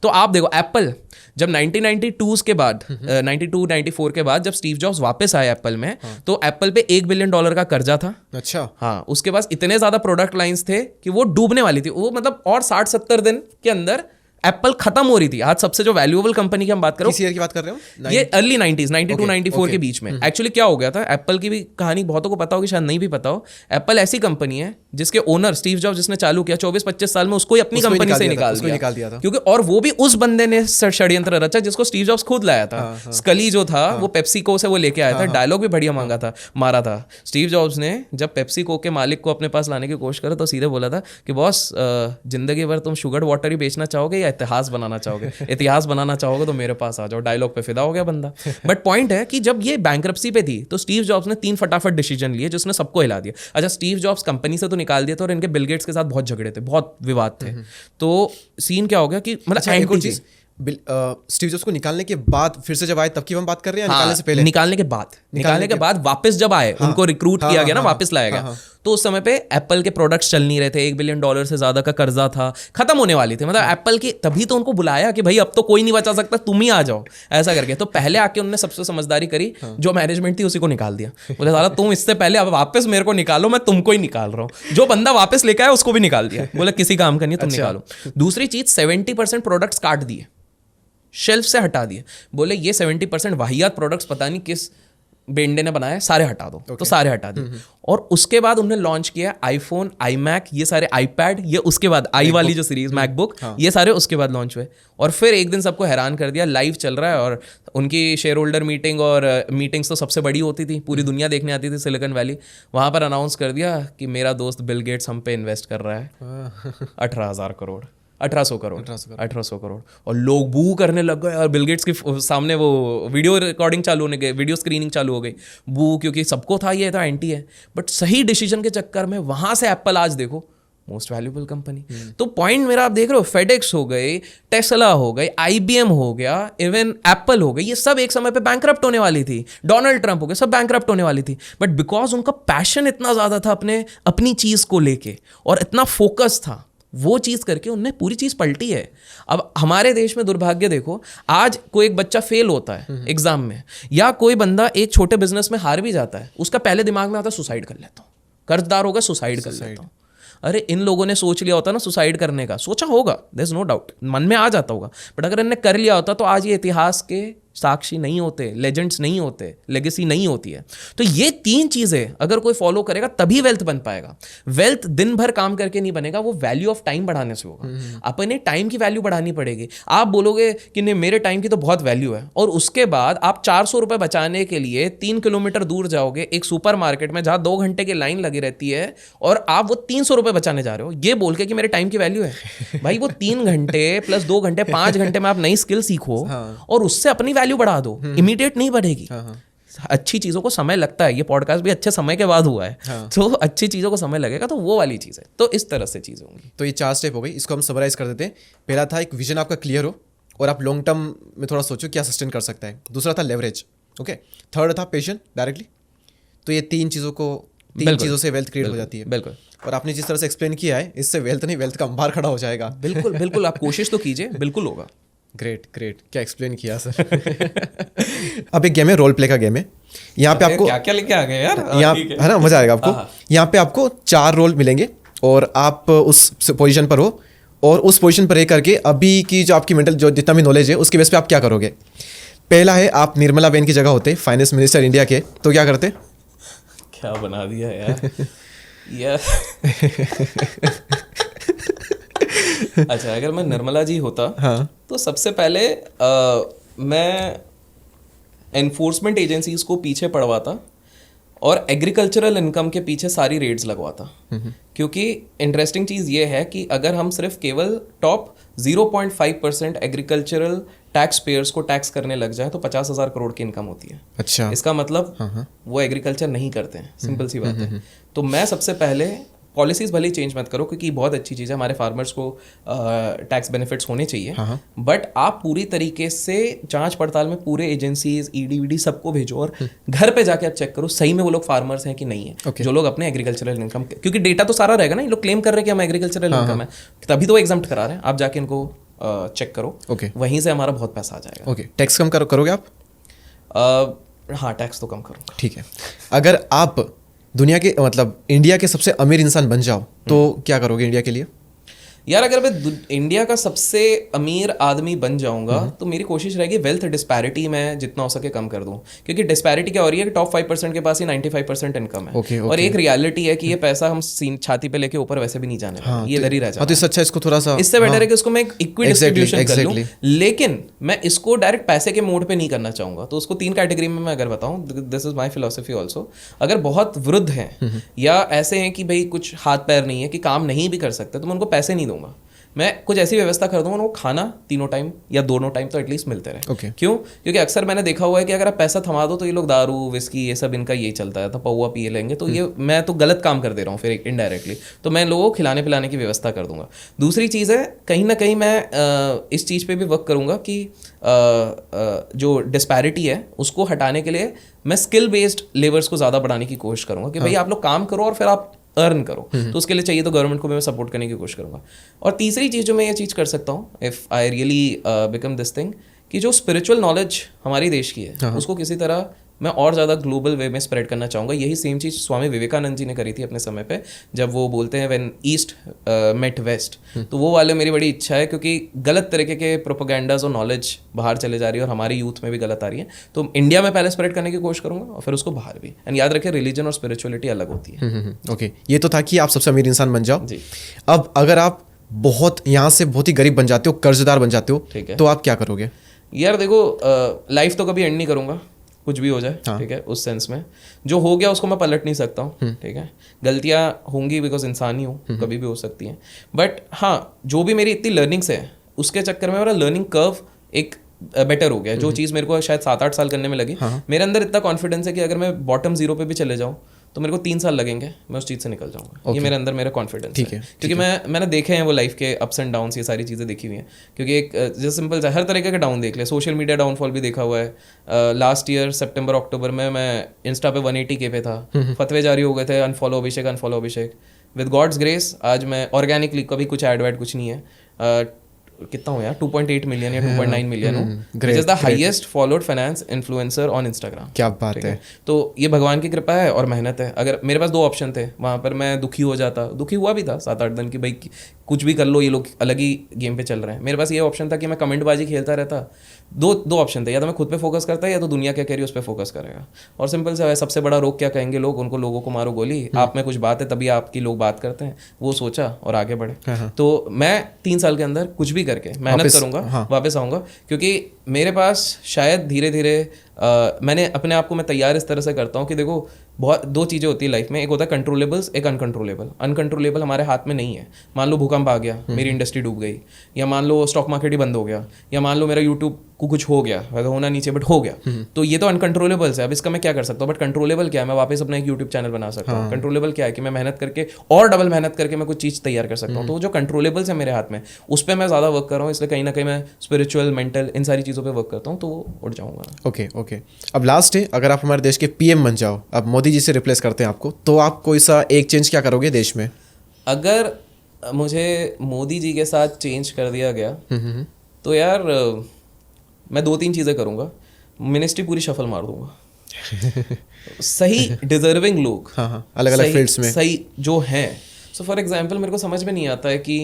तो आप देखो, एप्पल जब 1992 के बाद 92-94 के बाद जब स्टीव जॉब्स वापस आए एप्पल में, तो एप्पल पे $1 बिलियन का कर्जा था। अच्छा। हाँ, उसके पास इतने ज्यादा प्रोडक्ट लाइंस थे कि वो डूबने वाली थी वो, मतलब और 60-70 दिन के अंदर एप्पल खत्म हो रही थी। आज सबसे जो वैल्यूएबल कंपनी की हम बात करें, किस ईयर की बात कर रहे हो? ये अर्ली 90s, 92 94 के बीच में। एक्चुअली क्या हो गया था, एप्पल की भी कहानी बहुतों को पता होगी, शायद नहीं भी पता हो। एप्पल ऐसी कंपनी है जिसके ओनर स्टीव जॉब्स जिसने चालू किया 24-25 साल में, उसको ही अपनी कंपनी से निकाल दिया था। क्योंकि और वो भी उस बंदे ने षड्यंत्र रचा जिसको स्टीव जॉब्स खुद लाया था। स्कली जो था वो पेप्सिको से वो लेके आया था, डायलॉग भी बढ़िया मारा था। स्टीव जॉब्स ने जब पेप्सिको के मालिक को अपने पास लाने की कोशिश करा तो सीधे बोला था कि बॉस, जिंदगी भर तुम शुगर वाटर ही बेचना चाहोगे या इतिहास बनाना चाहोगे? इतिहास बनाना चाहोगे तो मेरे पास आ जाओ। डायलॉग पे फिदा हो गया बंदा। बट पॉइंट है कि जब ये बैंक्रप्सी पे थी तो स्टीव जॉब्स ने 3 फटाफट डिसीजन लिए जिसने सबको हिला दिया। अच्छा, स्टीव जॉब्स कंपनी से तो निकाल दिया था और इनके बिल गेट्स के साथ बहुत झगड़े थे, बहुत विवाद थे। तो सीन क्या हो गया कि मतलब स्टीव जॉब्स को निकालने के बाद फिर से जब आए तब की हम बात कर रहे हैं, निकालने से पहले? निकालने के बाद वापस जब आए, उनको रिक्रूट किया गया ना, वापस लाया गया। तो उस समय पे एप्पल के प्रोडक्ट्स चल नहीं रहे थे, $1 बिलियन से ज्यादा का कर्जा था, खत्म होने वाली थी। मतलब एप्पल की, तभी तो उनको बुलाया कि भाई अब तो कोई नहीं बचा सकता, तुम ही आ जाओ, ऐसा करके। तो पहले आके उन्होंने सबसे समझदारी करी, जो मैनेजमेंट थी उसी को निकाल दिया। बोले साला तुम इससे पहले अब वापस मेरे को निकालो, मैं तुमको ही निकाल रहा हूँ। जो बंदा वापस लेके आया उसको भी निकाल दिया, बोले किसी काम का नहीं, तुम निकालो। दूसरी चीज, 70% प्रोडक्ट्स काट दिए, शेल्फ से हटा दिए। बोले ये 70% वाहियात प्रोडक्ट्स पता नहीं किस बेंडे ने बनाया, सारे हटा दो। तो सारे हटा दिए। और उसके बाद उन्होंने लॉन्च किया आईफोन, आईमैक, ये सारे आईपैड, ये उसके बाद आई वाली जो सीरीज मैकबुक, ये सारे उसके बाद लॉन्च हुए। और फिर एक दिन सबको हैरान कर दिया, लाइव चल रहा है और उनकी शेयर होल्डर मीटिंग और मीटिंग्स तो सबसे बड़ी होती थी, पूरी दुनिया देखने आती थी सिलिकॉन वैली। वहां पर अनाउंस कर दिया कि मेरा दोस्त बिल गेट्स हम पे इन्वेस्ट कर रहा है 18,000 करोड़, 1800 करोड़। और लोग बू करने लग गए और बिल गेट्स के सामने वो वीडियो रिकॉर्डिंग चालू होने गए, वीडियो स्क्रीनिंग चालू हो गई, बू, क्योंकि सबको था ये था एंटी है। बट सही डिसीजन के चक्कर में वहां से एप्पल आज देखो मोस्ट वैल्यूएबल कंपनी। तो पॉइंट मेरा आप देख रहे हो, फेडेक्स हो गई, टेस्ला हो गई, IBM हो गया, इवन एप्पल हो गई, ये सब एक समय पे बैंकरप्ट होने वाली थी। डोनाल्ड ट्रंप हो गए, सब बैंकरप्ट होने वाली थी। बट बिकॉज उनका पैशन इतना ज्यादा था अपनी चीज को लेके और इतना फोकस था, वो चीज़ करके उनने पूरी चीज़ पलटी है। अब हमारे देश में दुर्भाग्य देखो, आज कोई एक बच्चा फेल होता है एग्जाम में, या कोई बंदा एक छोटे बिजनेस में हार भी जाता है, उसका पहले दिमाग में आता है सुसाइड कर लेता हूँ, कर्जदार होगा सुसाइड कर लेता हूँ। अरे इन लोगों ने सोच लिया होता ना सुसाइड करने का, सोचा होगा, देयर इज नो डाउट, मन में आ जाता होगा। बट अगर इन्होंने कर लिया होता तो आज ये इतिहास के साक्षी नहीं होते, लेजेंड्स नहीं होते, लेगेसी नहीं होती है। तो ये 3 चीजें अगर कोई फॉलो करेगा तभी वेल्थ बन पाएगा। वेल्थ दिन भर काम करके नहीं बनेगा, वो वैल्यू ऑफ टाइम बढ़ाने से होगा। अपने टाइम की वैल्यू बढ़ानी पड़ेगी। आप बोलोगे कि नहीं मेरे टाइम की तो बहुत वैल्यू है, और उसके बाद आप 400 रुपए बचाने के लिए 3 किलोमीटर दूर जाओगे एक सुपर मार्केट में जहां 2 घंटे की लाइन लगी रहती है, और आप वो 300 रुपए बचाने जा रहे हो ये बोल के कि मेरे टाइम की वैल्यू है। भाई वो 3 घंटे प्लस 2 घंटे 5 घंटे में आप नई स्किल सीखो और उससे अपनी वैल्यू बढ़ा दो। इमीडिएट नहीं बढ़ेगी। अच्छी चीजों को समय लगता है, ये पॉडकास्ट भी अच्छे समय के बाद हुआ है। तो अच्छी चीजों को समय लगेगा, तो वो वाली चीज है। तो इस तरह से चीजें होंगी। तो ये 4 स्टेप हो गई, इसको हम समराइज कर देते हैं। पहला था एक विजन आपका क्लियर हो और आप लॉन्ग टर्म में थोड़ा सोचो क्या सस्टेन कर सकता है। दूसरा था लेवरेज, ओके। थर्ड था पेशेंट डायरेक्टली। तो ये 3 चीज़ों से वेल्थ क्रिएट हो जाती है। बिल्कुल। और आपने जिस तरह से एक्सप्लेन किया है, इससे वेल्थ नहीं, वेल्थ का अंबार खड़ा हो जाएगा। बिल्कुल बिल्कुल, आप कोशिश तो कीजिए, बिल्कुल होगा। ग्रेट, क्या एक्सप्लेन किया सर। अब एक गेम है, रोल प्ले का गेम है। यहाँ पे आपको क्या लेके आ गए यार, यहाँ है ना, मजा आएगा आपको। यहाँ पे आपको 4 रोल मिलेंगे और आप उस पोजीशन पर हो, और उस पोजीशन पर रह करके अभी की जो आपकी मेंटल जो जितना भी नॉलेज है उसके बेस पे आप क्या करोगे। पहला है, आप निर्मला बेन की जगह होते, फाइनेंस मिनिस्टर इंडिया के, तो क्या करते? क्या बना दिया यार। अच्छा, अगर मैं निर्मला जी होता, हाँ, तो सबसे पहले मैं एनफोर्समेंट एजेंसीज को पीछे पड़वाता और एग्रीकल्चरल इनकम के पीछे सारी रेड्स लगवाता। क्योंकि इंटरेस्टिंग चीज़ ये है कि अगर हम सिर्फ केवल टॉप 0.5% एग्रीकल्चरल टैक्स पेयर्स को टैक्स करने लग जाए तो 50,000 करोड़ की इनकम होती है। अच्छा, इसका मतलब वो एग्रीकल्चर नहीं करते हैं, सिंपल सी बात है। तो मैं सबसे पहले पॉलिसीज भले ही चेंज मत करो, क्योंकि बहुत अच्छी चीज़ है, हमारे फार्मर्स को टैक्स बेनिफिट्स होने चाहिए, बट आप पूरी तरीके से जांच पड़ताल में पूरे एजेंसीज, ED सबको भेजो और घर पे जाके आप चेक करो सही में वो लोग फार्मर्स हैं कि नहीं है। जो लोग अपने एग्रीकल्चरल इनकम, क्योंकि डेटा तो सारा रहेगा ना, ये लोग क्लेम कर रहे हैं कि हम एग्रीकल्चरल इनकम है, तभी तो वो एग्जम्प्ट करा रहे हैं। आप जाके इनको चेक करो, वहीं से हमारा बहुत पैसा आ जाएगा। ओके, टैक्स कम करोगे आप? हाँ, टैक्स तो कम करूँगा। ठीक है। अगर आप दुनिया के, मतलब इंडिया के सबसे अमीर इंसान बन जाओ तो क्या करोगे इंडिया के लिए? यार अगर मैं इंडिया का सबसे अमीर आदमी बन जाऊंगा तो मेरी कोशिश रहेगी वेल्थ डिस्पैरिटी में जितना हो सके कम कर दूं, क्योंकि डिस्पैरिटी क्या हो रही है कि टॉप 5% के पास ही 95% इनकम है। Okay, और एक रियलिटी है कि ये पैसा हम छाती पे लेके ऊपर वैसे भी नहीं जाने वाला, ये इधर ही रह जाएगा। तो इससे अच्छा इसको थोड़ा सा, इससे बेटर है कि उसको मैं एक इक्वी डिस्ट्रीब्यूशन कर लूं, exactly. लेकिन मैं इसको डायरेक्ट पैसे के मोड पे नहीं करना चाहूंगा। तो उसको 3 कैटेगरी में मैं अगर बताऊं, this is my philosophy also. अगर बहुत वृद्ध हैं या ऐसे हैं कि भाई कुछ हाथ पैर नहीं है, कि काम नहीं भी कर सकते, तो मैं उनको पैसे नहीं दूंगा। मैं कुछ ऐसी व्यवस्था कर दूंगा उनको खाना 3 टाइम या 2 टाइम तो एटलीस्ट मिलते रहे। Okay. क्यों? क्योंकि अक्सर मैंने देखा हुआ है कि अगर आप पैसा थमा दो तो ये लोग दारू विस्की ये सब इनका यही चलता है, तो पौवा पिए लेंगे, तो ये मैं तो गलत काम कर दे रहा हूँ फिर इनडायरेक्टली। तो मैं लोगों को खिलाने पिलाने की व्यवस्था कर दूंगा। दूसरी चीज़ है, कहीं ना कहीं मैं इस चीज़ पे भी वर्क करूंगा कि जो डिस्पैरिटी है उसको हटाने के लिए मैं स्किल बेस्ड लेबर्स को ज़्यादा बढ़ाने की कोशिश करूंगा कि भाई आप लोग काम करो और फिर आप अर्न करो। तो उसके लिए चाहिए तो गवर्नमेंट को भी मैं सपोर्ट करने की कोशिश करूंगा। और तीसरी चीज़ जो मैं ये चीज़ कर सकता हूँ, if I really become this thing, कि जो स्पिरिचुअल नॉलेज हमारी देश की है उसको किसी तरह मैं और ज़्यादा ग्लोबल वे में स्प्रेड करना चाहूँगा। यही सेम चीज़ स्वामी विवेकानंद जी ने करी थी अपने समय पे, जब वो बोलते हैं व्हेन ईस्ट मेट वेस्ट। तो वो वाले मेरी बड़ी इच्छा है, क्योंकि गलत तरीके के प्रोपोगेंडाज और नॉलेज बाहर चले जा रही है और हमारे यूथ में भी गलत आ रही है। तो इंडिया में पहले स्प्रेड करने की कोशिश करूँगा और फिर उसको बाहर भी। एंड याद रखें, रिलीजन और स्पिरिचुअलिटी अलग होती है। ओके, ये तो था कि आप सबसे अमीर इंसान बन जाओ जी। अब अगर आप बहुत यहाँ से बहुत ही गरीब बन जाते हो, कर्जदार बन जाते हो, ठीक है, तो आप क्या करोगे? यार देखो, लाइफ तो कभी एंड नहीं करूँगा, कुछ भी हो जाए। ठीक है, उस सेंस में जो हो गया उसको मैं पलट नहीं सकता हूँ। ठीक है, गलतियाँ होंगी बिकॉज इंसान ही हूँ, कभी भी हो सकती हैं। बट हाँ, जो भी मेरी इतनी लर्निंग्स है उसके चक्कर में मेरा लर्निंग कर्व एक बेटर हो गया। जो चीज़ मेरे को शायद 7-8 साल करने में लगी, मेरे अंदर इतना कॉन्फिडेंस है कि अगर मैं बॉटम 0 पे भी चले जाऊँ तो मेरे को 3 साल लगेंगे, मैं उस चीज़ से निकल जाऊंगा। ये मेरे अंदर मेरा कॉन्फिडेंस है। क्योंकि मैंने देखे हैं वो लाइफ के अप्स एंड डाउन्स, ये सारी चीज़ें देखी हुई हैं। क्योंकि एक जैसे सिंपल सा हर तरीके का डाउन देख ले, सोशल मीडिया डाउनफॉल भी देखा हुआ है। लास्ट ईयर सितंबर अक्टूबर में मैं इंस्टा पे 180K पे था, फतवे जारी हो गए थे, unfollow Abhishek. With God's grace आज मैं ऑर्गेनिकली, कभी कुछ एड वैड कुछ नहीं है, कितना हूँ यार, 2.8 मिलियन या 2.9 मिलियन हूँ, which is the highest followed finance influencer on Instagram. क्या बात है। तो ये भगवान की कृपा है और मेहनत है। अगर मेरे पास 2 ऑप्शन थे, वहाँ पर मैं दुखी हो जाता, दुखी हुआ भी था 7-8 दिन की, भाई कुछ भी कर लो, ये लोग अलग ही गेम पे चल रहे हैं। मेरे पास ये ऑप्शन था कि मैं कमेंटबाजी खेलता रहता। दो ऑप्शन थे, या तो मैं खुद पे फोकस करता या तो दुनिया क्या कह रही है उस पर फोकस करेगा। और सिंपल सा है, सबसे बड़ा रोग क्या कहेंगे लोग, उनको लोगों को मारो गोली, आप में कुछ बात है तभी आपकी लोग बात करते हैं, वो सोचा और आगे बढ़े। तो मैं 3 साल के अंदर कुछ भी करके मेहनत करूंगा, वापस आऊँगा। क्योंकि मेरे पास शायद धीरे धीरे मैंने अपने आप को मैं तैयार इस तरह से करता हूँ कि देखो, बहुत 2 चीज़ें होती है लाइफ में, एक होता है कंट्रोलेबल्स, एक अनकंट्रोलेबल। अनकंट्रोलेबल हमारे हाथ में नहीं है। मान लो भूकंप आ गया, मेरी इंडस्ट्री डूब गई, या मान लो स्टॉक मार्केट ही बंद हो गया, या मान लो मेरा यूट्यूब को कुछ हो गया, वैसे होना नीचे बट हो गया, तो ये तो अनकंट्रोलेबल्स है। अब इसका मैं क्या कर सकता हूँ? बट कंट्रोलेबल क्या है? मैं वापस अपना एक यूट्यूब चैनल बना सकता हूँ। कंट्रोलेबल क्या है कि मैं मेहनत करके और डबल मेहनत करके मैं कुछ चीज़ तैयार कर सकता हूँ। तो जो कंट्रोलेबल्स है मेरे हाथ में, उस पर मैं ज़्यादा वर्क कर रहा हूँ, इसलिए कहीं ना कहीं मैं स्पिरिचुअल, मेंटल, इन सारी चीज़ों पर वर्क करता हूँ, तो उठ जाऊँगा। ओके, अब लास्ट है, अगर आप हमारे देश के पीएम बन जाओ, अब मोदी जी से रिप्लेस करते हैं आपको, तो आप कोई सा एक चेंज क्या करोगे देश में? अगर मुझे मोदी जी के साथ चेंज कर दिया गया तो यार मैं 2-3 चीज़ें करूँगा। मिनिस्ट्री पूरी शफल मार दूंगा। सही डिजर्विंग लोग, हाँ, अलग अलग फील्ड्स में सही जो हैं। सो फॉर एग्जांपल, मेरे को समझ में नहीं आता है कि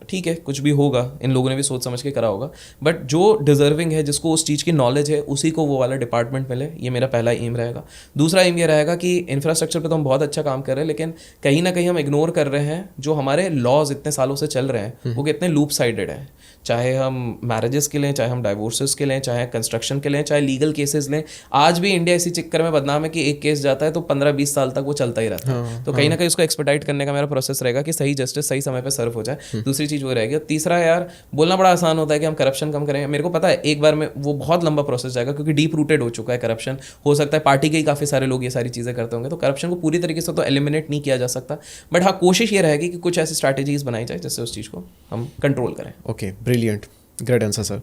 ठीक है कुछ भी होगा, इन लोगों ने भी सोच समझ के करा होगा, बट जो डिजर्विंग है, जिसको उस चीज़ की नॉलेज है, उसी को वो वाला डिपार्टमेंट मिले। ये मेरा पहला एम रहेगा। दूसरा एम ये रहेगा कि इंफ्रास्ट्रक्चर पे तो हम बहुत अच्छा काम कर रहे हैं, लेकिन कहीं ना कहीं हम इग्नोर कर रहे हैं जो हमारे लॉज इतने सालों से चल रहे हैं, वो कितने लूप साइडेड हैं। चाहे हम मैरिजेस के लें, चाहे हम डाइवोर्सेस के लें, चाहे कंस्ट्रक्शन के लें, चाहे लीगल केसेस लें, आज भी इंडिया इसी चक्कर में बदनाम है कि एक केस जाता है तो 15-20 साल तक वो चलता ही रहता है। तो कहीं ना कहीं उसको एक्सपर्टाइट करने का मेरा प्रोसेस रहेगा कि सही जस्टिस सही समय पर सर्व हो जाए। दूसरी चीज़ वो रहेगी। तीसरा यार, बोलना बड़ा आसान होता है कि हम करप्शन कम करें। मेरे को पता है एक बार में वो बहुत लंबा प्रोसेस जाएगा, क्योंकि डीप रूटेड हो चुका है करप्शन। हो सकता है पार्टी के ही काफ़ी सारे लोग ये सारी चीज़ें करते होंगे, तो करप्शन को पूरी तरीके से तो एलिमिनेट नहीं किया जा सकता, बट हाँ कोशिश ये रहेगी कि कुछ ऐसी स्ट्रैटेजीज बनाई जाए जिससे उस चीज़ को हम कंट्रोल करें। Okay, brilliant, great answer sir.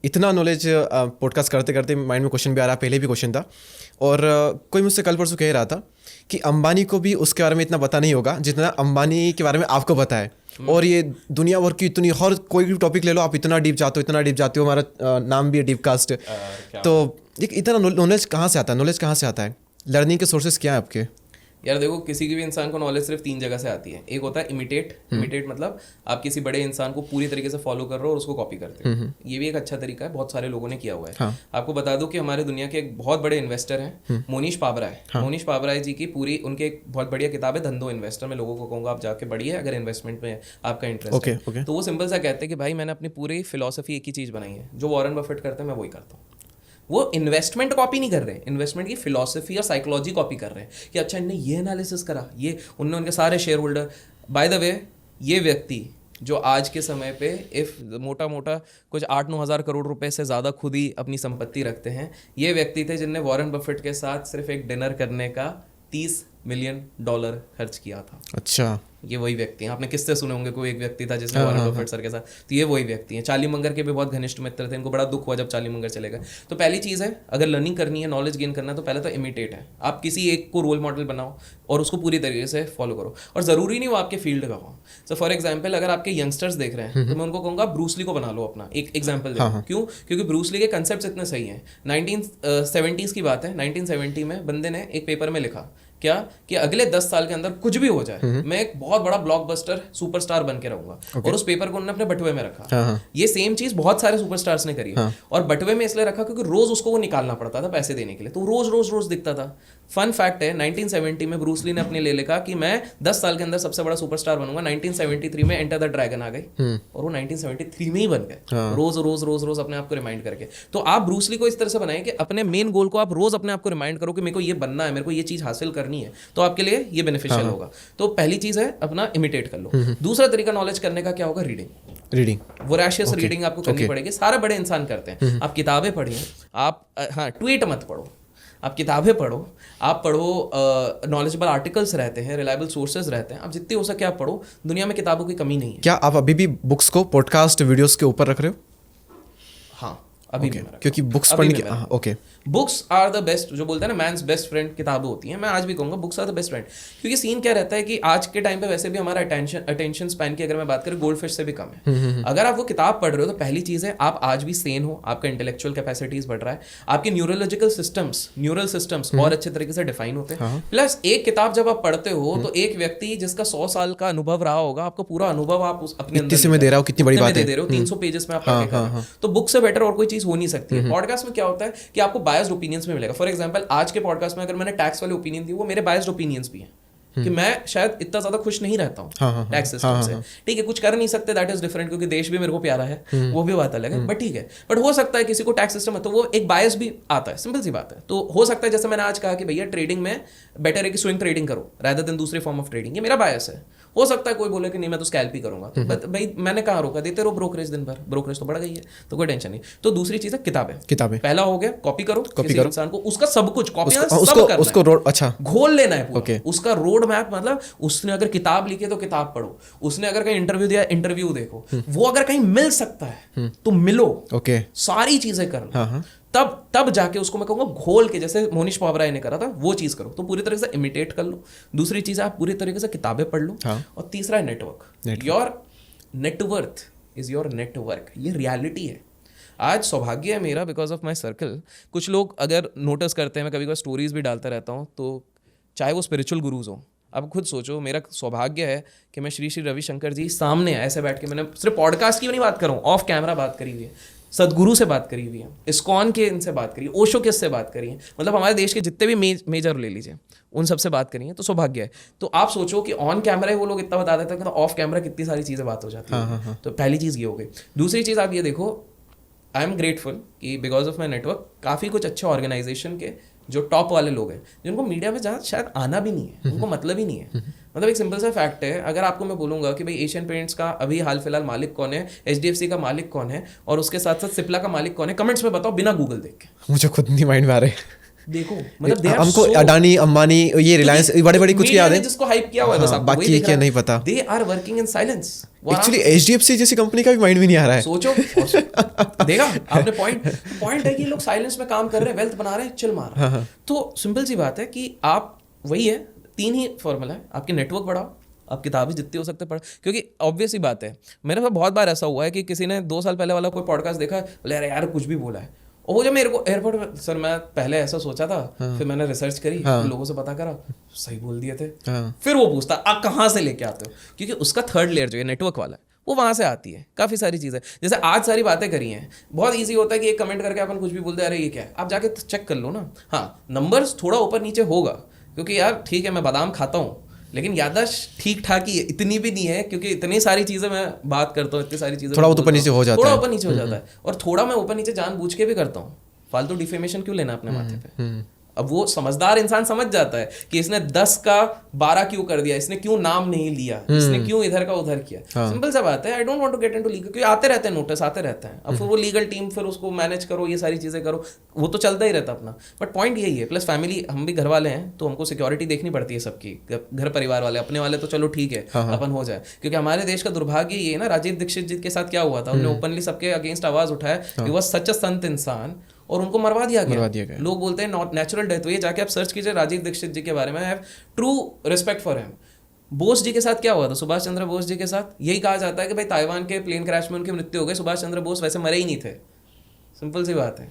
इतना नॉलेज पॉडकास्ट करते करते माइंड में क्वेश्चन भी आ रहा, पहले भी क्वेश्चन था, और कोई मुझसे कल परसों कह रहा था कि अंबानी को भी उसके बारे में इतना पता नहीं होगा जितना अंबानी के बारे में आपको पता है। और ये दुनिया भर की इतनी, हर कोई भी टॉपिक ले लो आप, इतना डीप जाते हो। हमारा नाम भी है डीप कास्ट। तो इतना नॉलेज कहाँ से आता है? लर्निंग के सोर्सेज क्या है आपके? यार देखो, किसी भी इंसान को नॉलेज सिर्फ 3 जगह से आती है। एक होता है इमिटेट। इमिटेट मतलब आप किसी बड़े इंसान को पूरी तरीके से फॉलो कर रहे हो और उसको कॉपी करते हो। ये भी एक अच्छा तरीका है, बहुत सारे लोगों ने किया हुआ है। हाँ. आपको बता दूं कि हमारे दुनिया के एक बहुत बड़े इन्वेस्टर हैं, मोनीश पाबराय। मोनीश पाबराय जी की पूरी उनके एक बहुत बढ़िया किताब है धंधो इन्वेस्टर। मैं लोगों को कहूँगा आप जाके पढ़िए अगर इन्वेस्टमेंट में आपका इंटरेस्ट है। तो वो सिंपल सा कहते हैं कि भाई मैंने अपनी पूरी फिलॉसफी एक ही चीज़ बनाई है, जो वॉरेन बफेट करते हैं मैं वही करता हूँ। वो इन्वेस्टमेंट कॉपी नहीं कर रहे, इन्वेस्टमेंट की फिलॉसफी और साइकोलॉजी कॉपी कर रहे हैं कि अच्छा इनने ये एनालिसिस करा, ये उनने उनके सारे share holder. By the way, ये व्यक्ति जो आज के समय पे इफ मोटा मोटा कुछ 8-9 हज़ार करोड़ रुपए से ज़्यादा खुद ही अपनी संपत्ति रखते हैं, ये व्यक्ति थे जिनने वॉरेन बफेट के साथ सिर्फ एक डिनर करने का $30 मिलियन खर्च किया था। अच्छा, ये वही व्यक्ति हैं। आपने किससे सुने होंगे, कोई एक व्यक्ति था जिसने वॉरेन बफेट सर के साथ, तो ये वही व्यक्ति हैं। चार्ली मंगर के भी बहुत घनिष्ठ मित्र थे, इनको बड़ा दुख हुआ जब चार्ली मंगर चले गए। तो पहली चीज़ है, अगर लर्निंग करनी है, नॉलेज गेन करना है, तो पहले तो इमिटेट है। आप किसी एक को रोल मॉडल बनाओ और उसको पूरी तरीके से फॉलो करो, और ज़रूरी नहीं वो आपके फील्ड का हो। सो फॉर एग्जाम्पल, अगर आपके यंगस्टर्स देख रहे हैं तो मैं उनको कहूँगा ब्रूस ली को बना लो अपना एक एग्जाम्पल देखो। क्यों? क्योंकि ब्रूस ली के कंसेप्ट इतने सही हैं। 1970s की बात है, 1970 में बंदे ने एक पेपर में लिखा क्या कि अगले 10 साल के अंदर कुछ भी हो जाए, मैं एक बहुत बड़ा ब्लॉकबस्टर सुपरस्टार बन के रहूंगा। और उस पेपर को उन्होंने अपने बटुए में रखा। ये सेम चीज बहुत सारे सुपरस्टार्स ने करी है। और बटुए में इसलिए रखा क्योंकि रोज उसको वो निकालना पड़ता था पैसे देने के लिए, तो रोज रोज रोज दिखता था। फन फैक्ट है, 1970 में ब्रूस ली ने अपने ले लिखा कि मैं 10 साल के अंदर सबसे बड़ा सुपरस्टार बनूंगा। 1973 में एंटर द ड्रैगन आ गई और वो 1973 में ही बन गए, रोज रोज रोज रोज अपने आप को रिमाइंड करके। तो आप ब्रूस ली को इस तरह से बनाएं कि अपने मेन गोल को आप रोज अपने आप को रिमाइंड करो कि मेरे को ये बनना है, मेरे को ये चीज हासिल करनी है, तो आपके लिए ये बेनिफिशियल होगा। तो पहली चीज है अपना इमिटेट कर लो। दूसरा तरीका नॉलेज करने का क्या होगा? रीडिंग। वोरेशियस रीडिंग आपको करनी पड़ेगी। सारे बड़े इंसान करते हैं। आप किताबें पढ़िए, आप हाँ ट्वीट मत पढ़ो, आप किताबें पढ़ो, आप पढ़ो, नॉलेजेबल आर्टिकल्स रहते हैं, रिलायबल सोर्सेज रहते हैं, आप जितनी हो सके आप पढ़ो। दुनिया में किताबों की कमी नहीं है। क्या आप अभी भी बुक्स को पॉडकास्ट वीडियोस के ऊपर रख रहे हो? हाँ, अभी भी क्योंकि बुक्स पढ़ने की okay, books are the best, जो बोलते हैं ना मैन्स बेस्ट फ्रेंड, किताबें होती हैं। मैं आज भी कहूँगा books are the best friend. क्योंकि सीन क्या रहता है कि आज के टाइम पे वैसे भी हमारा अटेंशन स्पैन की अगर मैं बात करूँ गोल्ड फिश से भी कम है। अगर आप वो किताब पढ़ रहे हो तो पहली चीज़ है आप आज भी सेन हो, आपका इंटेलेक्चुअल कैपेसिटीज बढ़ रहा है, आपके न्यूरोलॉजिकल न्यूरल सिस्टम्स और अच्छे तरीके से डिफाइन होते हैं। प्लस एक किताब जब आप पढ़ते हो तो एक व्यक्ति जिसका 100 साल का अनुभव रहा होगा, आपका पूरा अनुभव आप अपने अंदर में दे रहा हो, कितनी बड़ी बात है, दे रहे हो 300 पेजेस में आप पढ़ के। तो बुक से बेटर और कोई चीज हो नहीं सकती। पॉडकास्ट में क्या होता है कि आपको बायस्ड ओपिनियंस में मिलेगा। फॉर एग्जांपल, आज के पॉडकास्ट में अगर मैंने टैक्स वाले ओपिनियन दी, वो मेरे बायस्ड ओपिनियंस भी हैं कि मैं शायद इतना ज्यादा खुश नहीं रहता हूँ टैक्स सिस्टम से। ठीक है, कुछ कर नहीं सकते, दैट इज डिफरेंट, क्योंकि देश भी मेरे को प्यारा है, वो भी बात अलग है। बट ठीक है, बट हो सकता है किसी को टैक्स सिस्टम है तो वो एक बायस भी आता है, सिंपल सी बात है। तो हो सकता है जैसे मैंने आज कहा कि भैया ट्रेडिंग में बेटर है कि स्विंग ट्रेडिंग करो रादर देन दूसरे फॉर्म ऑफ ट्रेडिंग, ये मेरा बायस है। हो सकता है कोई बोले कि नहीं मैं तो स्कैल्प ही करूंगा, तो भाई मैंने कहा रोका, देते रहो ब्रोकरेज दिन भर, ब्रोकरेज तो बढ़ गई है, तो कोई टेंशन नहीं। तो दूसरी चीज है किताबें। पहला हो गया कॉपी करो इंसान को, उसका सब कुछ कॉपी उसको रोड अच्छा घोल लेना है पूरा। उसका रोड मैप, मतलब उसने अगर किताब लिखी है तो किताब पढ़ो, उसने अगर कहीं इंटरव्यू दिया इंटरव्यू देखो, वो अगर कहीं मिल सकता है तो मिलो, सारी चीजें करना, तब जाके उसको मैं कहूँगा घोल के, जैसे मोनीश पाबराय ने करा था वो चीज़ करो। तो पूरी तरह से इमिटेट कर लो। दूसरी चीज़ आप पूरी तरीके से किताबें पढ़ लो। और तीसरा है network. Your net worth is your network, ये रियलिटी है। आज सौभाग्य है मेरा, बिकॉज ऑफ माई सर्कल, कुछ लोग अगर नोटिस करते हैं, मैं कभी कभी स्टोरीज भी डालता रहता हूँ, तो चाहे वो स्पिरिचुअल गुरुज हो, अब खुद सोचो मेरा सौभाग्य है कि मैं श्री श्री रविशंकर जी सामने ऐसे बैठ के, मैंने सिर्फ पॉडकास्ट की भी नहीं बात कर रहा हूँ, ऑफ कैमरा बात करी हुई है, सदगुरु से बात करी हुई है, इस्कॉन के इनसे बात करी, ओशो के से बात करी है, मतलब हमारे देश के जितने भी मेजर ले लीजिए उन सबसे बात करी है, तो सौभाग्य है। तो आप सोचो कि ऑन कैमरा ही वो लोग इतना बता देते हैं कि ऑफ कैमरा कितनी सारी चीज़ें बात हो जाती है। तो पहली चीज़ ये हो गई। दूसरी चीज़ आप ये देखो, आई एम ग्रेटफुल कि बिकॉज ऑफ माई नेटवर्क काफ़ी कुछ अच्छे ऑर्गेनाइजेशन के जो टॉप वाले लोग हैं, जिनको मीडिया में ज़्यादा शायद आना भी नहीं है, उनको मतलब ही नहीं है। मतलब एक सिंपल सा फैक्ट है, अगर आपको मैं बोलूंगा कि भाई एशियन पेंट्स का अभी हाल फिलहाल मालिक कौन है, HDFC का मालिक कौन है, और उसके साथ साथ सिप्ला का मालिक कौन है, कमेंट्स में बताओ बिना गूगल देख के। मुझे खुद नहीं माइंड में आ रहे। देखो मतलब हमको अडानी अंबानी ये रिलायंस बड़े बड़ी कुछ याद है जिसको हाइप किया हुआ है, बस आपको बाकी क्या नहीं पता। They are working in silence. Actually HDFC जैसी कंपनी का भी माइंड भी नहीं आ रहा है। सोचो देखा आपने पॉइंट है कि लोग साइलेंस में काम कर रहे हैं, वेल्थ बना रहे हैं, चिल मार रहे हैं। तो सिंपल सी बात है कि आप वही है, 3 ही फॉर्मूला है, आपके नेटवर्क बढ़ाओ, आप किताबें जितनी हो सकते पढ़, क्योंकि ऑब्वियस ही बात है, मेरे साथ बहुत बार ऐसा हुआ है कि किसी ने 2 साल पहले वाला कोई पॉडकास्ट देखा, बोले यार कुछ भी बोला है, और वो जब मेरे को एयरपोर्ट, सर मैं पहले ऐसा सोचा था, फिर मैंने रिसर्च करी, फिर लोगों से पता करा, सही बोल दिए थे। फिर वो पूछता आप कहाँ से लेके आते हो, क्योंकि उसका थर्ड लेयर जो है नेटवर्क वाला है वो वहाँ से आती है काफ़ी सारी चीज़ें। जैसे आज सारी बातें करी हैं, बहुत ईजी होता है कि एक कमेंट करके अपन कुछ भी बोलते हैं, अरे ये क्या है, आप जाके चेक कर लो ना। हाँ, नंबर्स थोड़ा ऊपर नीचे होगा, क्योंकि यार ठीक है मैं बादाम खाता हूँ, लेकिन याददाश्त ठीक ठाक ही है, इतनी भी नहीं है, क्योंकि इतनी सारी चीज़ें मैं बात करता हूँ, इतनी सारी चीज़ें थोड़ा ऊपर नीचे हो जाता है, थोड़ा ऊपर नीचे हो जाता है। और थोड़ा मैं ऊपर नीचे जानबूझ के भी करता हूँ, फालतू डिफेमेशन क्यों लेना अपने माथे पे। अब वो समझदार इंसान समझ जाता है कि इसने 10 का 12 क्यों कर दिया, इसने क्यों नाम नहीं लिया, इसने क्यों इधर का उधर किया। सिंपल सा बात है, I don't want to get into legal, क्योंकि आते रहते हैं नोटिस, आते रहते हैं। अब फिर वो लीगल टीम, फिर उसको मैनेज करो, ये सारी चीज़ें करो, वो तो चलता ही रहता अपना। बट पॉइंट यही है, प्लस फैमिली, हम भी घर वाले हैं तो हमको सिक्योरिटी देखनी पड़ती है सबकी, घर परिवार वाले, अपने वाले तो चलो ठीक है अपन हो जाए। क्योंकि हमारे देश का दुर्भाग्य ये है ना, राजीव दीक्षित जी के साथ क्या हुआ था, उन्होंने ओपनली सबके अगेंस्ट आवाज उठाया, ही वाज सच अ संत इंसान, और उनको मरवा दिया गया। लोग बोलते हैं नेचुरल डेथ हुई है, जाके आप सर्च कीजिए राजीव दीक्षित जी के बारे में, I have true respect for him. Bose ji के साथ क्या हुआ था, सुभाष चंद्र बोस जी के साथ यही कहा जाता है कि भाई ताइवान के प्लेन क्रैश में उनकी मृत्यु हो गई, सुभाष चंद्र बोस वैसे मरे ही नहीं थे। सिंपल सी बात है,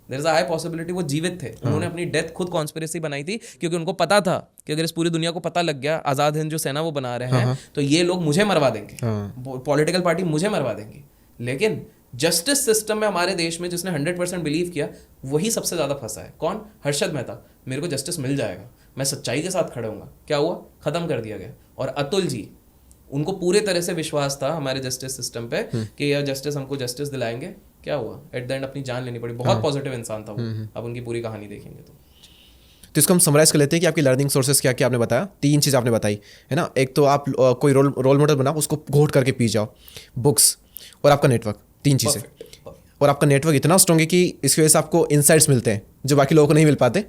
there is a high possibility वो जीवित थे। उन्होंने अपनी डेथ खुद कॉन्स्पिरेसी बनाई थी, क्योंकि उनको पता था कि अगर इस पूरी दुनिया को पता लग गया आज़ाद हिंद जो सेना वो बना रहे हैं, तो ये लोग मुझे मरवा देंगे, पॉलिटिकल पार्टी मुझे मरवा देंगी। लेकिन जस्टिस सिस्टम में हमारे देश में जिसने 100% बिलीव किया, वही सबसे ज़्यादा फंसा है। कौन? हर्षद मेहता, मेरे को जस्टिस मिल जाएगा, मैं सच्चाई के साथ खड़ा हूँगा। क्या हुआ? ख़त्म कर दिया गया। और अतुल जी, उनको पूरे तरह से विश्वास था हमारे जस्टिस सिस्टम पे कि यार जस्टिस, हमको जस्टिस दिलाएंगे। क्या हुआ? एट द एंड अपनी जान लेनी पड़ी। बहुत पॉजिटिव इंसान था वो। अब उनकी पूरी कहानी देखेंगे तो इसको हम समराइज कर लेते हैं कि आपकी लर्निंग सोर्सेज क्या क्या आपने बताया। 3 चीज़ आपने बताई है ना। एक तो आप कोई रोल मॉडल बनाओ, उसको घोट करके पी जाओ, बुक्स, और आपका नेटवर्क, 3 चीज़ें। और आपका नेटवर्क इतना स्ट्रॉन्ग है कि इसकी वजह से आपको इनसाइट्स मिलते हैं जो बाकी लोगों को नहीं मिल पाते,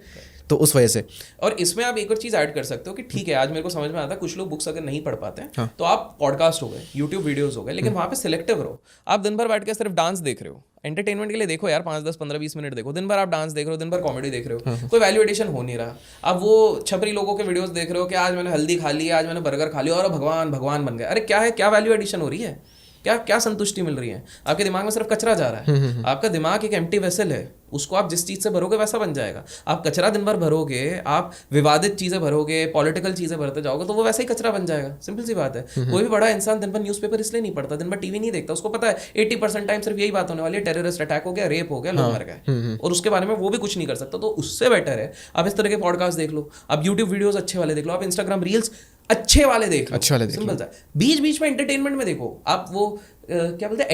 तो उस वजह से। और इसमें आप एक और चीज़ ऐड कर सकते हो कि ठीक है, आज मेरे को समझ में आता है कुछ लोग बुक्स अगर नहीं पढ़ पाते हैं, तो आप पॉडकास्ट हो गए, यूट्यूब वीडियोस हो गए, लेकिन वहाँ पे सिलेक्टिव रहो। आप दिन भर बैठ के सिर्फ डांस देख रहे हो, एंटरटेनमेंट के लिए देखो यार, 5, 10, 15, 20 मिनट देखो। दिन भर आप डांस देख रहे हो, दिन भर कॉमेडी देख रहे हो, कोई वैल्यू एडिशन हो नहीं रहा। अब वो छपरी लोगों के वीडियोस देख रहे हो कि आज मैंने हल्दी खा ली, आज मैंने बर्गर खा लिया और भगवान भगवान बन गए। अरे क्या है, क्या वैल्यू एडिशन हो रही है, क्या संतुष्टि मिल रही है? आपके दिमाग में सिर्फ कचरा जा रहा है। आपका दिमाग एक एम्प्टी वेसल है, उसको आप जिस चीज़ से भरोगे वैसा बन जाएगा। आप कचरा दिन भर भरोगे, आप विवादित चीज़ें भरोगे, पॉलिटिकल चीज़ें भरते जाओगे, तो वो वैसे ही कचरा बन जाएगा। सिंपल सी बात है। कोई भी बड़ा इंसान दिन भर न्यूज़पेपर इसलिए नहीं पढ़ता, दिन भर टीवी नहीं देखता, उसको पता है 80% टाइम सिर्फ यही बात होने वाली है, टेररिस्ट अटैक हो गया, रेप हो गया, लोग मर गए, और उसके बारे में वो भी कुछ नहीं कर सकता। तो उससे बेटर है आप इस तरह के पॉडकास्ट देख लो, आप यूट्यूब वीडियोज अच्छे वाले देख लो, आप इंस्टाग्राम रील्स अच्छे वाले देख लो, सिंपल सा। बीच बीच में एंटरटेनमेंट में देखो आप, वो क्या बोलते हैं,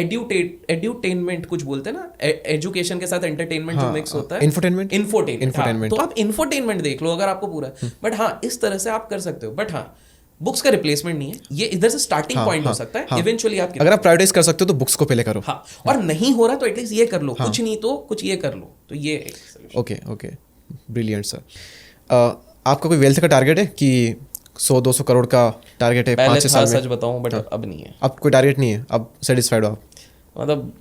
एड्यूटेनमेंट कुछ बोलते हैं ना, एजुकेशन के साथ एंटरटेनमेंट जो मिक्स होता है, इन्फोटेनमेंट। तो आप इन्फोटेनमेंट देख लो अगर आपको पूरा। बट हाँ, इस तरह से आप कर सकते हो। बट हाँ, बुक्स का रिप्लेसमेंट नहीं है, ये इधर से स्टार्टिंग पॉइंट हो सकता है। इवेंचुअली आप अगर आप प्रायोरिटाइज कर सकते हो तो बुक्स को पहले करो। हाँ, और नहीं हो रहा तो एटलीस्ट ये कर लो, कुछ नहीं तो कुछ ये कर लो, तो ये। Okay, brilliant sir. आपका कोई वेल्थ का टारगेट है कि 100-200 करोड़ का टारगेट है 5-6 साल में? सच बताऊं, बट अब नहीं है। अब कोई टारगेट नहीं है, अब सेटिस्फाइड हो आप? मतलब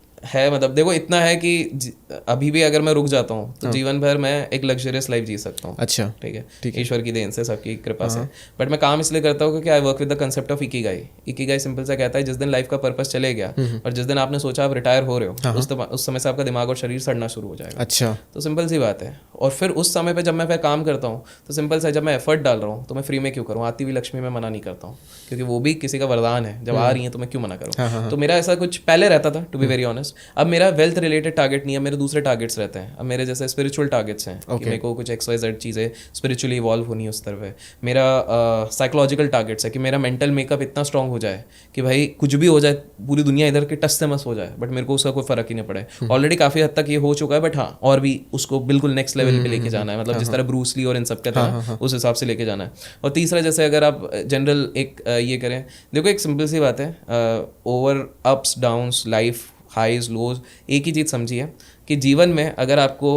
देखो, इतना है कि अभी भी अगर मैं रुक जाता हूँ तो जीवन भर मैं एक लग्जरियस लाइफ जी सकता हूँ। अच्छा, ठीक है, ईश्वर की देन से, सबकी कृपा से। बट मैं काम इसलिए करता हूँ क्योंकि I work with the concept of Ikigai. Ikigai simple सा कहता है, जिस दिन लाइफ का पर्पस चले गया और जिस दिन आपने सोचा आप रिटायर हो रहे हो, उस समय से आपका दिमाग और शरीर सड़ना शुरू हो जाएगा। अच्छा, तो सिंपल सी बात है। और फिर उस समय पे जब मैं फिर काम करता हूँ तो सिंपल सा, जब मैं एफर्ट डाल रहा हूँ तो मैं फ्री में क्यों करूँ? आती हुई लक्ष्मी में मना नहीं करता हूँ, क्योंकि वो भी किसी का वरदान है। जब आ रही है तो मैं क्यों मना करूँ? तो मेरा ऐसा कुछ पहले रहता था, टू बी वेरी ऑनेस्ट। अब मेरा वेल्थ रिलेटेड टारगेट नहीं है, मेरे दूसरे टारगेट्स रहते हैं। अब मेरे जैसे स्पिरिचुअल टारगेट्स हैं कि मेरे को कुछ XYZ चीज़ें स्पिरिचुअली इवॉल्व होनी है उस तरफ है। मेरा साइकोलॉजिकल टारगेट्स है कि मेरा मेंटल मेकअप इतना स्ट्रांग हो जाए कि भाई कुछ भी हो जाए, पूरी दुनिया इधर के टस से मस हो जाए, बट मेरे को उसका कोई फर्क ही नहीं पड़े। ऑलरेडी काफ़ी हद तक ये हो चुका है, बट हाँ, और भी उसको बिल्कुल नेक्स्ट लेवल पे लेके जाना है। मतलब जिस तरह ब्रूस ली और इन सब का था, उस हिसाब से लेके जाना है। और तीसरा, जैसे अगर आप जनरल एक ये करें, देखो एक सिंपल सी बात है, over ups downs life, highs lows, एक ही चीज़ समझिए कि जीवन में अगर आपको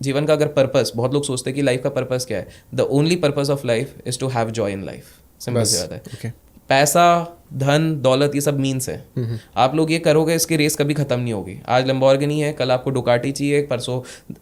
जीवन का अगर पर्पस, बहुत लोग सोचते हैं कि लाइफ का पर्पस क्या है, the only purpose of life is to have joy in life. Simple सी बात है। पैसा, धन, दौलत, ये सब मीन्स है। आप लोग ये करोगे, इसकी रेस कभी खत्म नहीं होगी। आज लैम्बोर्गिनी है, कल आपको डुकाटी चाहिए, परसों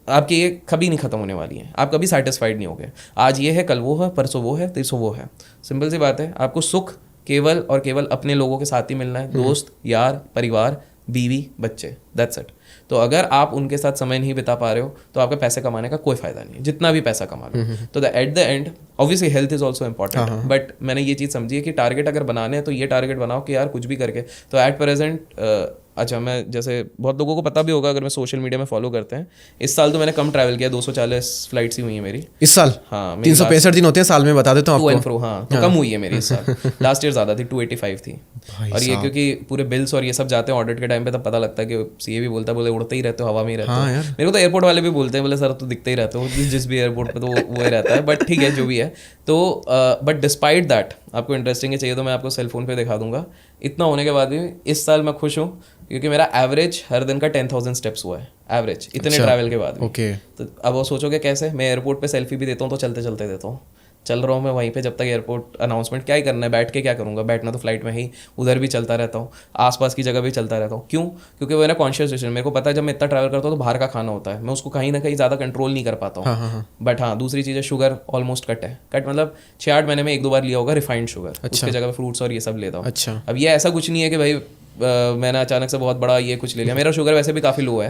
आपकी ये कभी नहीं खत्म होने वाली है। आप कभी सेटिस्फाइड नहीं होगे। आज ये है, कल वो है, परसों वो है, तीसों वो है। सिंपल सी बात है। आपको सुख केवल और केवल अपने लोगों के साथ ही मिलना है, दोस्त, यार, परिवार, बीवी, बच्चे, दैट्स इट। तो अगर आप उनके साथ समय नहीं बिता पा रहे हो तो आपका पैसे कमाने का कोई फायदा नहीं है, जितना भी पैसा कमा लो। तो at the end obviously health is also important, but मैंने ये चीज़ समझी है कि टारगेट अगर बनाने हैं तो ये टारगेट बनाओ कि यार कुछ भी करके। तो एट प्रेजेंट अच्छा, मैं जैसे बहुत लोगों को पता भी होगा अगर मैं सोशल मीडिया में फॉलो करते हैं, इस साल तो मैंने कम ट्रैवल किया, 240 फ्लाइट्स ही हुई है मेरी इस साल। हाँ, 365 दिन होते हैं साल में, बता देता हूँ आपको। हाँ, तो कम हुई है मेरी इस साल। लास्ट ईयर ज़्यादा थी, 285 थी। और ये क्योंकि पूरे बिल्स और ये सब जाते हैं ऑडिट के टाइम पे, तब पता लगता है कि सीए भी बोलता है, बोले उड़ते ही रहते हो, हवा में ही रहते हो। मेरे को तो एयरपोर्ट वाले भी बोलते हैं, बोले सर तो दिखते ही रहते हो जिस भी एयरपोर्ट पे, तो वो ही रहता है। बट ठीक है, जो भी है। तो बट डिस्पाइट दैट, आपको इंटरेस्टिंग है चाहिए तो मैं आपको सेल फोन पे दिखा दूंगा। इतना होने के बाद भी इस साल मैं खुश हूँ क्योंकि मेरा एवरेज हर दिन का 10,000 स्टेप्स हुआ है, एवरेज, इतने ट्रैवल के बाद भी। तो अब वो सोचोगे कैसे, मैं एयरपोर्ट पे सेल्फी भी देता हूँ तो चलते चलते देता हूँ, चल रहा हूँ मैं वहीं पे जब तक एयरपोर्ट अनाउंसमेंट, क्या ही करना है, बैठ के क्या करूँगा, बैठना तो फ्लाइट में ही, उधर भी चलता रहता हूँ, आसपास की जगह भी चलता रहता हूँ। क्यों? क्योंकि वो मेरा कॉन्शियस डिसीजन, मेरे को पता है जब मैं इतना ट्रैवल करता हूँ तो बाहर का खाना होता है, मैं उसको कहीं ना कहीं ज़्यादा कंट्रोल नहीं कर पाता हूँ। बट हाँ, दूसरी चीज़ है शुगर ऑलमोस्ट कट है, कट मतलब 6-8 महीने में 1-2 बार लिया होगा रिफाइंड शुगर, उसकी जगह फ्रूट्स और ये सब लेता हूँ। अच्छा, अब ये ऐसा कुछ नहीं है कि भाई मैंने अचानक से बहुत बड़ा ये कुछ ले लिया, मेरा शुगर वैसे भी काफ़ी लो है,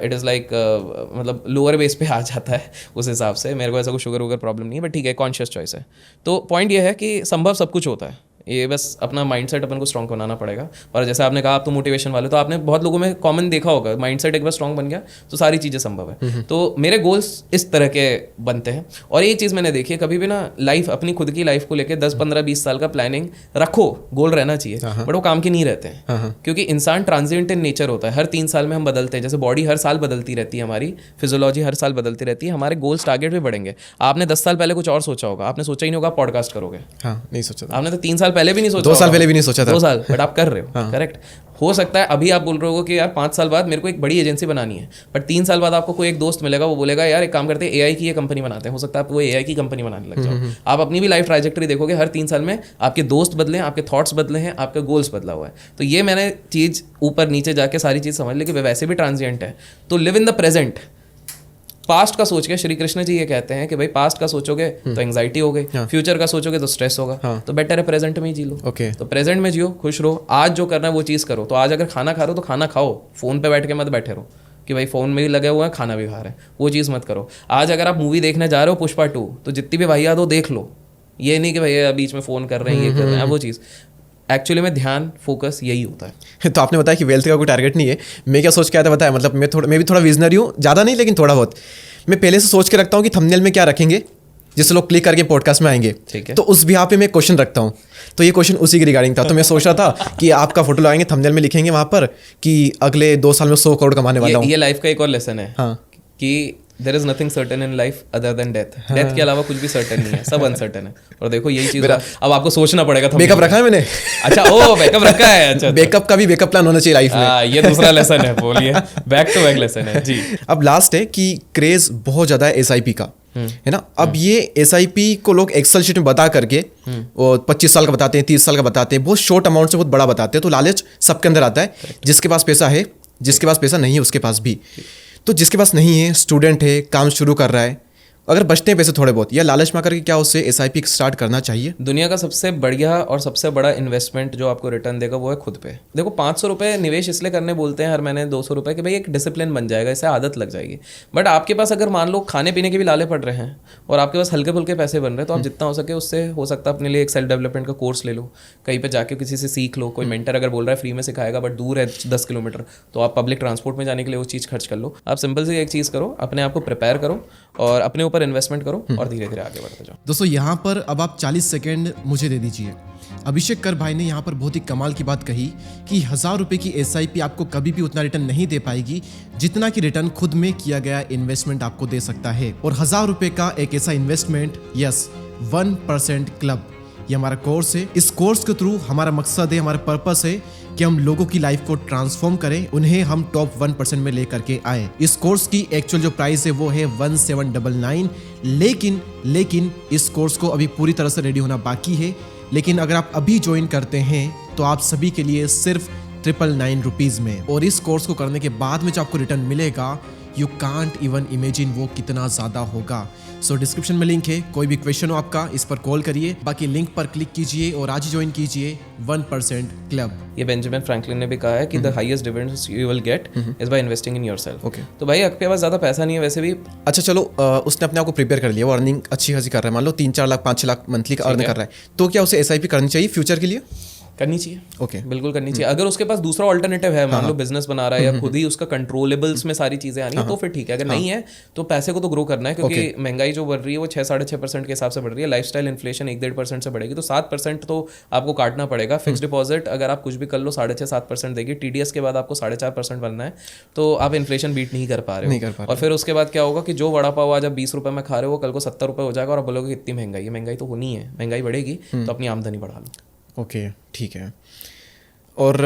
इट इज़ लाइक मतलब लोअर बेस पे आ जाता है उस हिसाब से, मेरे को ऐसा कुछ शुगर वगैरह प्रॉब्लम नहीं है, बट ठीक है, कॉन्शियस चॉइस है। तो पॉइंट ये है कि संभव सब कुछ होता है, ये बस अपना माइंडसेट अपन को स्ट्रॉन्ग बनाना पड़ेगा। और जैसे आपने कहा आप तो मोटिवेशन वाले, तो आपने बहुत लोगों में कॉमन देखा होगा, माइंडसेट एक बार स्ट्रॉन्ग बन गया तो सारी चीज़ें संभव है। तो मेरे गोल्स इस तरह के बनते हैं। और ये चीज़ मैंने देखी है, कभी भी ना लाइफ, अपनी खुद की लाइफ को लेकर 10-15-20 साल का प्लानिंग रखो, गोल रहना चाहिए, बट वो काम के नहीं रहते हैं क्योंकि इंसान ट्रांजिएंट इन नेचर होता है। हर 3 साल में हम बदलते हैं, जैसे बॉडी हर साल बदलती रहती है, हमारी फिजियोलॉजी हर साल बदलती रहती है, हमारे गोल्स टारगेट भी बढ़ेंगे। आपने 10 साल पहले कुछ और सोचा होगा, आपने सोचा ही नहीं होगा आप पॉडकास्ट करोगे, नहीं सोचा, आपने तो 3 साल पहले भी नहीं सोचा, 2 साल पहले भी नहीं सोचा था, 2 साल, बट आप कर रहे हो। करेक्ट हो सकता है अभी आप बोल रहे हो कि यार 5 साल बाद मेरे को एक बड़ी एजेंसी बनानी है, बट 3 साल बाद आपको कोई एक दोस्त मिलेगा, वो बोलेगा यार एक काम करते हैं एआई की ये कंपनी बनाते हैं, हो सकता है आप वो एआई की कंपनी बनाने लग जाओ। आप अपनी भी लाइफ ट्राजेक्टरी देखोगे, हर 3 साल में आपके दोस्त बदले हैं, आपके थॉट्स बदले हैं, आपका गोल्स बदला हुआ है। तो ये मैंने चीज़ ऊपर नीचे जाके सारी चीज़ समझ ली कि वैसे भी ट्रांजिएंट है, तो live in the present. Past का सोच के, श्री कृष्ण जी ये कहते हैं कि भाई पास्ट का सोचोगे तो एंग्जाइटी हो गई, फ्यूचर का सोचोगे तो स्ट्रेस होगा, तो बेटर है प्रेजेंट में ही जी लो। तो प्रेजेंट में जियो, खुश रहो, आज जो करना है वो चीज़ करो। तो आज अगर खाना खा रहे हो तो खाना खाओ, फोन पे बैठ के मत बैठे रहो कि भाई फोन में भी लगे हुए हैं, खाना भी खा रहे हैं, वो चीज़ मत करो। आज अगर आप मूवी देखने जा रहे हो पुष्पा 2, तो जितनी भी वाहियात हो देख लो, ये नहीं कि भैया बीच में फ़ोन कर रहे हैं, ये कर रहे हैं, वो चीज़ एक्चुअली में ध्यान, फोकस यही होता है। तो आपने बताया कि वेल्थ का कोई टारगेट नहीं है, मैं क्या सोच के आया था बताया, मतलब मैं भी थोड़ा विजनरी हूँ, ज़्यादा नहीं लेकिन थोड़ा बहुत। मैं पहले से सोच के रखता हूँ कि थंबनेल में क्या रखेंगे जिससे लोग क्लिक करके पॉडकास्ट में आएंगे, ठीक है। तो उस बिहाफ पे मैं क्वेश्चन रखता हूँ, तो ये क्वेश्चन उसी के रिगार्डिंग था। तो मैं सोच रहा था कि आपका फोटो लगाएंगे, थंबनेल में लिखेंगे वहाँ पर कि अगले 2 साल में 100 करोड़ कमाने वाला हूँ। ये लाइफ का एक और लेसन है कि there is nothing certain in life other than death. Death के अलावा कुछ भी सर्टेन नहीं है, सब अनसर्टेन है। और देखो यही चीज अब आपको सोचना पड़ेगा। बैकअप रखा है मैंने। अच्छा, ओ बैकअप रखा है। अच्छा, बैकअप का भी बैकअप प्लान होना चाहिए लाइफ में। ये दूसरा लेसन है, बोलिए। बैक टू बैक लेसन है जी। अब लास्ट है कि क्रेज बहुत ज्यादा है एसआईपी का, है ना। अब ये एसआईपी को लोग एक्सेल शीट में बता करके 25 साल का बताते हैं, 30 साल का बताते हैं, बहुत शॉर्ट अमाउंट से बहुत बड़ा बताते हैं। तो लालच सबके अंदर आता है, जिसके पास पैसा है, जिसके पास पैसा नहीं है उसके पास भी। तो जिसके पास नहीं है, स्टूडेंट है, काम शुरू कर रहा है, अगर बचते हैं पैसे थोड़े बहुत, या लालच में आकर के क्या उससे एसआईपी स्टार्ट करना चाहिए? दुनिया का सबसे बढ़िया और सबसे बड़ा इन्वेस्टमेंट जो आपको रिटर्न देगा वो है खुद पे। देखो 500 रुपये निवेश इसलिए करने बोलते हैं हर महीने 200 रुपये कि भाई एक डिसिप्लिन बन जाएगा, इससे आदत लग जाएगी। बट आपके पास अगर मान लो खाने पीने के भी लाले पड़ रहे हैं और आपके पास हल्के फुल्के पैसे बन रहे हैं, तो आप जितना हो सके उससे हो सकता है अपने लिए एक सेल्फ डेवलपमेंट का कोर्स ले लो, कहीं पर जाके किसी से सीख लो। कोई मेंटर अगर बोल रहा है फ्री में सिखाएगा बट दूर है 10 किलोमीटर, तो आप पब्लिक ट्रांसपोर्ट में जाने के लिए वो चीज़ खर्च कर लो। आप सिंपल से एक चीज़ करो, अपने आप को प्रिपेयर करो और अपने ऊपर इन्वेस्टमेंट करो और धीरे धीरे आगे बढ़ते जाओ। दोस्तों यहाँ पर अब आप 40 सेकंड मुझे दे दीजिए। अभिषेक कर भाई ने यहाँ पर बहुत ही कमाल की बात कही कि 1000 रुपए की एसआईपी आपको कभी भी उतना रिटर्न नहीं दे पाएगी जितना कि रिटर्न खुद में किया गया इन्वेस्टमेंट आपको दे सकता है। और 1000 रुपए का एक ऐसा इन्वेस्टमेंट, यस 1% क्लब, ये हमारा कोर्स है। इस कोर्स के थ्रू हमारा मकसद है, हमारा पर्पस है कि हम लोगों की लाइफ को ट्रांसफॉर्म करें, उन्हें हम टॉप 1% में लेकर के आए। इस कोर्स की एक्चुअल जो प्राइस है वो है 1799, लेकिन इस कोर्स को अभी पूरी तरह से रेडी होना बाकी है। लेकिन अगर आप अभी ज्वाइन करते हैं तो आप सभी के लिए सिर्फ 999 रुपीज में। और इस कोर्स को करने के बाद में जो आपको रिटर्न मिलेगा यू कांट इवन इमेजिन वो कितना ज़्यादा होगा। सो डिस्क्रिप्शन में लिंक है, कोई भी क्वेश्चन हो आपका इस पर कॉल करिए, बाकी लिंक पर क्लिक कीजिए और आज ही ज्वाइन कीजिए 1% क्लब। ये बेंजामिन फ्रैंकलिन ने भी कहा है कि the highest dividends you will get is by investing in yourself. Okay, तो भाई आपके पास ज़्यादा पैसा नहीं है वैसे भी। अच्छा चलो, उसने अपने आप को प्रिपेयर कर लिया, वो अर्निंग अच्छी खासी कर रहा है, मान लो 3-4 लाख 5-6 लाख मंथली का अर्न कर रहा है, तो क्या उसे SIP करनी चाहिए फ्यूचर के लिए? करनी चाहिए। ओके, बिल्कुल करनी चाहिए। अगर उसके पास दूसरा ऑल्टरनेटिव है, मान लो बिजनेस बना रहा है या खुद ही उसका कंट्रोलेबल्स में सारी चीजें आ रही हैं, तो फिर ठीक है। अगर नहीं है तो पैसे को तो ग्रो करना है, क्योंकि महंगाई जो बढ़ रही है वो 6-6.5% के हिसाब से बढ़ रही है। लाइफस्टाइल इन्फ्लेशन 1-1.5% से बढ़ेगी, तो 7% तो आपको काटना पड़ेगा। फिक्स डिपॉजिट अगर आप कुछ भी कर लो 6.5-7% देगी। TDS के बाद आपको 4.5% बनना है, तो आप इन्फ्लेशन बीट नहीं कर पा रहे हो। और फिर उसके बाद क्या होगा कि जो वड़ा पाव आज आप 20 रुपए में खा रहे हो, कल को 70 रुपए हो जाएगा और आप बोलोगे इतनी महंगाई है। महंगाई तो होनी है, महंगाई बढ़ेगी तो अपनी आमदनी बढ़ा लो। ओके, ठीक है। और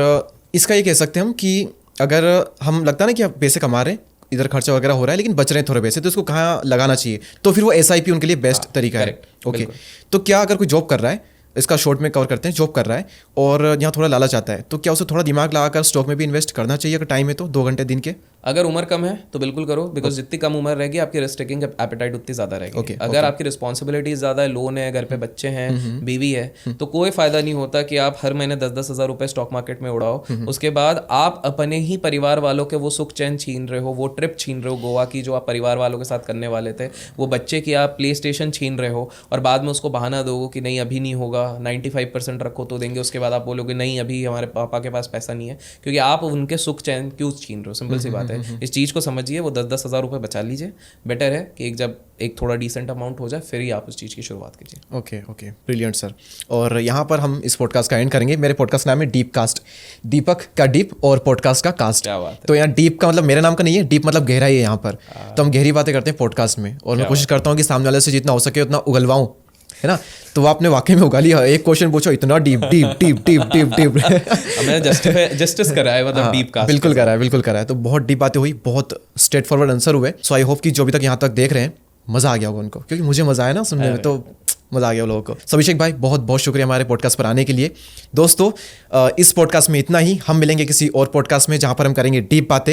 इसका ये कह सकते हैं हम कि अगर हम लगता है ना कि आप पैसे कमा रहे हैं, इधर खर्चा वगैरह हो रहा है, लेकिन बच रहे हैं थोड़े पैसे, तो इसको कहाँ लगाना चाहिए, तो फिर वो SIP उनके लिए बेस्ट तरीका है। ओके, तो क्या अगर कोई जॉब कर रहा है, इसका शॉर्ट में कवर करते हैं, जॉब कर रहा है और यहाँ थोड़ा लालच आता है, तो क्या उसे थोड़ा दिमाग लगाकर स्टॉक में भी इन्वेस्ट करना चाहिए अगर टाइम है तो 2 घंटे दिन के? अगर उम्र कम है तो बिल्कुल करो, बिकॉज जितनी कम उम्र रहेगी आपकी रिस्क टेकिंग एपेटाइट उतनी ज्यादा रहेगी। अगर आपकी रिस्पॉन्सिबिलिटीज ज्यादा है, लोन है, घर पे बच्चे हैं, बीवी है, तो कोई फायदा नहीं होता कि आप हर महीने 10-10 हज़ार रुपए स्टॉक मार्केट में उड़ाओ। उसके बाद आप अपने ही परिवार वालों के वो सुख चैन छीन रहे हो, वो ट्रिप छीन रहे हो गोवा की जो आप परिवार वालों के साथ करने वाले थे, वो बच्चे की आप प्ले स्टेशन छीन रहे हो, और बाद में उसको बहाना दोगे कि नहीं अभी नहीं होगा, 95% रखो तो देंगे। उसके बाद आप बोलोगे नहीं अभी हमारे पापा के पास पैसा नहीं है, क्योंकि आप उनके सुख चैन क्यों छीन रहे हो? सिंपल सी बात है। इस चीज़ को समझिए, वो 10-10 हज़ार रुपये बचा लीजिए। बेटर है कि जब एक थोड़ा डिसेंट अमाउंट हो जाए फिर ही आप उस चीज़ की शुरुआत कीजिए। Okay, brilliant sir. और यहाँ पर हम इस पॉडकास्ट का एंड करेंगे। मेरे पॉडकास्ट नाम है डीप कास्ट, दीपक का डीप और पॉडकास्ट का कास्ट। क्या बात है। तो यहाँ डीप का मतलब मेरे नाम का नहीं है, डीप मतलब गहराई है यहाँ पर। तो हम गहरी बातें करते हैं पॉडकास्ट में, और मैं कोशिश करता हूँ कि सामने वाले से जितना हो सके उतना उगलवाऊँ, है ना। तो वो आपने वाकई में उगा लिया। एक क्वेश्चन पूछो, इतना deep deep deep deep deep deep मैंने जस्टिस करा है, मतलब डीप कास्ट बिल्कुल करा है। तो बहुत डीप बातें हुई, बहुत स्ट्रेट फॉरवर्ड आंसर हुए। सो आई होप कि जो भी तक यहाँ तक देख रहे हैं मज़ा आ गया होगा उनको, क्योंकि मुझे मज़ा आया ना सुनने में, तो मज़ा आ गया लोगों को। अभिषेक भाई बहुत बहुत शुक्रिया हमारे पॉडकास्ट पर आने के लिए। दोस्तों इस पॉडकास्ट में इतना ही। हम मिलेंगे किसी और पॉडकास्ट में जहाँ पर हम करेंगे डीप बातें।